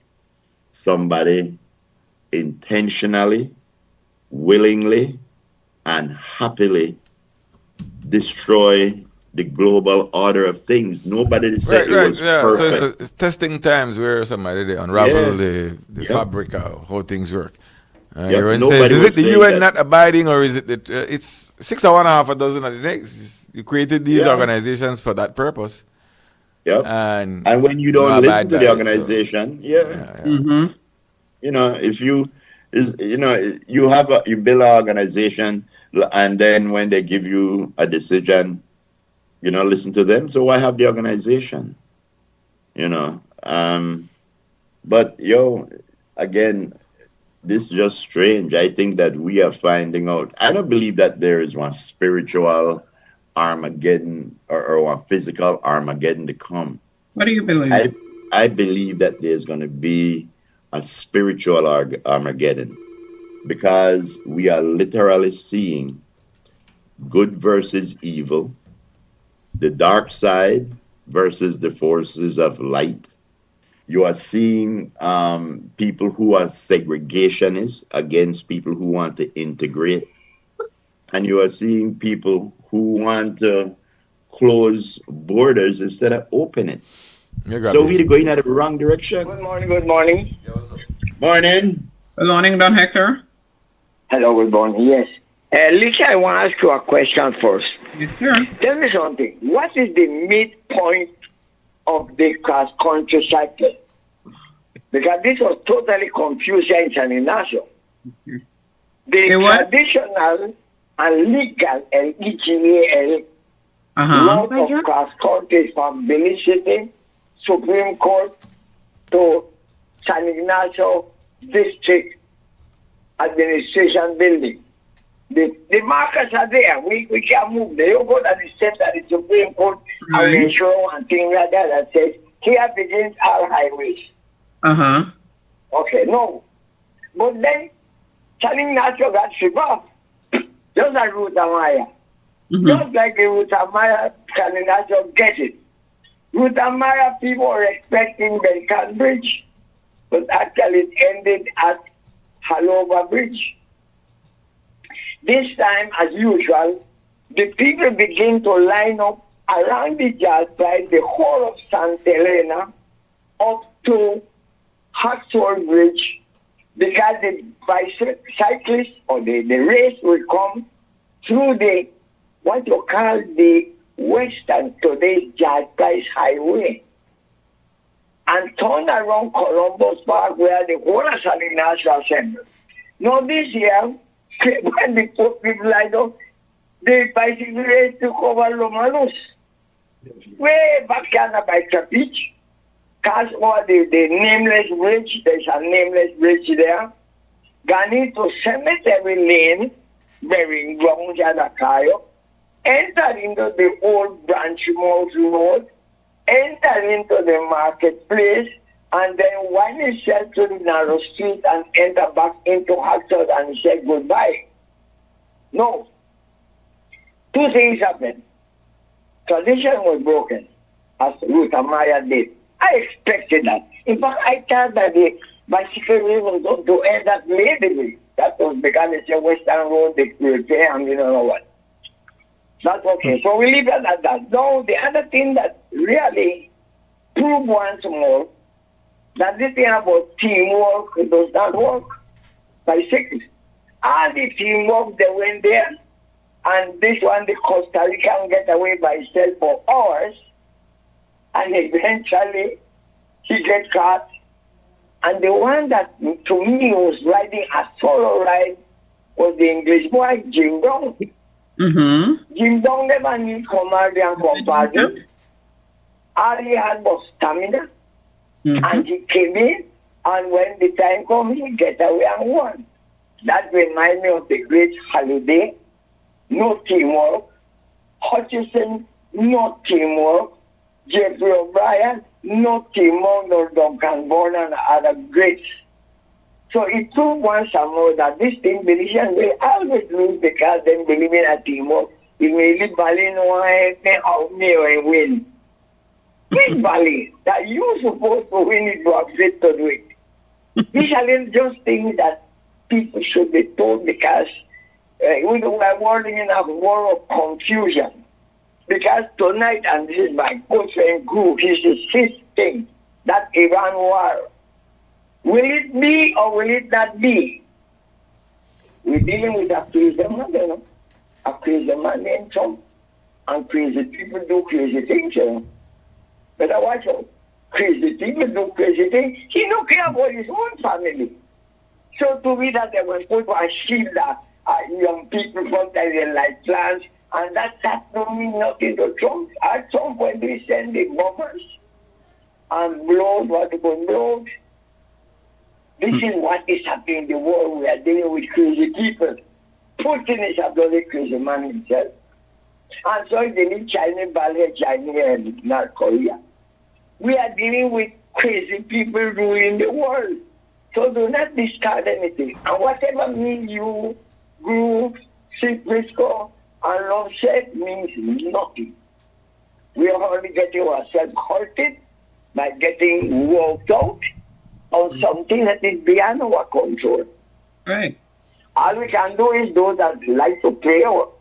Speaker 2: somebody intentionally, willingly, and happily destroy the global order of things. Nobody said it was perfect.
Speaker 1: So it's testing times where somebody they unravel the fabric of how things work. Everyone
Speaker 2: Nobody
Speaker 1: says, is
Speaker 2: was
Speaker 1: it the
Speaker 2: saying
Speaker 1: UN
Speaker 2: that-
Speaker 1: not abiding, or is it that it's 6 or 1.5 dozen of the next? You created these
Speaker 2: Yeah.
Speaker 1: organizations for that purpose.
Speaker 2: Yep.
Speaker 1: And
Speaker 2: when you don't
Speaker 1: abide
Speaker 2: listen to
Speaker 1: by
Speaker 2: the
Speaker 1: it,
Speaker 2: organization,
Speaker 3: Mm-hmm.
Speaker 2: you know, if you is you know you build an organization, and then when they give you a decision, you know, listen to them. So why have the organization? You know, but again, this is just strange. I think that we are finding out. I don't believe that there is one spiritual Armageddon or one physical Armageddon to come.
Speaker 3: What do you believe?
Speaker 2: I believe that there's going to be a spiritual Armageddon, because we are literally seeing good versus evil, the dark side versus the forces of light. You are seeing people who are segregationists against people who want to integrate. And you are seeing people who want to close borders instead of open it. So we're going in the wrong direction.
Speaker 19: Good morning, good morning.
Speaker 2: Morning.
Speaker 3: Good morning, Don Hector.
Speaker 19: Hello, good morning. Yes. Lisa, I want to ask you a question first.
Speaker 3: Yes, sir.
Speaker 19: Tell me something. What is the midpoint of the cross-country cycle? Because this was totally confusing in Ignacio. The traditional and legal LEGAL laws of cross-country from Benin City, Supreme Court to San Ignacio District Administration Building. The markers are there. We can move. They go to the steps at the Supreme Court and ensure and things like that says, here begins our highways. Okay, no. But then, San Ignacio got stripped off. Just like Ruta Maya. Just like the Ruta Maya, San Ignacio get it. Ruta Maya people were expecting Belcan Bridge, but actually it ended at Halova Bridge. This time, as usual, the people begin to line up around the jazz side, the whole of Santa Elena, up to Haxor Bridge, because the bicyclists or the race will come through the, what you call the western today's Jazz Price Highway, and turn around Columbus Park where the whole of San Ignacio assembled. Now this year, when the poor people lined up, the bicycle race took over Lomanos. Way back by Beach. Cause over the nameless bridge, there's a nameless bridge there. Gone into Cemetery Lane, burying ground Jadakayo, enter into the old Branch Mouth Road, enter into the marketplace, and then wind itself to the narrow street and enter back into Haxford and say goodbye. No. Two things happened. Tradition was broken, as Ruth Amaya did. I expected that. In fact, I thought that the bicycle race was going to end up later. That was because it's a western road, they repair and you don't know what. That's okay. So we leave it at that. Now, the other thing that really proved once more that this thing about teamwork does not work. Bicyclists. All the teamwork, they went there, and this one, the Costa Rican get away by himself for hours, and eventually he get caught. And the one that to me was riding a solo ride was the English boy, Jim Brown. Jim Brown never need commander and companion. All he had was stamina. And he came in, and when the time comes, he get away and won. That reminds me of the great Holiday, no teamwork. Hutchison, no teamwork. Jeffrey O'Brien, no teamwork, no Duncan Bourne and other greats. So it proved once more that this thing, Belizean, will always lose because they believe in a teamwork. It may live Bali no out me and win. Which Bali that you supposed to win it, you are fit to do it. These are just things that people should be told because we are warning in a war of confusion. Because tonight, and this is my good friend Guru, this is his thing, that Iran war. Will it be or will it not be? We're dealing with a crazy man, you know. A crazy man named Trump. And crazy people do crazy things, you know. Better watch out. Crazy people do crazy things. He don't care about his own family. So to me that they will put a shield that young people from their like plans, and that don't mean nothing to Trump. At Trump, when they send the bombers and blow what they going blow, this is what is happening in the world. We are dealing with crazy people. Putin is a bloody crazy man himself. And so they need China, Ballet, China, and North Korea. We are dealing with crazy people ruling the world. So do not discard anything. And whatever means you, Groove, Frisco, and Love said means nothing. We are only getting ourselves hurted by getting worked out on something that is beyond our control.
Speaker 3: Right.
Speaker 19: All we can do is those that like to pray or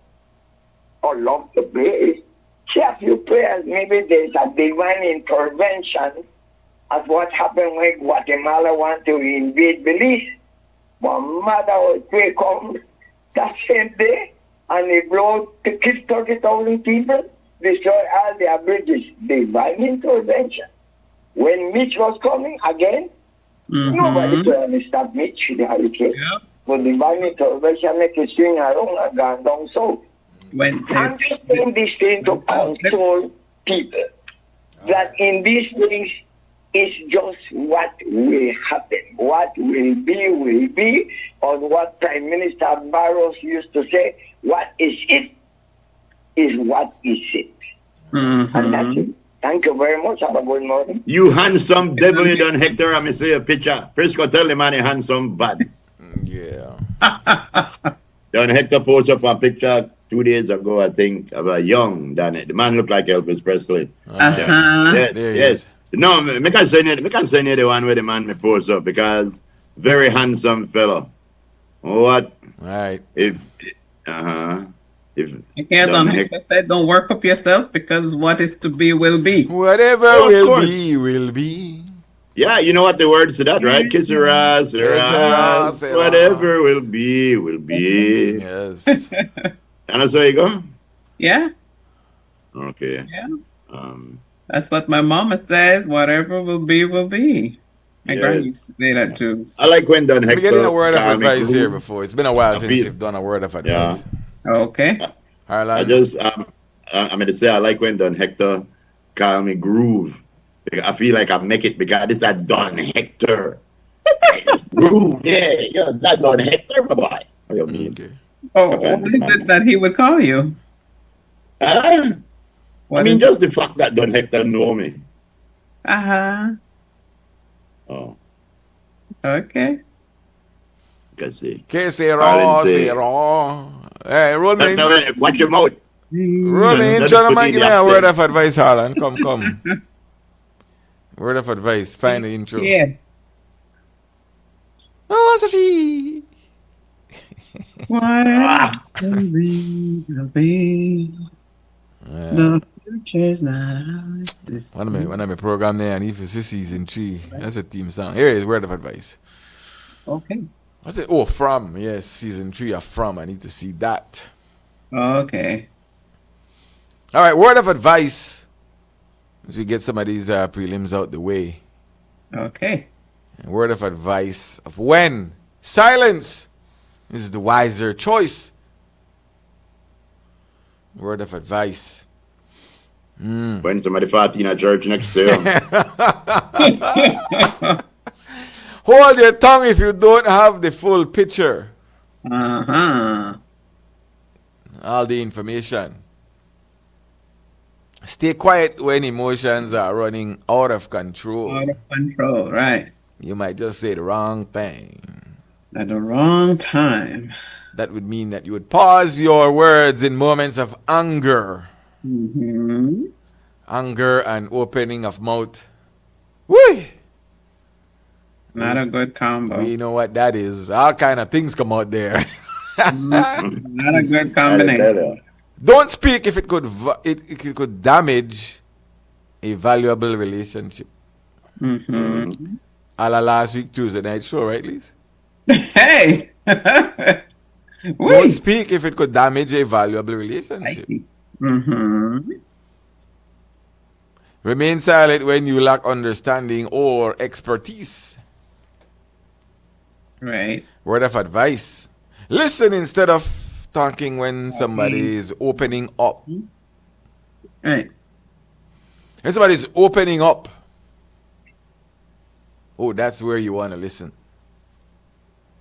Speaker 19: love to pray is say a few prayers. Maybe there's a divine intervention as what happened when Guatemala wanted to invade Belize. One mother or three come that same day and they blow to kill 30,000 people, destroy all their bridges. Divine intervention. When Mitch was coming again, nobody could stop Mitch, the hurricane. Yep. But divine intervention make it swing around and gone down south. I'm just saying this thing to control people. That in these things, it's just what will happen. What will be. On what Prime Minister Barros used to say, what is it is what is it. And that's it. Thank you very much. Have a good morning.
Speaker 2: You handsome devil, you done Hector. I see a picture. Frisco tell the man he handsome bad.
Speaker 1: Yeah.
Speaker 2: Don Hector posted up a picture 2 days ago, I think, of a young Danny. The man looked like Elvis Presley. Yes. No, me can send you the one where the man me post up because very handsome fellow. What?
Speaker 1: Right.
Speaker 2: If
Speaker 3: I can't don't work up yourself because what is to be will be.
Speaker 1: Whatever will be, will be.
Speaker 2: Yeah, you know what the words to that, right? Kiss your ass, whatever will be, will be.
Speaker 1: Yes.
Speaker 2: And that's how you go?
Speaker 3: Yeah.
Speaker 2: Okay.
Speaker 3: Yeah. That's what my mama says. Whatever will be, will be. My granny used to say that too.
Speaker 2: I like when Don Hector.
Speaker 1: We're getting a word of advice here before. It's been a while since you've done a word of advice.
Speaker 3: Yeah. Okay.
Speaker 2: I just, I'm going to say, I like when Don Hector call me Groove. I feel like I make it because it's that Don Hector. Groove, yeah, that Don Hector, my boy. What do you mean?
Speaker 1: Okay.
Speaker 3: Oh, what is it that he would call you?
Speaker 2: Just the fact that Don Hector know me. Oh.
Speaker 3: Okay.
Speaker 1: Que say raw. Hey, roll me in.
Speaker 2: Watch your mouth.
Speaker 1: Roll me in, gentlemen. Give me a word of advice, Harlan. Come. Word of advice. Find the intro.
Speaker 3: Yeah.
Speaker 1: Oh, what's she?
Speaker 3: Whatever will be. The future's not this.
Speaker 1: One of my program there, and if it's season 3, that's a theme song. Here is word of advice.
Speaker 3: Okay.
Speaker 1: What's it? Oh, From. Yes, season 3 of From. I need to see that.
Speaker 3: Okay.
Speaker 1: All right, word of advice. As we get some of these prelims out the way.
Speaker 3: Okay.
Speaker 1: And word of advice of when silence is the wiser choice. Word of advice.
Speaker 2: When somebody fought in a church next to you.
Speaker 1: Hold your tongue if you don't have the full picture. All the information. Stay quiet when emotions are running out of control.
Speaker 3: Out of control, right.
Speaker 1: You might just say the wrong thing.
Speaker 3: At the wrong time.
Speaker 1: That would mean that you would pause your words in moments of anger. Anger and opening of mouth. Whee!
Speaker 3: Not a good combo.
Speaker 1: We know what that is. All kind of things come out there.
Speaker 3: Not a good combination.
Speaker 1: Don't speak if it could damage a valuable relationship. A la last week Tuesday night show, right, Liz?
Speaker 3: Hey!
Speaker 1: Don't speak if it could damage a valuable relationship.
Speaker 3: Mm-hmm.
Speaker 1: Remain silent when you lack understanding or expertise.
Speaker 3: Right.
Speaker 1: Word of advice. Listen instead of talking when somebody is opening up.
Speaker 3: Right.
Speaker 1: When somebody's opening up, oh, that's where you want to listen.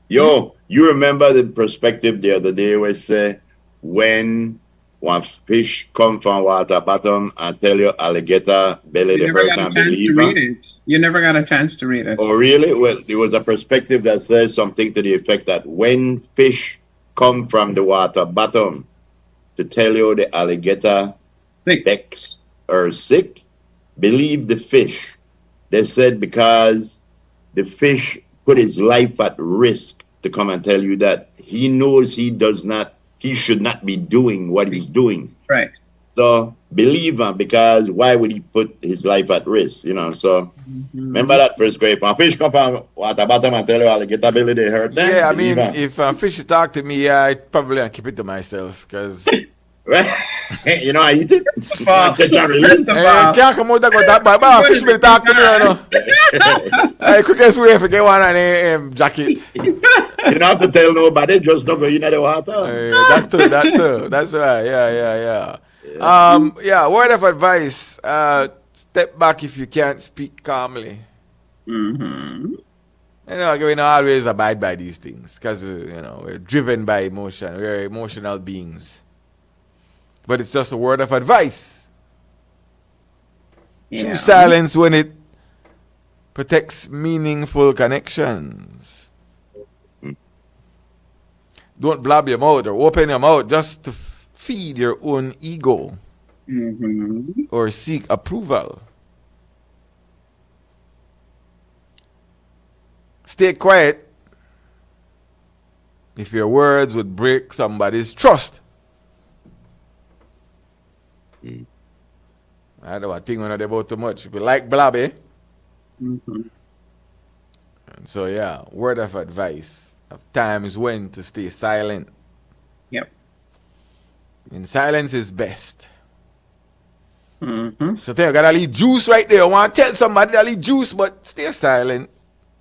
Speaker 2: Yo, you remember the perspective the other day where say when one fish come from water bottom and tell you alligator belly
Speaker 3: You
Speaker 2: the
Speaker 3: never
Speaker 2: hurt
Speaker 3: got a
Speaker 2: and
Speaker 3: chance to
Speaker 2: believe
Speaker 3: read
Speaker 2: her?
Speaker 3: it. You never got a chance to read it.
Speaker 2: Oh, really? Well, there was a perspective that says something to the effect that when fish come from the water bottom to tell you the alligator vexed or sick, believe the fish. They said because the fish put his life at risk to come and tell you that he knows he should not be doing what he's doing.
Speaker 3: Right.
Speaker 2: So believe him, because why would he put his life at risk? So remember that Frisco. If a fish come from water bottom and tell you alligator belly they hurt them,
Speaker 1: Yeah, I
Speaker 2: believe
Speaker 1: mean,
Speaker 2: him.
Speaker 1: if a fish talk to me, I'd probably keep it to myself because.
Speaker 2: You know, I eat it.
Speaker 1: Can't come out and go that bad. But fish will talk to me, you know. Quickest way to get one on jacket.
Speaker 2: You don't have to tell nobody, just don't go in the water.
Speaker 1: That too. That's right. Yeah. Word of advice. Step back if you can't speak calmly.
Speaker 3: Mm-hmm.
Speaker 1: We don't always abide by these things because we're driven by emotion. We're emotional beings. But it's just a word of advice.
Speaker 3: Yeah.
Speaker 1: Choose silence when it protects meaningful connections. Don't blab your mouth or open your mouth just to feed your own ego or seek approval. Stay quiet if your words would break somebody's trust. I don't think we're not about too much. People like blabby. And so, word of advice of times when to stay silent.
Speaker 3: Yep.
Speaker 1: And silence is best. So, I got a little juice right there. I want to tell somebody a little juice, but stay silent.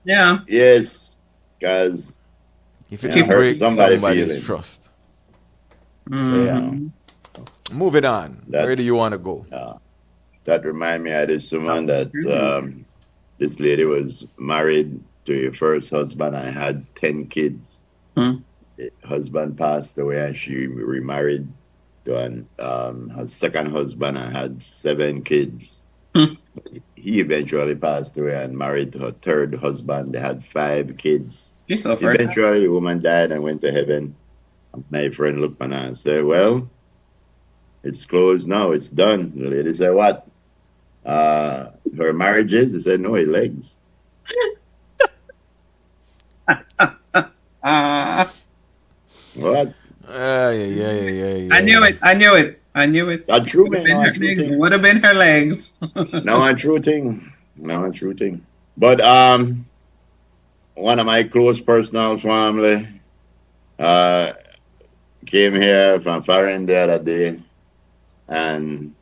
Speaker 3: Yeah.
Speaker 2: Yes, because
Speaker 1: if it can break somebody's trust. So, moving on. Where do you want to go?
Speaker 2: That remind me of this woman that this lady was married to her first husband and had 10 kids. The husband passed away and she remarried to her second husband and had 7 kids. He eventually passed away and married to her third husband. They had 5 kids. Eventually, the woman died and went to heaven. My friend looked at her and said, well, it's closed now. It's done. The lady said, what? Her marriage is? He said, no, her legs. What?
Speaker 1: Yeah.
Speaker 3: I knew it.
Speaker 2: That's true, man.
Speaker 3: Would have been her legs.
Speaker 2: No, a true thing. But one of my close personal family came here from foreign the other day, and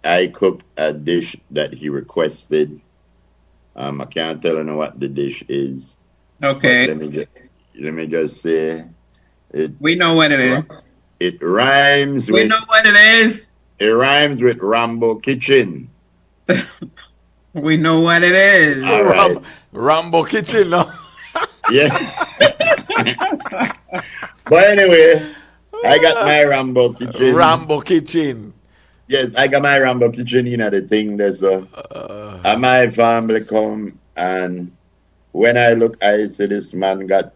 Speaker 2: I cooked a dish that he requested. I can't tell you what the dish is.
Speaker 3: Okay.
Speaker 2: Let me just say it.
Speaker 3: We know what it is.
Speaker 2: It rhymes with.
Speaker 3: We know what it is.
Speaker 2: It rhymes with Rambo Kitchen.
Speaker 3: We know what it is.
Speaker 2: Right.
Speaker 1: Rambo Kitchen, no?
Speaker 2: Yeah. But anyway, I got my Rambo Kitchen.
Speaker 1: Rambo Kitchen.
Speaker 2: Yes, I got my Rambo Kitchen in the thing. There's and my family come, and when I look, I see this man got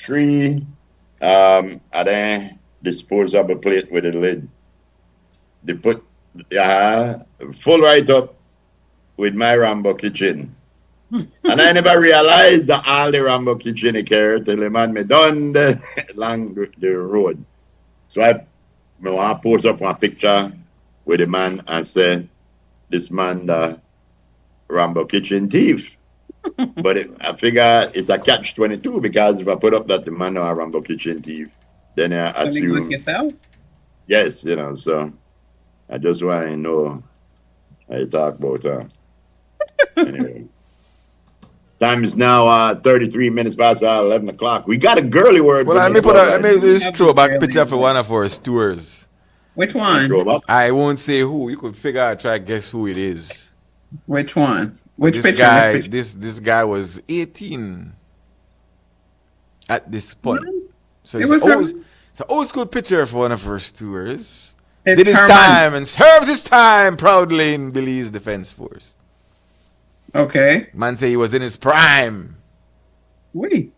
Speaker 2: 3 and then disposable plate with a lid. They put full right up with my Rambo Kitchen. And I never realized that all the Rambo Kitchen he carried till the man me done along the road. So I want to post up one picture with the man and say, this man the Rambo Kitchen thief. But I figure it's a catch-22 because if I put up that the man a Rambo Kitchen thief, then I assume. Yes, you know, so I just want to know how you talk about anyway. Time is now 33 minutes past 11 o'clock. We got a girly word.
Speaker 1: Well, let me this throwback picture for one of our stewards.
Speaker 3: Which one?
Speaker 1: I won't say who. You could figure out, try to guess who it is.
Speaker 3: Which one? Which
Speaker 1: this
Speaker 3: picture?
Speaker 1: Guy,
Speaker 3: Which picture?
Speaker 1: This guy was 18 at this point. So it's an old school picture for one of our stewards. Did his time and served his time proudly in Belize Defense Force.
Speaker 3: Okay.
Speaker 1: Man say he was in his prime.
Speaker 3: Oui.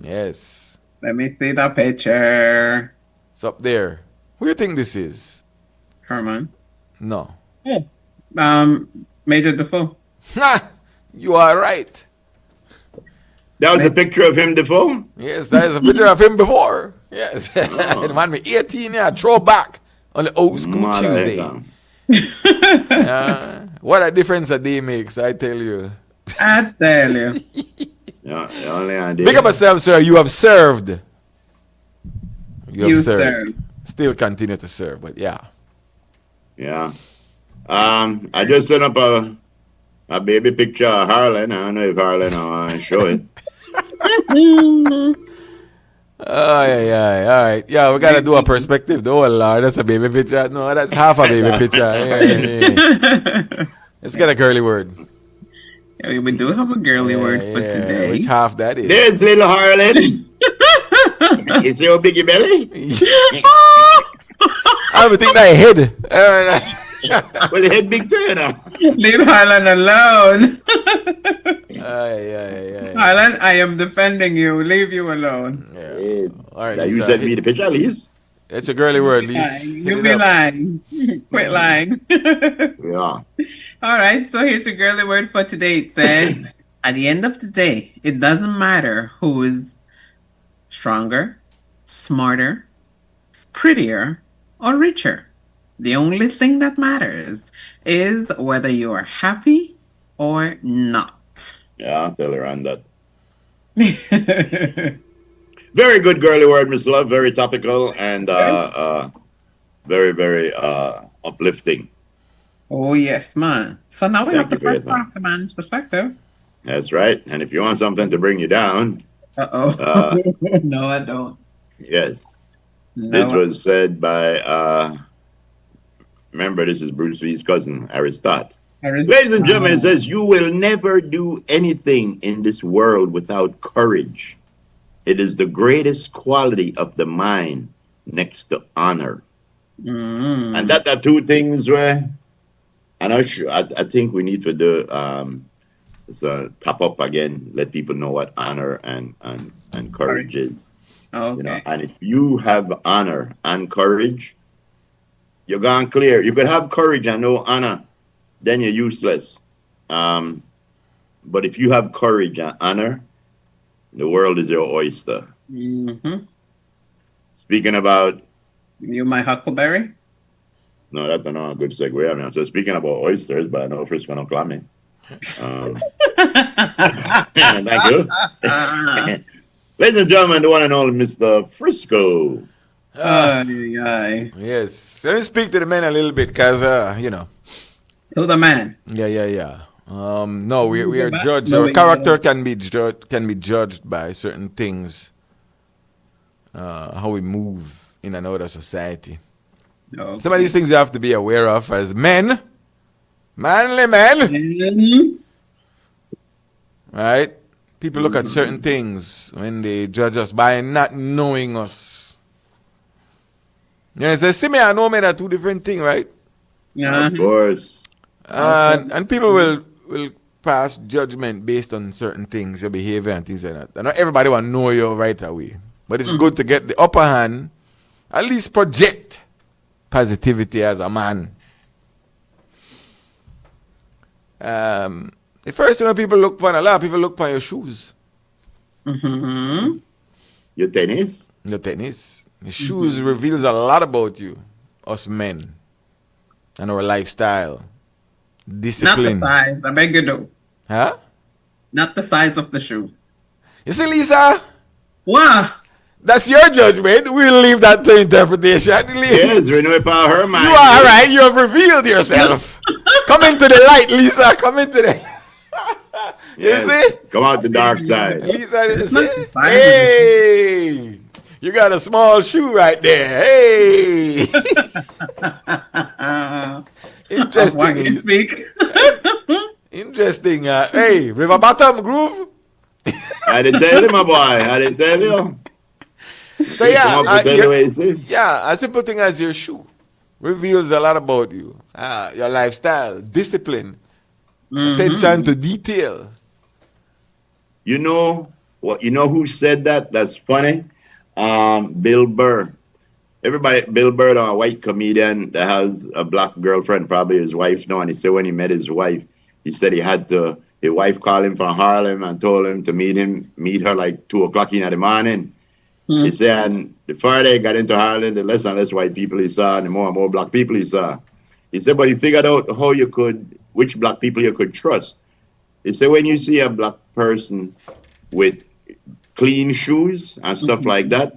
Speaker 1: Yes.
Speaker 3: Let me see the picture.
Speaker 1: It's up there. Who do you think this is?
Speaker 3: Herman.
Speaker 1: No.
Speaker 3: Oh. Major Defoe.
Speaker 1: You are right.
Speaker 2: That was a picture of him, Defoe?
Speaker 1: Yes, that is a picture of him before. Yes. The man me 18 years, throwback on the old school Tuesday. What a difference a day makes, I tell you.
Speaker 3: I tell you.
Speaker 1: Big up yourself, sir. You have served. You have served. Still continue to serve, but yeah.
Speaker 2: Yeah. I just sent up a baby picture of Harlan. I don't know if Harlan will show it.
Speaker 1: Oh, yeah. All right. Yeah, we got to do a perspective. Oh, Lord, that's a baby picture. No, that's half a baby picture. Yeah. Let's get a girly word.
Speaker 3: Yeah, we do have a girly word for today.
Speaker 1: Which half that is?
Speaker 2: There's little Harlan. You see how big your belly?
Speaker 1: I would think that head.
Speaker 2: Well, the head big too, you know.
Speaker 3: Leave Harlan alone. Harlan, I am defending you. Leave you alone.
Speaker 2: Yeah.
Speaker 1: All right.
Speaker 2: You sent me the picture, Lise.
Speaker 1: It's a girly word, Lise.
Speaker 3: You be lying. Quit lying.
Speaker 2: Yeah.
Speaker 3: All right. So here's your girly word for today. It said, at the end of the day, it doesn't matter who is stronger, smarter, prettier, or richer. The only thing that matters is whether you are happy or not.
Speaker 2: Yeah, I'll tell her on that. Very good girly word, Miss Love. Very topical and very, very uplifting.
Speaker 3: Oh, yes, man. So now we have the first part of the man's perspective.
Speaker 2: That's right. And if you want something to bring you down.
Speaker 3: No, I don't.
Speaker 2: Yes.
Speaker 3: No,
Speaker 2: this was said by, remember, this is Bruce Lee's cousin, Aristotle. Ladies and gentlemen, it says, you will never do anything in this world without courage. It is the greatest quality of the mind next to honor.
Speaker 3: Mm-hmm.
Speaker 2: And that are two things where I think we need to do so top up again, let people know what honor and courage is.
Speaker 3: Okay.
Speaker 2: You know, and if you have honor and courage, you're gone clear. You could have courage and no honor, then you're useless. But if you have courage and honor, the world is your oyster.
Speaker 3: Mm-hmm.
Speaker 2: Speaking about...
Speaker 3: You my huckleberry?
Speaker 2: No, that's not a good segue. I mean, so speaking about oysters, but I know Frisco no call me. Thank you. Ladies and gentlemen, the one and only Mr. Frisco.
Speaker 1: Yes. Let me speak to the men a little bit, because, you know.
Speaker 3: To the man.
Speaker 1: Yeah. No, we are judged. Our character can be judged by certain things. How we move in another society.
Speaker 3: Okay.
Speaker 1: Some of these things you have to be aware of as men. Manly men.
Speaker 3: Mm-hmm.
Speaker 1: Right? People look at certain things when they judge us by not knowing us. You know, say, see me, I know me, are two different things, right?
Speaker 3: Yeah.
Speaker 2: Of course.
Speaker 1: And people will pass judgment based on certain things, your behavior and things like that. And not everybody will know you right away. But it's good to get the upper hand, at least project positivity as a man. The first thing when people look upon, a lot of people look upon your shoes.
Speaker 3: Mm-hmm.
Speaker 2: Your tennis?
Speaker 1: Your tennis. The shoes reveals a lot about you, us men, and our lifestyle. Discipline.
Speaker 3: Not the size, I beg you do.
Speaker 1: Huh?
Speaker 3: Not the size of the shoe.
Speaker 1: You see, Lisa?
Speaker 3: What?
Speaker 1: That's your judgment. We'll leave that to interpretation.
Speaker 2: Yes, we know about her mind.
Speaker 1: You are all right. You have revealed yourself. Come into the light, Lisa. Come into the... You see?
Speaker 2: Come out the dark side.
Speaker 1: Lisa, you see? Hey! You got a small shoe right there. Hey! Interesting.
Speaker 3: Speak.
Speaker 1: Interesting. Hey, River Bottom Groove.
Speaker 2: I didn't tell you, my boy. I didn't tell you.
Speaker 1: So yeah, a simple thing as your shoe reveals a lot about you. Your lifestyle, discipline, attention to detail.
Speaker 2: You know what? You know who said that? That's funny. Bill Burr. Bill Burr, a white comedian that has a black girlfriend, probably his wife now. And he said when he met his wife, he said his wife called him from Harlem and told him to meet her like 2:00 in the morning. He said, and the further he got into Harlem, the less and less white people he saw, and the more and more black people he saw. He said, but he figured out which black people you could trust. He said, when you see a black person with clean shoes and stuff like that,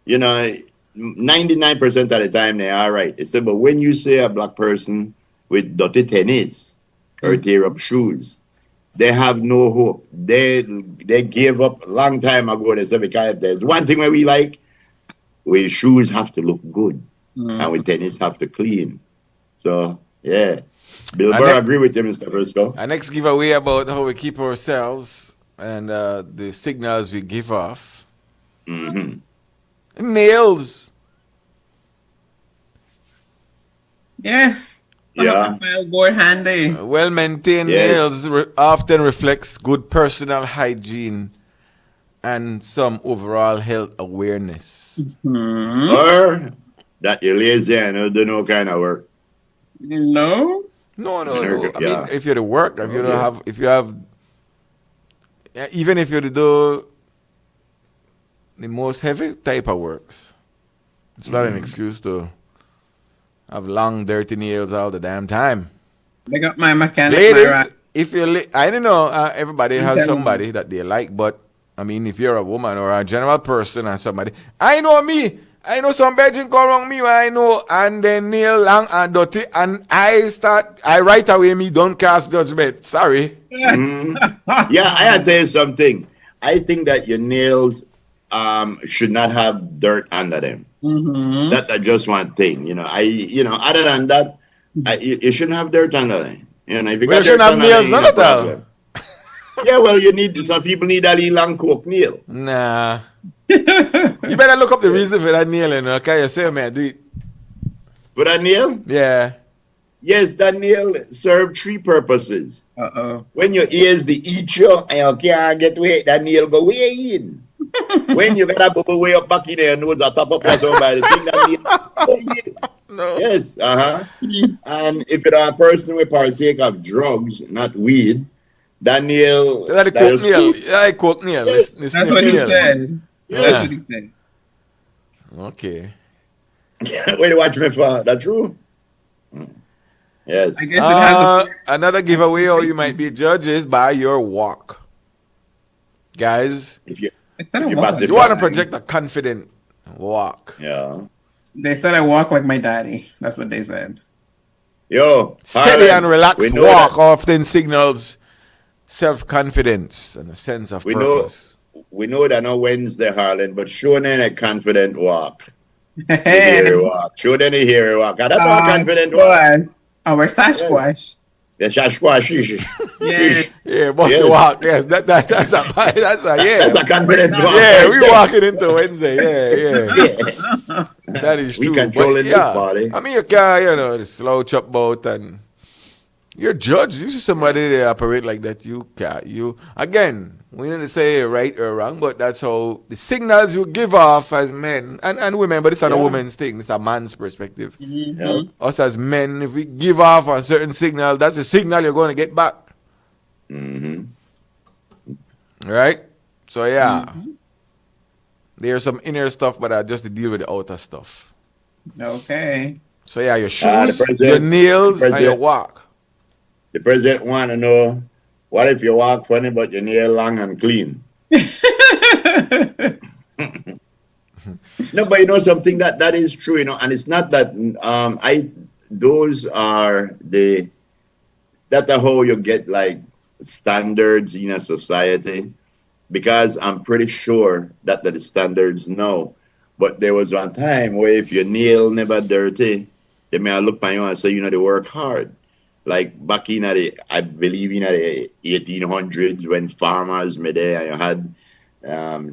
Speaker 2: 99% of the time they're all right. He said, but when you see a black person with dirty tennis or tear up shoes, they have no hope. They gave up a long time ago. They said, because if there's one thing where we like, where shoes have to look good and with tennis have to clean. So, yeah. Bill Burr agree with you, Mr. Frisco.
Speaker 1: Our next giveaway about how we keep ourselves and the signals we give off. Nails.
Speaker 3: Yes. Board handy.
Speaker 1: Well-maintained nails often reflects good personal hygiene and some overall health awareness.
Speaker 2: Or that you're lazy and you do no kind of work.
Speaker 3: No.
Speaker 1: I mean, if you're to work, if you have, even if you do the most heavy type of works, it's not an excuse to have long, dirty nails all the damn time.
Speaker 3: I got my mechanic.
Speaker 1: Ladies, if you're, I don't know, everybody has somebody that they like, but I mean, if you're a woman or a general person and somebody, I know some Belgian come wrong me, I know, and then nail long and dirty, and I right away me don't cast judgment. Sorry.
Speaker 2: Yeah, I had to tell you something. I think that your nails should not have dirt under them. That's just one thing. Other than that, you shouldn't have dirt under them. If you
Speaker 1: shouldn't have nails none at all.
Speaker 2: Yeah, well, some people need a little long coke nail.
Speaker 1: Nah. You better look up the reason for that nail, okay? You say, man, do it.
Speaker 2: For that nail?
Speaker 1: Yeah.
Speaker 2: Yes, that nail serves 3 purposes. When your ears they eat you and you can't get away, that nail go way in. When you got a bubble way up back in your nose, a top up or somebody, think that nail. No. Yes, And if you're a person who partake of drugs, not weed, that nail.
Speaker 1: That coke nail. Yeah, coke nail.
Speaker 2: Yes.
Speaker 3: That's what he said.
Speaker 1: Yeah.
Speaker 3: That's what he said.
Speaker 1: Okay.
Speaker 2: Wait, watch me for that true? Yes.
Speaker 3: I guess it has
Speaker 1: another giveaway, or you might be judges by your walk. Guys,
Speaker 2: if you
Speaker 1: want to project a confident walk.
Speaker 2: Yeah.
Speaker 3: They said I walk like my daddy. That's what they said.
Speaker 1: Steady and relaxed walk often signals self-confidence and a sense of purpose.
Speaker 2: We know that on Wednesday, Harlan, but show them a confident walk. Show them a hairy walk. That's not a confident walk.
Speaker 3: Our Sasquatch.
Speaker 2: The Sasquatch.
Speaker 1: Yeah, must walk. Yes, that's a
Speaker 2: That's a confident walk.
Speaker 1: Yeah, we walking into Wednesday. Yeah. That is true.
Speaker 2: We controlling this party.
Speaker 1: I mean, you can, the slouch up boat and you're judged. You see somebody that operate like that, again, we need to say right or wrong, but that's how the signals you give off as men and women, but it's not a woman's thing, it's a man's perspective. Us as men, if we give off a certain signal, that's a signal you're going to get back. Right? So there's some inner stuff, but just to deal with the outer stuff.
Speaker 3: Okay.
Speaker 1: So your shoes, your nails, and your walk.
Speaker 2: The president want to know, what if you walk funny but your nail long and clean? No, but you know something that is true, you know, and it's not that those are that's how you get like standards in a society, because I'm pretty sure that the standards now. But there was one time where if your nail never dirty, they may look at you and say, you know, they work hard. Like back in the, I believe in the 1800s when farmers made there, and you had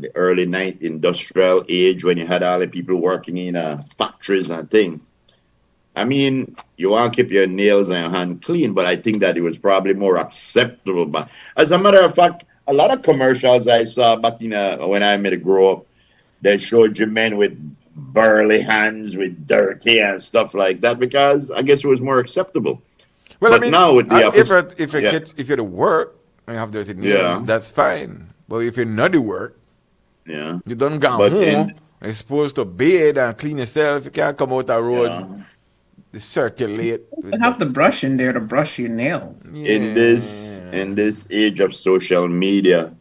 Speaker 2: the early night industrial age when you had all the people working in factories and things. I mean, you want to keep your nails and your hand clean, but I think that it was probably more acceptable. But as a matter of fact, a lot of commercials I saw back in when I made a grow up, they showed you men with burly hands, with dirty and stuff like that, because I guess it was more acceptable.
Speaker 1: Well,
Speaker 2: but
Speaker 1: I mean,
Speaker 2: now with the
Speaker 1: if you're to work and you have dirty nails, that's fine. But if you're not to work,
Speaker 2: you
Speaker 1: don't go home. You're supposed to bathe and clean yourself. You can't come out the road. Circulate.
Speaker 3: You have the brush in there to brush your nails.
Speaker 2: In this age of social media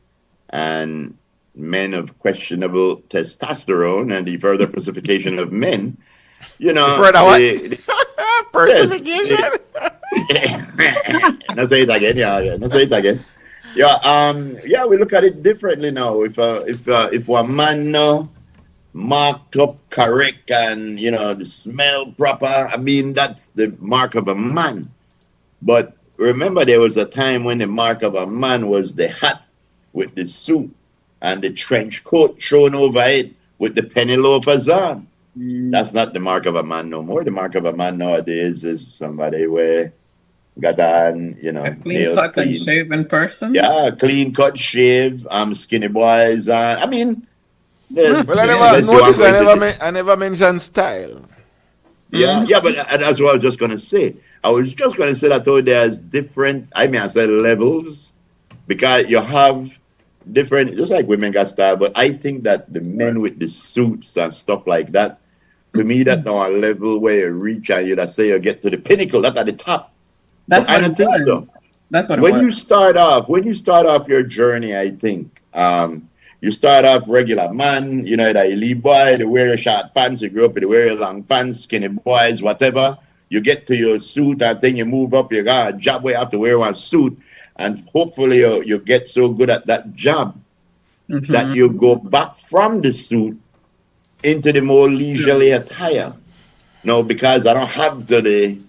Speaker 2: and men of questionable testosterone and the further pacification of men, you know,
Speaker 1: further what? Personification.
Speaker 2: Let's say it again. Let's say it again. Yeah, we look at it differently now. If a man now marked up correct and you know the smell proper, I mean that's the mark of a man. But remember, there was a time when the mark of a man was the hat with the suit and the trench coat thrown over it with the penny loafers on. That's not the mark of a man no more. The mark of a man nowadays is somebody where got on, you know,
Speaker 3: a clean cut and shaven person.
Speaker 2: Yeah, clean cut, shave. Skinny boys. I mean,
Speaker 1: well, I never mentioned style.
Speaker 2: Yeah, but that's what I was just gonna say. I was just gonna say that there's different. I said levels, because you have different. Just like women got style, but I think that the men with the suits and stuff like that, to me, that's now a level where you reach and you say you get to the pinnacle. That's at the top.
Speaker 3: That's
Speaker 2: I don't think so.
Speaker 3: That's what
Speaker 2: when you start off your journey, I think you start off regular man, you know, the elite boy, they wear your short pants, you grow up, they wear your long pants, skinny boys, whatever. You get to your suit and then you move up, you got a job where you have to wear one suit, and hopefully you get so good at that job that you go back from the suit into the more leisurely attire. No, because I don't have to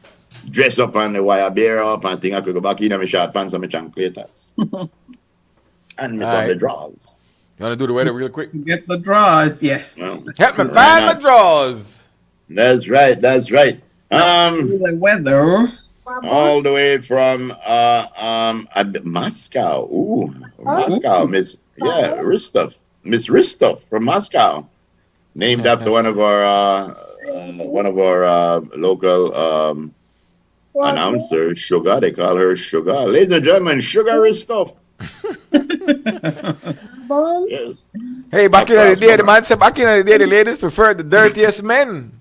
Speaker 2: dress up on the wire bear up and think I could go back in my short pants and my chancletas. And my Sunday drawers.
Speaker 1: You want to do the weather real quick?
Speaker 3: Get the drawers, yes.
Speaker 1: Help me find my drawers.
Speaker 2: That's right.
Speaker 3: The weather.
Speaker 2: All the way from Moscow. Moscow, Miss Ristov from Moscow. Named after one of our local announcer, Sugar. They call her Sugar. Ladies and gentlemen, Sugar is stuff. Yes.
Speaker 1: Hey, back in the day, the man said back in the day, the ladies preferred the dirtiest men.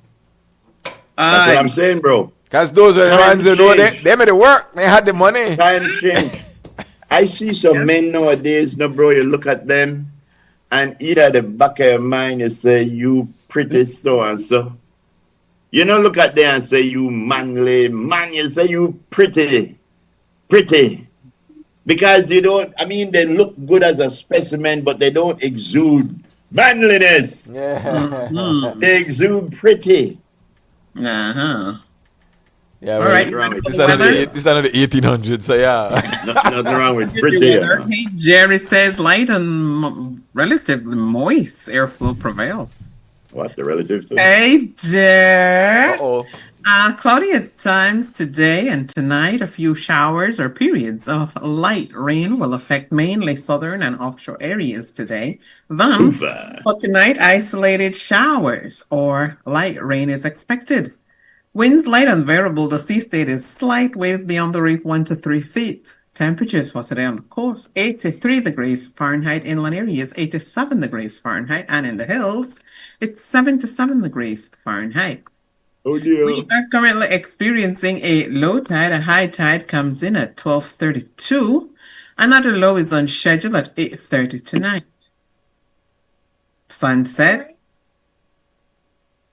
Speaker 2: That's what I'm saying, bro.
Speaker 1: Because those are the ones who know they made it work. They had the money.
Speaker 2: Times change. I see some men nowadays, no, bro, you look at them, and either at the back of your mind, you say, you pretty so-and-so. You don't look at them and say, you manly man. You say, you pretty. Because they look good as a specimen, but they don't exude manliness.
Speaker 1: Yeah.
Speaker 2: They exude pretty.
Speaker 3: Uh-huh.
Speaker 1: Yeah,
Speaker 3: all right.
Speaker 1: This is another 1800s, so yeah.
Speaker 2: Nothing wrong with pretty.
Speaker 3: Hey, Jerry says light and relatively moist airflow prevails.
Speaker 2: What, the relative?
Speaker 3: Hey, Jer.
Speaker 1: Uh-oh.
Speaker 3: Cloudy at times today and tonight. A few showers or periods of light rain will affect mainly southern and offshore areas today. Then, for tonight, isolated showers or light rain is expected. Winds light and variable. The sea state is slight. Waves beyond the reef 1 to 3 feet. Temperatures for today on the coast 83 degrees Fahrenheit. Inland areas 87 degrees Fahrenheit. And in the hills, it's 77 degrees Fahrenheit.
Speaker 2: Oh, yeah.
Speaker 3: We are currently experiencing a low tide. A high tide comes in at 12:32. Another low is on schedule at 8:30 tonight. Sunset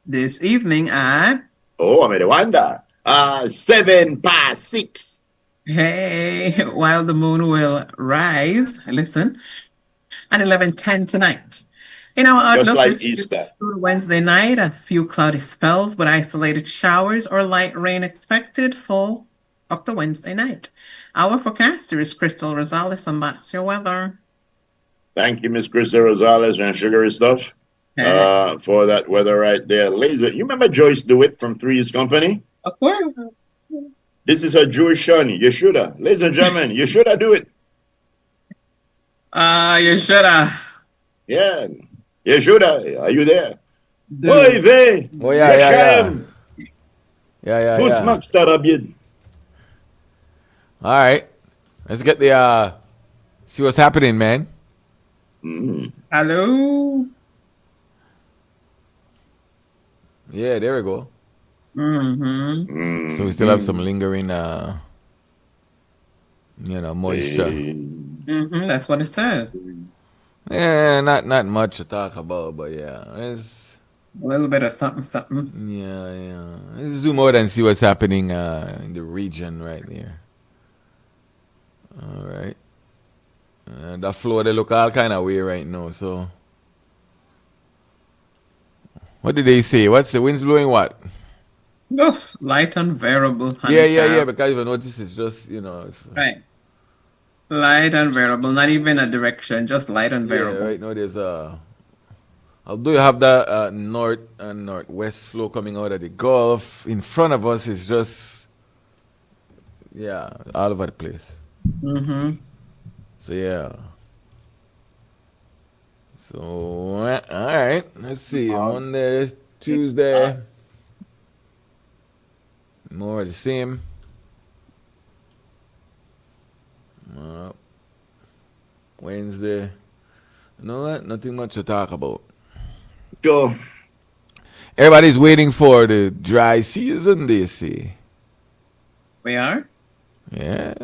Speaker 3: this evening at...
Speaker 2: Oh, I wonder. 6:07.
Speaker 3: Hey, while the moon will rise, listen, at 11:10 tonight. In our
Speaker 2: Just
Speaker 3: outlook,
Speaker 2: like
Speaker 3: this
Speaker 2: Easter.
Speaker 3: Wednesday night, a few cloudy spells with isolated showers or light rain expected for up to Wednesday night. Our forecaster is Crystal Rosales, and that's your weather.
Speaker 2: Thank you, Miss Krista Rosales and Sugary Stuff, for that weather right there. Ladies, you remember Joyce DeWitt from Three's Company?
Speaker 3: Of course.
Speaker 2: This is her Jewish son, Yeshuda. Ladies and gentlemen, Yeshuda do it.
Speaker 3: Yeshuda.
Speaker 2: Yeah. Yeshuda, are you there?
Speaker 1: Oy
Speaker 2: vey.
Speaker 1: Oh, yeah. Yeah.
Speaker 2: Who's Max Tarabid?
Speaker 1: All right. Let's get the, see what's happening, man.
Speaker 3: Hello.
Speaker 1: Yeah, there we go.
Speaker 3: Mm-hmm.
Speaker 1: So we still have some lingering, moisture.
Speaker 3: Mm-hmm. That's what it said.
Speaker 1: Yeah, not much to talk about, but yeah, it's
Speaker 3: a little bit of something.
Speaker 1: Yeah. Let's zoom out and see what's happening in the region right there. All right. The flow, they look all kind of way right now. So, what did they say? What's the wind's blowing? What?
Speaker 3: Light and variable.
Speaker 1: Yeah. Because even notice it's just
Speaker 3: right. Light and variable, not even a direction, just light and variable.
Speaker 1: Yeah, right now there's although you have the north and northwest flow coming out of the Gulf, in front of us is just all over the place.
Speaker 3: Mm-hmm.
Speaker 1: So yeah. So all right, let's see. Monday, Tuesday, more of the same. Wednesday. You know what? Nothing much to talk about.
Speaker 2: Go.
Speaker 1: Everybody's waiting for the dry season, they say.
Speaker 3: We are?
Speaker 1: Yeah.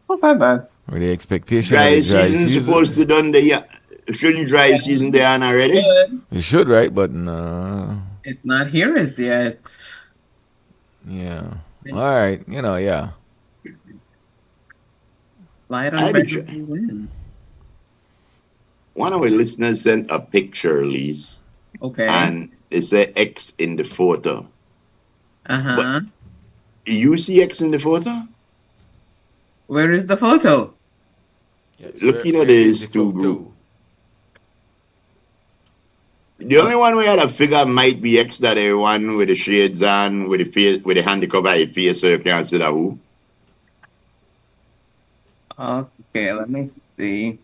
Speaker 3: What's that?
Speaker 1: Or the expectation
Speaker 2: Dry
Speaker 1: of the dry
Speaker 2: season
Speaker 1: season.
Speaker 2: supposed to done shouldn't dry season they on already?
Speaker 1: You should, right? But no.
Speaker 3: It's not here as yet.
Speaker 1: Yeah. All right. Yeah.
Speaker 3: Light on wind.
Speaker 2: One of our listeners sent a picture, Lise.
Speaker 3: Okay.
Speaker 2: And it said X in the photo.
Speaker 3: Uh-huh.
Speaker 2: But you see X in the photo?
Speaker 3: Where is the photo?
Speaker 2: Looking at these two groups. The only one we had a figure might be X, that a one with the shades on, with the face, with the hand cover your face, so you can't see that who.
Speaker 3: Okay, let me see.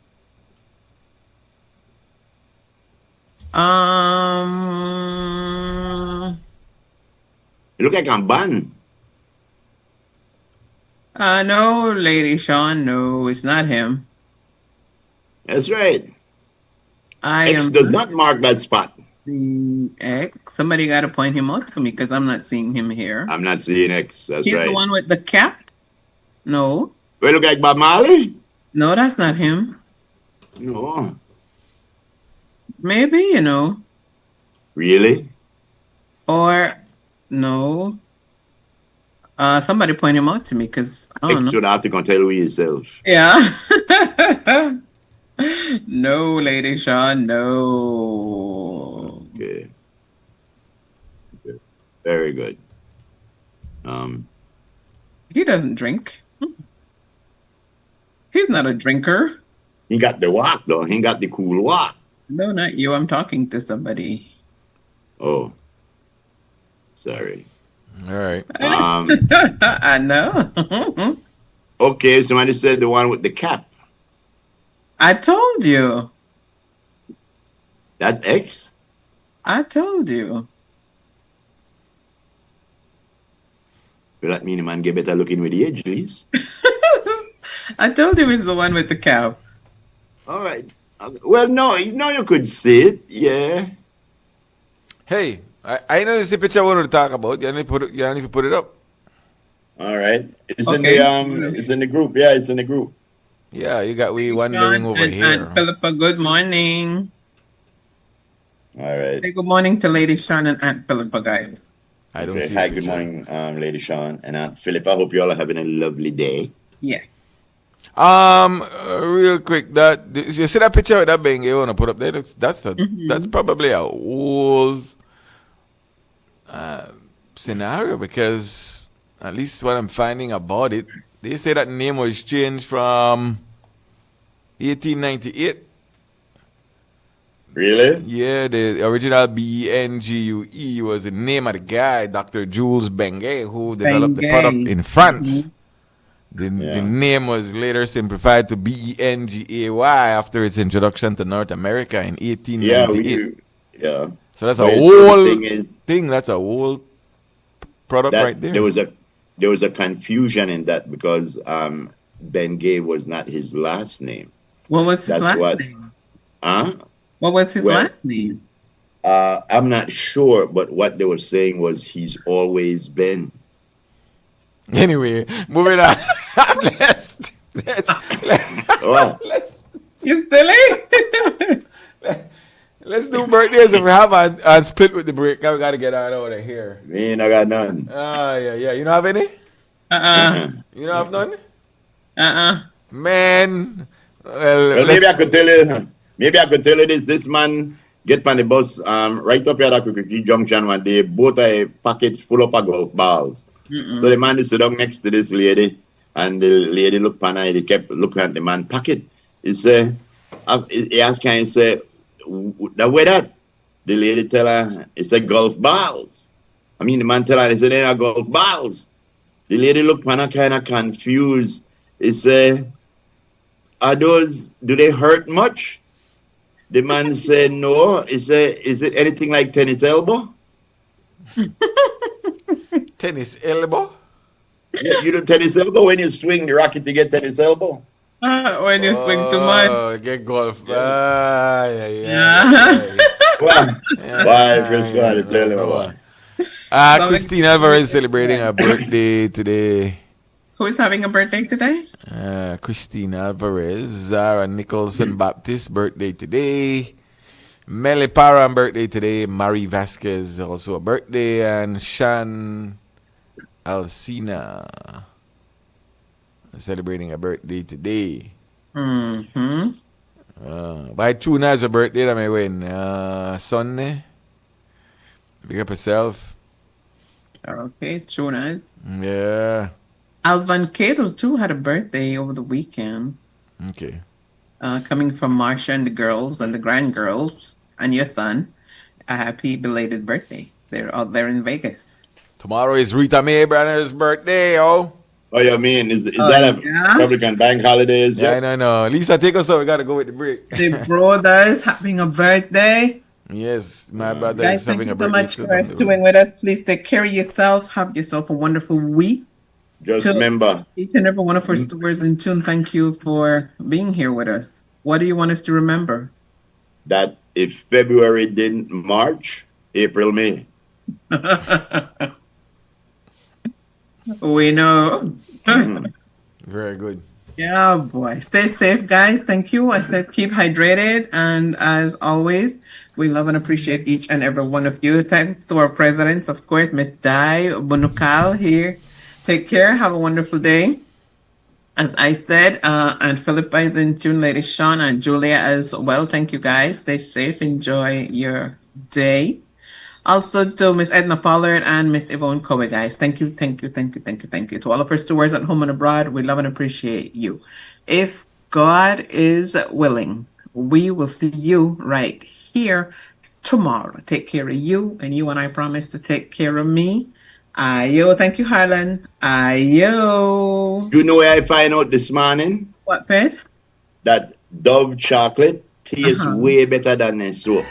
Speaker 2: You look like I'm banned.
Speaker 3: No, Lady Sean, no, it's not him.
Speaker 2: That's right.
Speaker 3: X
Speaker 2: does not mark that spot.
Speaker 3: X. Somebody got to point him out for me because I'm not seeing him here.
Speaker 2: I'm not seeing X. That's
Speaker 3: He's
Speaker 2: right.
Speaker 3: the one with the cap? No.
Speaker 2: We look like Bob Marley?
Speaker 3: No, that's not him.
Speaker 2: No.
Speaker 3: Maybe,
Speaker 2: Really?
Speaker 3: Or, no. Somebody point him out to me because I don't know.
Speaker 2: X should have to go tell you yourself.
Speaker 3: Yeah. No, Lady Sean, no.
Speaker 2: Okay. Very good.
Speaker 3: He doesn't drink. He's not a drinker.
Speaker 2: He got the walk, though. He got the cool walk.
Speaker 3: No, not you. I'm talking to somebody.
Speaker 2: Oh. Sorry.
Speaker 1: All right.
Speaker 3: I know.
Speaker 2: Okay, somebody said the one with the cap.
Speaker 3: I told you.
Speaker 2: That's X?
Speaker 3: I told you.
Speaker 2: Will that mean the man get better looking with the age, please?
Speaker 3: I told you he's the one with the cow.
Speaker 2: All right. Well, no, you could see it. Yeah.
Speaker 1: Hey, I know this is a picture I wanted to talk about. You need to put it up.
Speaker 2: All right. It's in
Speaker 3: Okay.
Speaker 2: it's in the group. Yeah, it's in the group.
Speaker 1: Yeah, you got we wandering over here.
Speaker 3: And Philippa, good morning.
Speaker 2: All right.
Speaker 3: Hey, good morning to Lady Sean and Aunt Philippa, guys.
Speaker 1: I don't see.
Speaker 2: Hi, good morning, Lady Sean and Aunt Philippa. I hope you all are having a lovely day.
Speaker 3: Yeah.
Speaker 1: Real quick, you see that picture of that bang you wanna put up there? That's probably a old scenario, because at least what I'm finding about it, they say that name was changed from 1898.
Speaker 2: Really?
Speaker 1: Yeah, the original BNGUE was the name of the guy, Dr. Jules Bengay, who developed the product in France. The name was later simplified to BENGAY after its introduction to North America in 1898.
Speaker 2: Yeah.
Speaker 1: So that's
Speaker 2: But
Speaker 1: a whole
Speaker 2: thing.
Speaker 1: That's a whole product right there.
Speaker 2: There was a confusion in that because Bengay was not his last name.
Speaker 3: What was his last name?
Speaker 2: Huh?
Speaker 3: What was his last name?
Speaker 2: I'm not sure, but what they were saying was he's always been.
Speaker 1: Anyway, moving on.
Speaker 3: You silly?
Speaker 1: Let's do birthdays if we have and split with the break. We gotta get out of here.
Speaker 2: Me ain't got none.
Speaker 1: Yeah. You don't have any? You don't have none? Man.
Speaker 2: Well, maybe I could tell you. Maybe I could tell you this. This man get on the bus right up here at Kukiki Junction one day, bought a packet full of golf balls. So the man is sit down next to this lady, and the lady looked at her, and he kept looking at the man pocket. He said, he asked her, he said, where that? The lady tell her, he said, golf balls. I mean, the man tell her, he said, they are golf balls. The lady looked at her kind of confused. He said, do they hurt much? The man said, no. He said, is it anything like tennis elbow?
Speaker 1: Tennis elbow?
Speaker 2: Yeah, you do tennis elbow when you swing the racket to get tennis elbow.
Speaker 3: When you swing too much.
Speaker 1: Oh, get golf.
Speaker 2: Why, Frisco, I tell you what.
Speaker 1: Christina Alvarez celebrating her birthday today.
Speaker 3: Who is having a birthday today?
Speaker 1: Christina Alvarez. Zara Nicholson Baptist birthday today. Melly Parham birthday today. Marie Vasquez also a birthday. And Shan Alcina celebrating a birthday today. By Tuna is a birthday that may win. Sunday. Big up yourself.
Speaker 3: Okay, Tuna.
Speaker 1: Yeah.
Speaker 3: Alvan Cadle too had a birthday over the weekend.
Speaker 1: Okay.
Speaker 3: Coming from Marsha and the girls and the grandgirls and your son, a happy belated birthday. They're out there in Vegas.
Speaker 1: Tomorrow is Rita Mae Branner's birthday,
Speaker 2: Oh, you mean, is that a Republican bank holiday?
Speaker 1: Yeah, no. Lisa, take us out. We got to go with the break.
Speaker 3: The brother's having a birthday.
Speaker 1: Yes, my brother
Speaker 3: Guys,
Speaker 1: is having a birthday.
Speaker 3: thank you so much for stewing with us. Please take care of yourself. Have yourself a wonderful week.
Speaker 2: Just remember.
Speaker 3: Each and every one of our stewards in tune, thank you for being here with us. What do you want us to remember?
Speaker 2: That if February didn't March, April may.
Speaker 3: We know.
Speaker 1: Very good.
Speaker 3: Yeah, boy. Stay safe, guys. Thank you. I said keep hydrated. And as always, we love and appreciate each and every one of you. Thanks to our presidents, of course, Miss Dai Bonukal here. Take care. Have a wonderful day. As I said, and Philippa is in tune, Lady Sean and Julia as well. Thank you, guys. Stay safe. Enjoy your day. Also to Miss Edna Pollard and Miss Yvonne Coe, guys. Thank you. To all of our stewards at home and abroad, we love and appreciate you. If God is willing, we will see you right here tomorrow. Take care of you, and you and I promise to take care of me. Ayo, thank you, Harlan. Ayo.
Speaker 2: You know where I find out this morning?
Speaker 3: What, Pet?
Speaker 2: That Dove chocolate tastes way better than the soap.